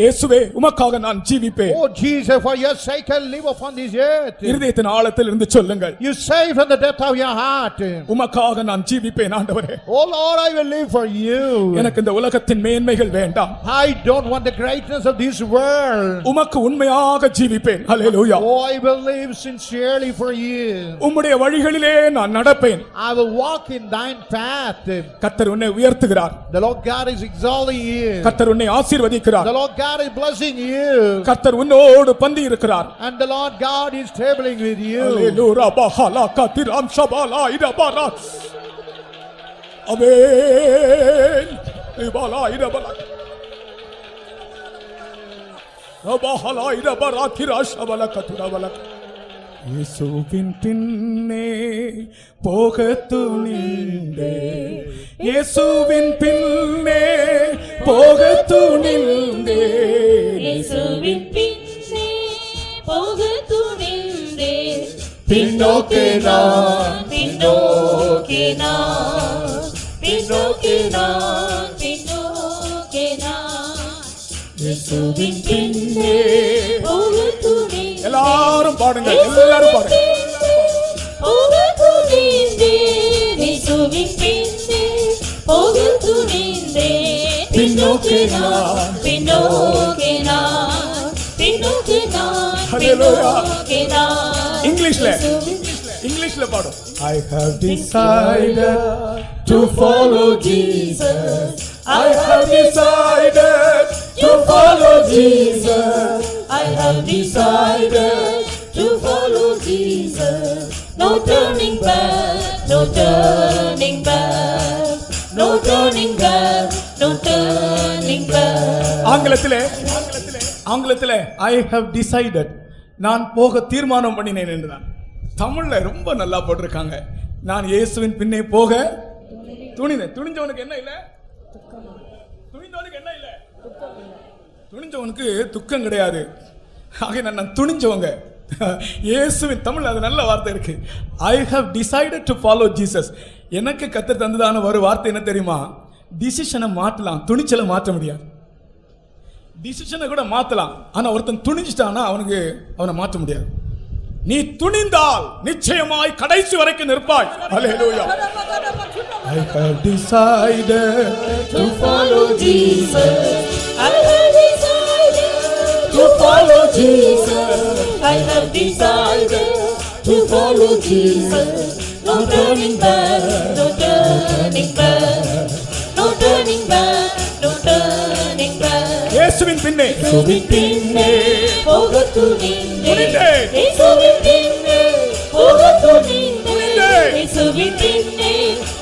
A: இயேசுவே உமக்காக நான் ஜீவிப்பேன்.
B: Oh Jesus, for your sake I live upon this earth.
A: இருதயத்தின் ஆழத்தில் இருந்து சொல்லுங்கள்.
B: You say from the depth of your heart.
A: உமக்காக நான் ஜீவிப்பேன் ஆண்டவரே.
B: Oh Lord, I will live for you.
A: எனக்கு இந்த உலகத்தின் மேன்மைகள் வேண்டாம்.
B: I don't want the greatness of this world.
A: உமக்கு உண்மையாக ஜீவிப்பேன். ஹல்லேலூயா.
B: Oh, I will live sincerely for you.
A: உம்முடைய வழிகளிலே நான் நடப்பேன்.
B: I will walk in thine path.
A: கர்த்தர் உன்னை உயர்த்துகிறார்.
B: The Lord God is exalting you.
A: கர்த்தர் உன்னை ஆசீர்வதிக்கிறார்.
B: The Lord God is blessing you.
A: கர்த்தர் உன்னோடு பந்தி இருக்கிறார்.
B: And the Lord God is tabling with you.
A: ஹல்லேலூயா. பஹலா கதிராம் ஷபாலா இடபாரா. ஆமென். இபாலா இடபாலா. ரபஹலா இடபாரா கிராஷ பல கதுரபல. இயேசுவின் பின்னே போக துணிந்தே, இயேசுவின் பின்னே போக துணிந்தே,
C: இயேசுவின் பின்னே போக துணிந்தே,
B: பின்னோக்கே நான்,
C: பின்னோக்கே நான், பின்னோக்கே நான், பின்னோக்கே நான், இயேசுவின் பின்னே போக துணிந்தே.
A: எல்லாரும் பாடுங்க, எல்லாரும் பாடுங்க.
C: போக துணிந்தே, இயேசுவின் பின்னே போக துணிந்தே, பின்னோக்கே நான், பின்னோக்கே நான், பின்னோக்கே நான், பின்னோக்கே நான்.
A: இங்கிலீஷ்ல பாடும். I have decided to follow Jesus. I have decided to follow Jesus.
C: I have decided to follow Jesus. No turning back, no turning back, no turning back, no turning back.
A: ஆங்கிலத்திலே I have decided, நான் போக தீர்மானம் பண்ணினேன் என்றுதான். தமிழ்ல ரொம்ப நல்லா போட்டிருக்காங்க. நான் இயேசுவின் பின்னே போக துணினேன். துணிஞ்சவனுக்கு என்ன இல்ல? துணிந்தவனுக்கு என்ன இல்ல? துணிஞ்சவனுக்கு துக்கம் கிடையாது. ஆக நான் துணிஞ்சவங்க. இயேசுவின் தமிழ் அது நல்ல வார்த்தை இருக்கு. I have decided to follow Jesus. எனக்கு கர்த்தர் தந்ததான ஒரு வார்த்தை என்ன தெரியுமா? டிசிஷனை மாற்றலாம், துணிச்சலை மாற்ற முடியாது. டிசிஷனை கூட மாற்றலாம், ஆனா ஒருத்தன் துணிஞ்சிட்டானா அவனை மாற்ற முடியாது. நீ துணிந்தால் நிச்சயமாய் கடைசி வரைக்கும் நிற்பாய். ஹல்லேலூயா. I have decided
C: To follow Jesus. I have decided to follow Jesus. I have decided to follow Jesus. No turning back, no turning back, no turning back, no turning back.
A: இயேசுவின் பின்னே
C: இயேசுவின் பின்னே போகத் துணிந்தேன்.
A: துணிந்தேன்.
C: இயேசுவின் பின்னே போகத் துணிந்தேன்.
A: துணிந்தேன்.
C: இயேசுவின் பின்னே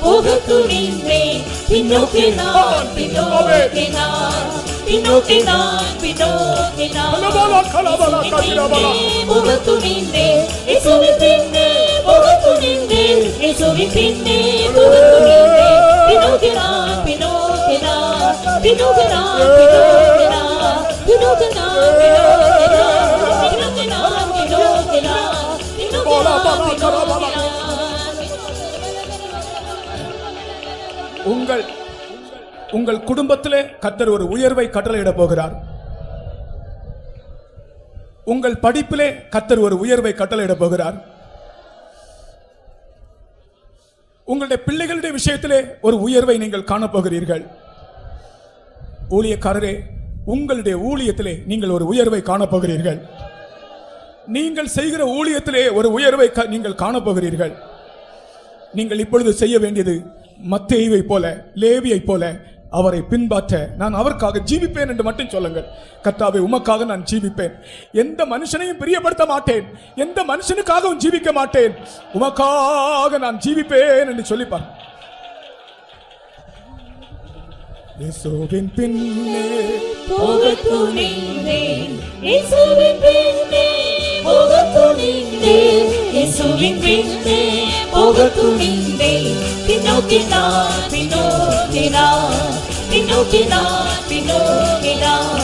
C: போகத் துணிந்தேன். பின்னோக்கி நான், பின்னோக்கி நான், பின்னோக்கி நான், பின்னோக்கி நான்.
A: கலபல கலபல கலபல
C: போகத் துணிந்தேன். இயேசுவின் பின்னே போகத் துணிந்தேன். இயேசுவின் பின்னே போகத் துணிந்தேன். பின்னோக்கி நான், பின்னோக்கி நான், பின்னோக்கி நான், பின்னோக்கி நான், பின்னோக்கி நான், பின்னோக்கி நான், பின்னோக்கி நான், பின்னோக்கி நான், பின்னோக்கி நான்.
A: உங்கள் குடும்பத்திலே கர்த்தர் ஒரு உயர்வை கட்டளையிட போகிறார். உங்கள் படிப்பிலே கர்த்தர் ஒரு உயர்வை கட்டளையிட போகிறார். உங்களுடைய பிள்ளைகளுடைய விஷயத்திலே ஒரு உயர்வை நீங்கள் காணப்போகிறீர்கள். ஊழியக்காரரே, உங்களுடைய ஊழியத்திலே நீங்கள் ஒரு உயர்வை காணப்போகிறீர்கள். நீங்கள் செய்கிற ஊழியத்திலே ஒரு உயர்வை நீங்கள் காணப்போகிறீர்கள். நீங்கள் இப்பொழுது செய்ய வேண்டியது மத்தேயுவை போல, லேவியை போல அவரை பின்பற்ற, நான் அவருக்காக ஜீவிப்பேன் என்று மட்டும் சொல்லுங்கள். கர்த்தாவே, உமக்காக நான் ஜீவிப்பேன். எந்த மனுஷனையும் பிரியப்படுத்த மாட்டேன், எந்த மனுஷனுக்காகவும் ஜீவிக்க மாட்டேன், உமக்காக நான் ஜீவிப்பேன் என்று சொல்லிப்பார். இயேசுவின் பின்னே
C: போகத் துணிந்தேன். இயேசுவின் பின்னே போகத் துணிந்தேன். இயேசுவின் பின்னே போகத் துணிந்தேன். பின்னோக்கி நான், பின்னோக்கி நான், பின்னோக்கி நான், பின்னோக்கி நான்.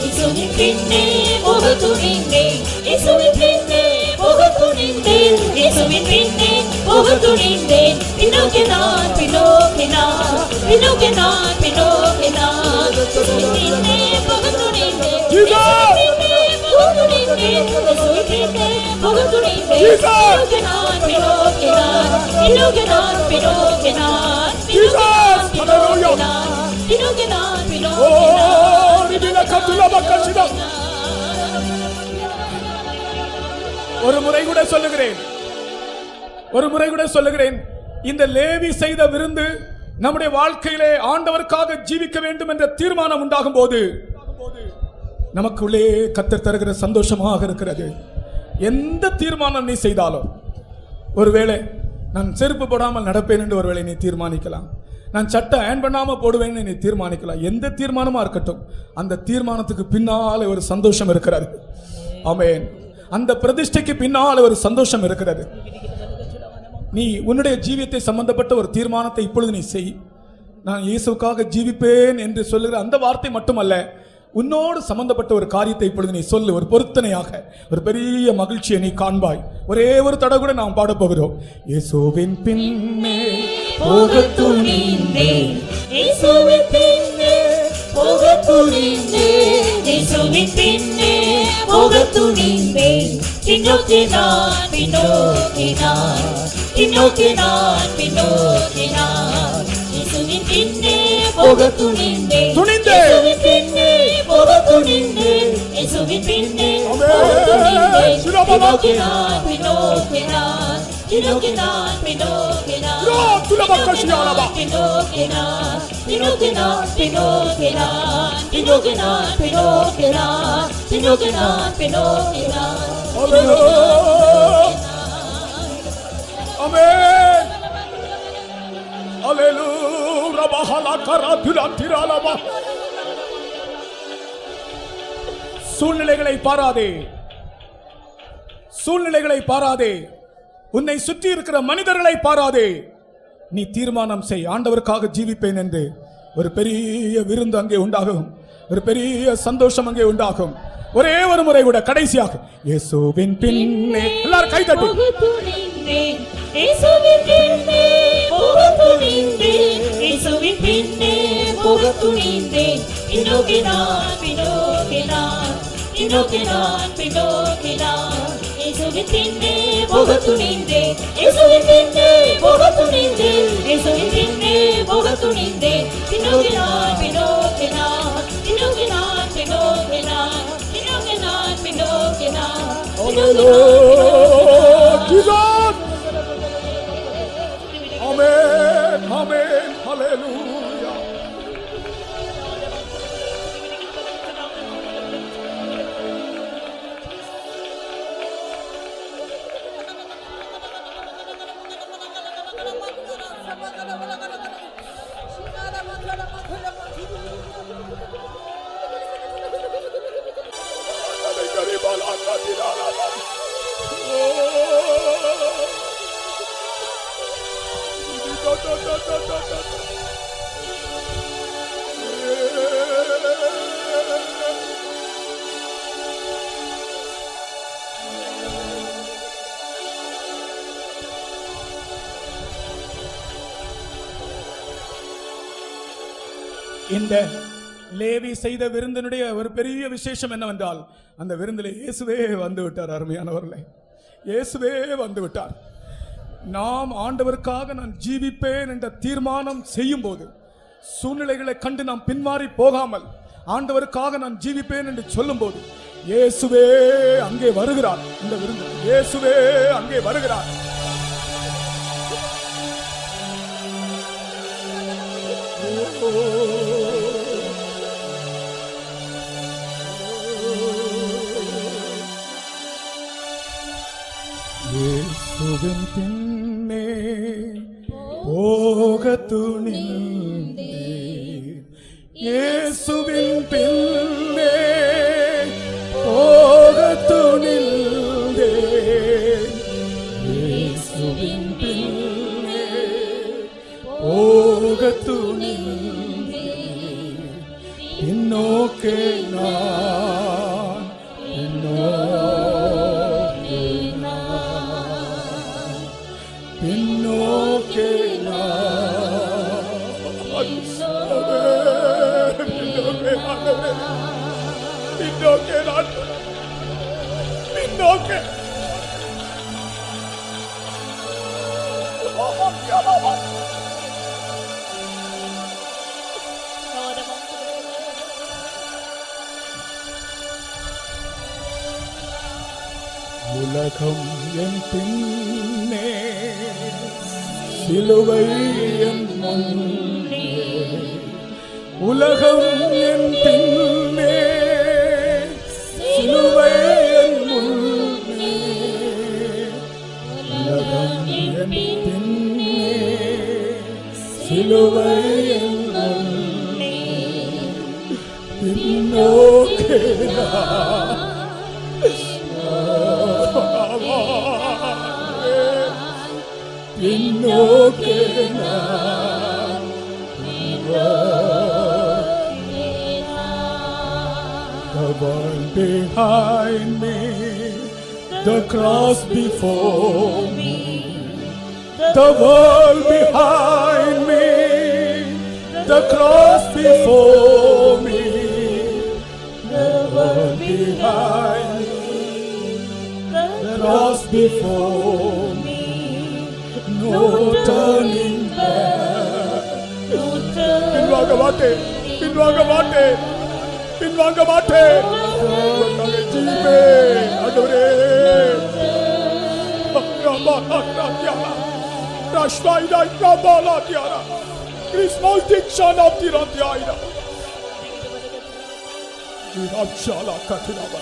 C: இயேசுவின் பின்னே போகத் துணிந்தேன். இயேசுவின் பின்னே போகத் துணிந்தேன். இயேசுவின் பின்னே போகத் துணிந்தேன். பின்னோக்கி நான், பின்னோக்கி நான், பின்னோக்கி நான், பின்னோக்கி நான். இயேசுவின் பின்னே போகத் துணிந்தேன். இயேசுவின் பின்னே போகத் துணிந்தேன். இயேசுவின் பின்னே போகத் துணிந்தேன். பின்னோக்கி நான், பின்னோக்கி நான், பின்னோக்கி நான், பின்னோக்கி நான், பின்னோக்கி நான், பின்னோக்கி நான், பின்னோக்கி நான்.
A: ஒரு முறை கூட சொல்லுகிறேன், இந்த லேவி செய்த விருந்து நம்முடைய வாழ்க்கையிலே ஆண்டவருக்காக ஜீவிக்க வேண்டும் என்ற தீர்மானம் உண்டாகும் போது நமக்குள்ளே கர்த்தர் தருகிற சந்தோஷமாக இருக்கிறது. எந்த தீர்மானம் நீ செய்தாலும், ஒருவேளை நான் செருப்பு போடாமல் நடப்பேன் என்று ஒருவேளை நீ தீர்மானிக்கலாம், நான் சட்டை அயன் பண்ணாம போடுவேன்னு நீ தீர்மானிக்கலாம். எந்த தீர்மானமா இருக்கட்டும், அந்த தீர்மானத்துக்கு பின்னாலே ஒரு சந்தோஷம் இருக்கிறது. ஆமென். அந்த பிரதிஷ்டைக்கு பின்னால் ஒரு சந்தோஷம் இருக்கிறது. நீ உன்னுடைய ஜீவியத்தை சம்பந்தப்பட்ட ஒரு தீர்மானத்தை இப்பொழுது நீ செய். நான் இயேசுவுக்காக ஜீவிப்பேன் என்று சொல்லுகிற அந்த வார்த்தை மட்டுமல்ல, உன்னோடு சம்பந்தப்பட்ட ஒரு காரியத்தை இப்பொழுது நீ சொல்லு. ஒரு பொருத்தனையாக ஒரு பெரிய மகிழ்ச்சியை நீ காண்பாய். ஒரே ஒரு தடவை கூட நாம் பாட போகிறோம். இயேசுவின் பின்னே
C: போகத் துணிந்தேன். இயேசுவின் பின்னே போகத் துணிந்தேன். இயேசுவின் பின்னே போகத் துணிந்தேன். பின்னோக்கி நான், பின்னோக்கி நான், பின்னோக்கி நான், பின்னோக்கி நான். இயேசுவின் பின்னே போகத் துணிந்தேன். இயேசுவின் பின்னே போகத் துணிந்தேன். இயேசுவின் பின்னே போகத் துணிந்தேன். பின்னோக்கி நான், பின்னோக்கி நான், பின்னோக்கி நான், பின்னோக்கி நான், பின்னோக்கி நான், பின்னோக்கி நான், பின்னோக்கி நான், பின்னோக்கி நான், பின்னோக்கி நான், பின்னோக்கி நான், பின்னோக்கி நான், பின்னோக்கி நான்.
A: ஆமென். அல்லேலூயா. ரபஹலா கராதுலா திராலபா. சூழ்நிலைகளை பாராதே, சூழ்நிலைகளை பாராதே, உன்னை சுற்றி இருக்கிற மனிதர்களை பாராதே. நீ தீர்மானம் செய், ஆண்டவருக்காக ஜீவிப்பேன் என்று. ஒரு பெரிய விருந்து அங்கே உண்டாகும், ஒரு பெரிய சந்தோஷம் அங்கே உண்டாகும். ஒரே ஒரு முறை கூட கடைசியாக இயேசுவின் பின்னே எல்லாரும் கை தட்டி.
C: இயேசுவின் பின்னே போகத் துணிந்தேன். இயேசுவின் பின்னே போகத் துணிந்தேன். பின்னோக்கி நான், பின்னோக்கி நான், பின்னோக்கி நான், பின்னோக்கி நான். இயேசுவின் பின்னே போக துணிந்தேன் இயேசுவின் பின்னே போக துணிந்தேன் இயேசுவின் பின்னே போக துணிந்தேன் பின்னோக்கி நான் பின்னோக்கி நான் பின்னோக்கி நான் பின்னோக்கி நான் பின்னோக்கி நான் பின்னோக்கி நான்
A: Amen, amen, hallelujah. இந்த லேவி செய்த விருந்தினுடைய ஒரு பெரிய விசேஷம் என்னவென்றால் அந்த விருந்திலே இயேசுவே வந்து விட்டார். அருமையானவர்களே, இயேசுவே வந்து விட்டார். நாம் ஆண்டவருக்காக நான் ஜீவிப்பேன் என்ற தீர்மானம் செய்யும் போது சூழ்நிலைகளை கண்டு நாம் பின்மாறி போகாமல் ஆண்டவருக்காக நான் ஜீவிப்பேன் என்று சொல்லும் போது இயேசுவே அங்கே வருகிறார். இந்த விருந்து இயேசுவே அங்கே வருகிறார். இயேசுவின் பின்னே போக துணிந்தேன் இயேசுவின் பின்னே போக துணிந்தேன் இயேசுவின் பின்னே போக துணிந்தேன் பின்னோக்கே நான் பின்னோக்கே பின்னோக்கே உலகம் என் பின்னே சிலுவை என் முன்னே உலகம் என் பின்னே சிலுவை என் முன்னே உலகம் என் பின்னே சிலுவை என் முன்னே பின்னோக்கே பின்னோக்கே The world behind me, the cross before me. The world behind me, the cross before me. The world behind me, the cross before me. No turning back. பின்வாங்க மாட்டேன், பின்வாங்க மாட்டேன், பின்வாங்க மாட்டேன். ஜீவே ஆண்டவரே, ராஷ்டாயிடா இக்காபாலா தியாரா கிறிஸ்மஸ் டிக்ஷன் ஆஃப் தி ராத்தியாயிடா ராப்ஷாலா கட்டினாபா.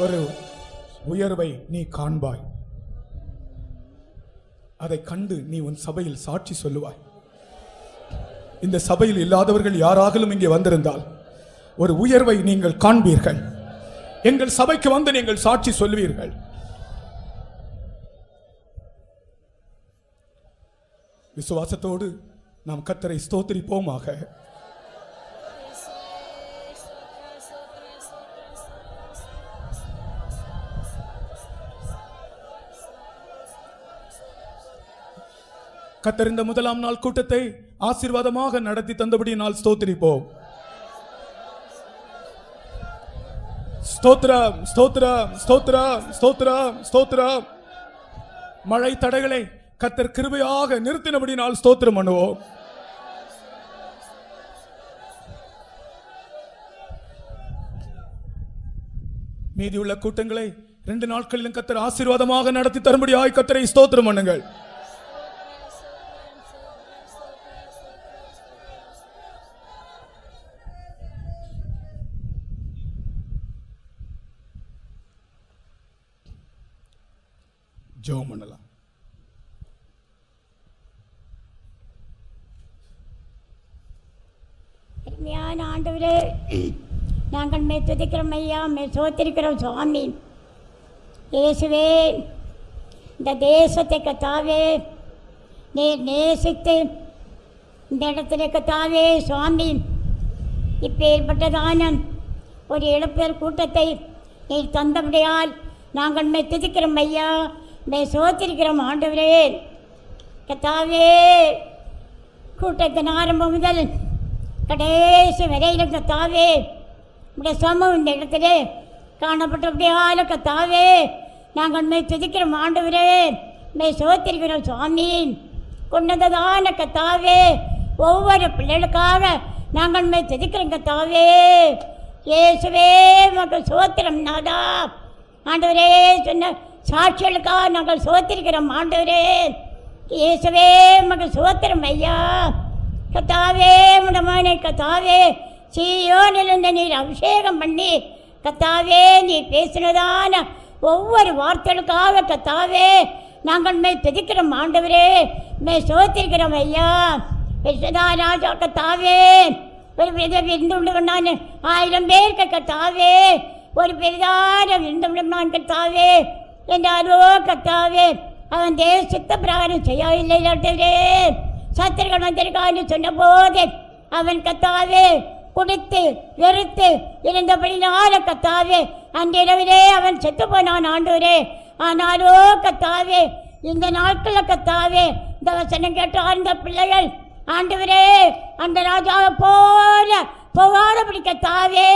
A: ஒரு உயர்வை நீ காண்பாய், அதை கண்டு நீ உன் சபையில் சாட்சி சொல்லுவாய். இந்த சபையில் இல்லாதவர்கள் யாராகலும் இங்கே வந்திருந்தால் ஒரு உயர்வை நீங்கள் காண்பீர்கள். எங்கள் சபைக்கு வந்து நீங்கள் சாட்சி சொல்லுவீர்கள். விசுவாசத்தோடு நாம் கர்த்தரை ஸ்தோத்திரிப்போமாக. கர்த்தர் இந்த முதலாம் நாள் கூட்டத்தை ஆசீர்வாதமாக நடத்தி தந்தபடி நாள் ஸ்தோத்திரிப்போம். ஸ்தோத்திரம் ஸ்தோத்திரம் ஸ்தோத்திரம் ஸ்தோத்திரம் ஸ்தோத்திரம். மழை தடைகளை கர்த்தர் கிருபையாக நிறுத்தினபடினால் ஸ்தோத்திரம் பண்ணுவோம். மீதியுள்ள கூட்டங்களை 2 நாட்களிலும் கர்த்தர் ஆசீர்வாதமாக நடத்தி தரும்படியாய் கர்த்தரை ஸ்தோத்திரம் பண்ணுங்கள். ஜெபம் பண்ணலாம்.
F: அருமையான ஆண்டவரே, நாங்கள் மே துதிக்கிறோம் ஐயா, மே சோத்திருக்கிறோம் சுவாமி. இயேசுவே, இந்த தேசத்தை கத்தாவே நீர் நேசித்து இந்த இடத்துல கத்தாவே சுவாமி இப்போ ஏற்பட்டதான ஒரு இழப்பேர் கூட்டத்தை நீர் தந்தபடியால் நாங்கள் மே துதிக்கிறோம் ஐயா, மே சோத்திருக்கிறோம் ஆண்டவரே. கத்தாவே, கூட்டத்தின் ஆரம்பம் முதல் கடைசி வரையிலும் கத்தாவே உடைய சமூகம் இந்த இடத்திலே காணப்பட்டபடியால கத்தாவே நாங்கள் மே துதிக்கிறோம் ஆண்டவரே, மே சோத்திருக்கிறோம் சுவாமி. கொண்டதான கத்தாவே ஒவ்வொரு பிள்ளைகளுக்காக நாங்கள் மே துதிக்கிறோம் கத்தாவே. இயேசுவே மக்கள் சோத்திரம் நாதா. ஆண்டவரே, சொன்ன சாட்சிகளுக்காக நாங்கள் சோத்திருக்கிறோம் ஆண்டவரே. இயேசுவே மக்கள் சோத்திரம் ஐயா. கத்தாவே உடமான கத்தாவே சீயோனிலிருந்து நீர் அபிஷேகம் பண்ணி கத்தாவே நீர் பேசினதான ஒவ்வொரு வார்த்தைகளுக்காக கத்தாவே நாங்கள் மே துதிக்கிறோம் ஆண்டவரே, மே சோத்திருக்கிறோம் ஐயா. விஸ்வதா ராஜா கத்தாவே ஒரு பெரிய விருந்து கொண்டான் 1000 பேருக்கு கத்தாவே ஒரு பெரிதான விருந்து நான் கத்தாவே என்றாரோ கத்தாவே அவன் தேசித்த பிரகாரம் செய்யவில்லை ஆண்டவரே. சத்திரர்கள் வந்திருக்கான்னு சொன்ன போது அவன் கத்தாவே குடித்து வெறுத்து இருந்தபடினால கத்தாவே அன்றிரவிலே அவன் செத்து போனான் ஆண்டவரே. ஆனாலோ கத்தாவே இந்த நாட்களில் கத்தாவே இந்த வசனம் கேட்ட அந்த பிள்ளைகள் ஆண்டவரே அந்த ராஜாவை போல போகாதபடி கத்தாவே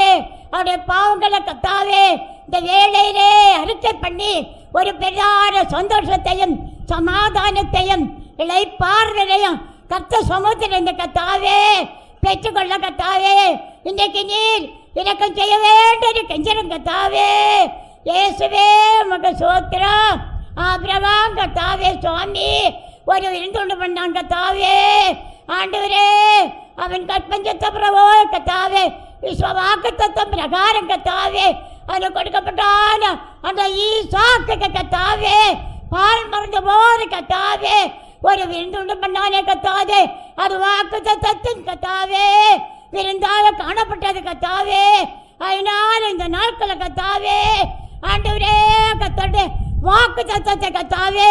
F: அவருடைய பாவங்களை கத்தாவே இந்த வேளையிலே அறிக்கை பண்ணி ஒரு பெரிதான சந்தோஷத்தையும் சமாதானத்தையும் இளைப்பாறுதலையும் கர்த்தர் சமூகத்தில் இந்த கத்தாவே பெற்றுக்கொள்ள கத்தாவே இன்றைக்கு நீர் இறக்கம் செய்ய வேண்டும் கெஞ்சரும் கத்தாவே. இயேசுவே மக சோத்திரம். ஆபிரகாம் கத்தாவே சுவாமி ஒரு விருந்துண்டு பண்ணான் கத்தாவே ஆண்டவரே. அவன் கற்பஞ்சத்த பிரபோ கத்தாவே விஸ்வவாக்கு தத்துவம் பிரகாரம் கத்தாவே அது கொடுக்கப்பட்டான அந்த ஈசாக்கு கத்தாவே பால் மறந்த போது கத்தாவே ஒரு விருந்துண்டு பண்ணானே கத்தாவே அது வாக்கு தத்துவத்தின் கத்தாவே விருந்தாக காணப்பட்டது கத்தாவே. அதனால் இந்த நாட்களை கத்தாவே ஆண்டவரே கத்தோட வாக்கு தத்துவத்தை கத்தாவே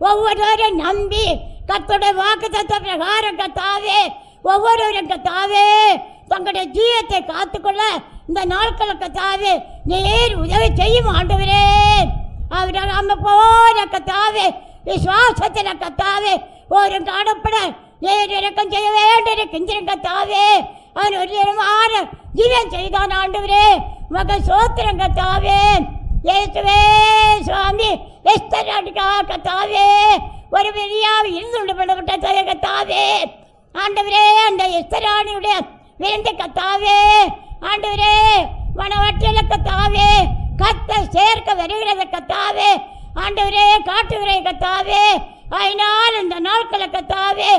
F: ஒவ்வொருவரும் நம்பி கத்தோட வாக்கு தத்துவ பிரகாரம் கத்தாவே ஒவ்வொருவரும் கத்தாவே தங்களுடைய ஜீவத்தை காத்துக்கொள்ள இந்த நாட்களை கத்தாவே நீர் உதவி செய்யும் ஆண்டவரே. அவரால் நம்ம போன கத்தாவே விசுவாசத்தில் கத்தாவே ஒரு காணப்பட நீர் இறக்கம் செய்ய வேண்டும் கெஞ்சிரும் கத்தாவே. அவன் ஒரு நேரமான ஜீவன் செய்தான் ஆண்டவரே மக சோத்திரம் கத்தாவே. இயேசுவே சுவாமி எஸ்தராடிக்கா கத்தாவே ஒரு பெரியாவை இருந்து பண்ணப்பட்ட கத்தாவே ஆண்டவரே அந்த எஸ்தராணியுடைய விருந்து கத்தாவே ஆண்டவரே வனவற்றில கத்தாவே கத்த சேர்க்க வருகிறது கத்தாவே ஆண்டவரே காட்டுகிற கத்தாவே. அதனால் இந்த நாட்களை கத்தாவே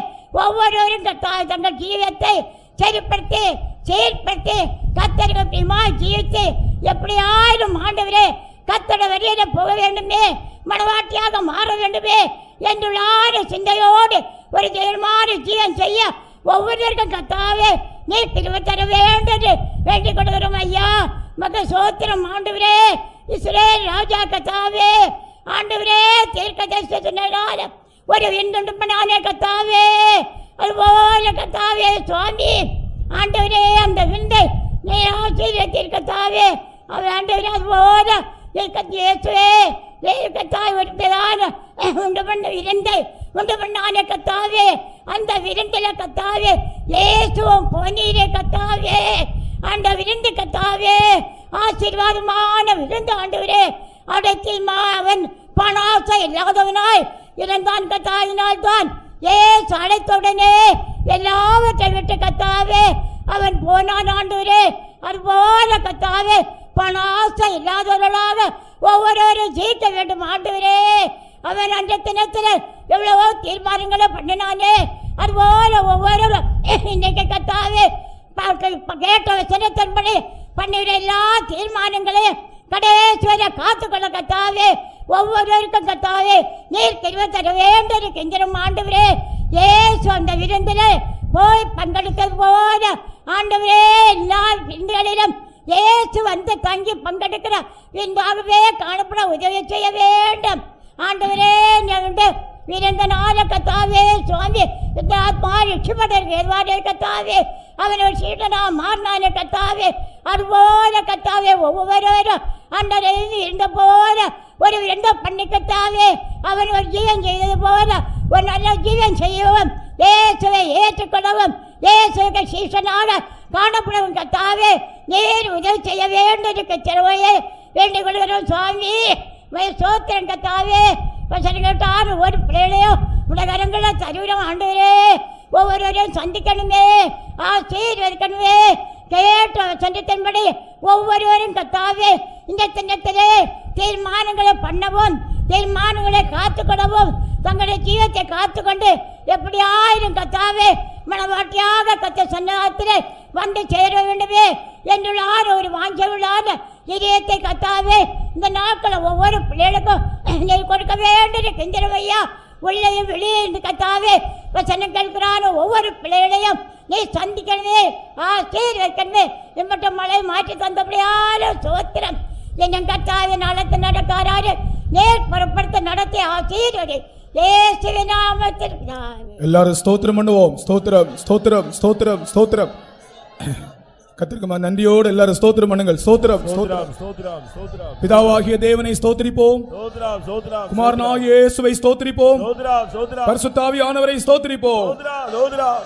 F: ஒவ்வொருவரும் கத்தாவே தங்கள் ஜீவத்தை சரிப்படுத்தி செயற்படுத்தி கத்தர்கள் ஜீவித்து எப்படியாயிரும் ஆண்டவரே கத்தோட வழியில போக வேண்டுமே மனவாட்டியாக மாற வேண்டுமே என்றுள்ளார சிந்தையோடு ஒரு தீர்மான ஜீவன் செய்ய ஒவ்வொருவருக்கும் கத்தாவே நீ பிரிவு தர வேண்டும் வேண்டிக் கொள்கிறோம் ஐயா. மக சோத்திரம் ஆண்டவரே. இஸ்ரேல் ராஜா கத்தாவே ஆண்டவரே தீர்க்க தரிசனால ஒரு விருந்து பண்ணானே கத்தாவே அதுபோல கத்தாவே சுவாமி ஆண்டவரே அந்த விந்தை நீ ஆசீர்வதித்தீர் கத்தாவே அவன் ஆண்டவரே அதுபோல இயேசுவே கத்தாய் வருவதான உண்டு பண்ண விருந்தை உண்டு பண்ணானே கத்தாவே அந்த விருந்தில கத்தாவே இயேசுவும் போனீரே கத்தாவே அந்த விருந்து கத்தாவே ஆசீர்வாதமான விருந்து ஆண்டவரே. அடத்தில் அவன் பணாசை இல்லாதவனாய் இருந்தான் கத்தாவினால் தான் ஏசு அழைத்தவுடனே எல்லாவற்றை விட்டு கத்தாவே அவன் போனான் ஆண்டவரே. அதுபோல கத்தாவே பணாசை இல்லாதவர்களாக ஒவ்வொருவரும் ஜீக்க வேண்டும் ஆண்டவரே. அவன் அந்த தினத்தில் எவ்வளவோ தீர்மானங்களை பண்ணினானே, அதுபோல ஒவ்வொருவரும் இன்னைக்கு கத்தாவே கேட்ட வசனத்தின்படி பண்ணுகிற எல்லா தீர்மானங்களையும் கடைசி வரை காத்துக்கொள்ள கத்தாவே. ஒவ்வொருவருக்கும் கத்தாவே நீர் தெரிவு தர வேண்டும் கெஞ்சிரும் ஆண்டவரே. ஏசு அந்த விருந்தில் போய் பங்கெடுத்தது போல ஆண்டவரே எல்லா விருந்துகளிலும் ஏசு வந்து தங்கி பங்கெடுக்கிற விருந்தாகவே காணப்பட உதவி செய்ய வேண்டும் ஆண்டவரே. விருந்த நாள கத்தாவே சுவாமி இந்த ஆத்மா ரட்சிப்பதற்கு ஏற்பாடு கத்தாவே. அவன் ஒரு சீட்டனா மாறினான கத்தாவே. அதுபோல கத்தாவே ஒவ்வொருவரும் அந்த இருந்த போல ஒரு விருந்த பண்ணி கத்தாவே. அவன் ஒரு ஜீவன் செய்தது போல ஒரு நல்ல ஜீவன் செய்யவும் இயேசுவை ஏற்றுக்கொள்ளவும் இயேசுக்கு சீசனாக காணப்படவும் கத்தாவே நீர் உதவி செய்ய வேண்டும் சிறுவையை வேண்டிக் கொள்கிறோம் சுவாமி. சோத்திரம் கத்தாவே. கேட்டார் ஒரு பிள்ளையோ உலகங்களை தருவிடம் ஆண்டவரே. ஒவ்வொருவரையும் சந்திக்கணுமே, ஆசீர்வதிக்கணுமே. கேட்ட சந்தித்தன்படி ஒவ்வொருவரும் கத்தாவே இந்த தினத்திலே தீர்மானங்களை பண்ணவும் தீர்மானங்களை காத்துக்கொள்ளவும் தங்களுடைய ஜீவத்தை காத்துக்கொண்டு எப்படியாயிரும் கத்தாவே மனவாட்டியாக கத்த சன்னதத்திலே வந்து சேர வேண்டுமே என்றுள்ளார் ஒரு வாஞ்சவுள்ளார் இதயத்தை கத்தாவே. இந்த நாட்கள் ஒவ்வொரு பிள்ளைகளுக்கும் நீ கொடுக்க வேண்டும் கெஞ்சிரவையா. உள்ளையும் வெளியே இருந்து கத்தாவே வசனம் கேட்கிறான ஒவ்வொரு பிள்ளைகளையும் நீ சந்திக்கணுமே, ஆசீர்வதிக்கணுமே. இம்மட்ட மழை மாற்றி தந்தபடியால சோத்திரம். என் கத்தாவே நாளத்தை நடக்காரு நேர் புறப்படுத்த நடத்தி ஆசீர்வதி இயேசுவின் நாமத்தில்.
A: எல்லாரும் ஸ்தோத்திரம் பண்ணுவோம். ஸ்தோத்திரம் ஸ்தோத்திரம் ஸ்தோத்திரம் ஸ்தோத்திரம். கத்திரிக்கமா நன்றியோடு எல்லாரும் ஸ்தோத்திரம் பண்ணுங்கள். ஸ்தோத்திரம் ஸ்தோத்திரம் ஸ்தோத்திரம் ஸ்தோத்திரம். பிதாவாகிய தேவனை ஸ்தோத்திரிப்போம். ஸ்தோத்திரம் ஸ்தோத்திரம். குமாரனாகிய இயேசுவை ஸ்தோத்திரிப்போம். ஸ்தோத்திரம் ஸ்தோத்திரம். பரிசுத்த ஆவியானவரை ஸ்தோத்திரிப்போம். ஸ்தோத்திரம் ஸ்தோத்திரம்.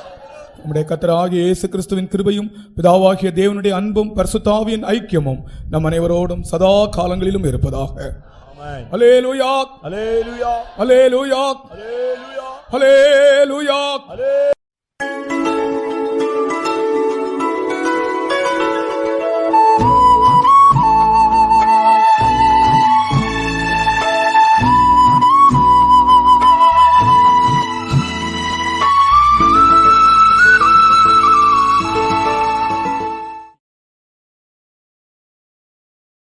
A: நம்முடைய கர்த்தராகிய இயேசு கிறிஸ்துவின் கிருபையும் பிதாவாகிய தேவனுடைய அன்பும் பரிசுத்த ஆவியின் ஐக்கியமும் நம் அனைவரோடும் சதா காலங்களிலும் இருப்பதாக. ஆமென். அல்லேலூயா அல்லேலூயா அல்லேலூயா அல்லேலூயா அல்லேலூயா.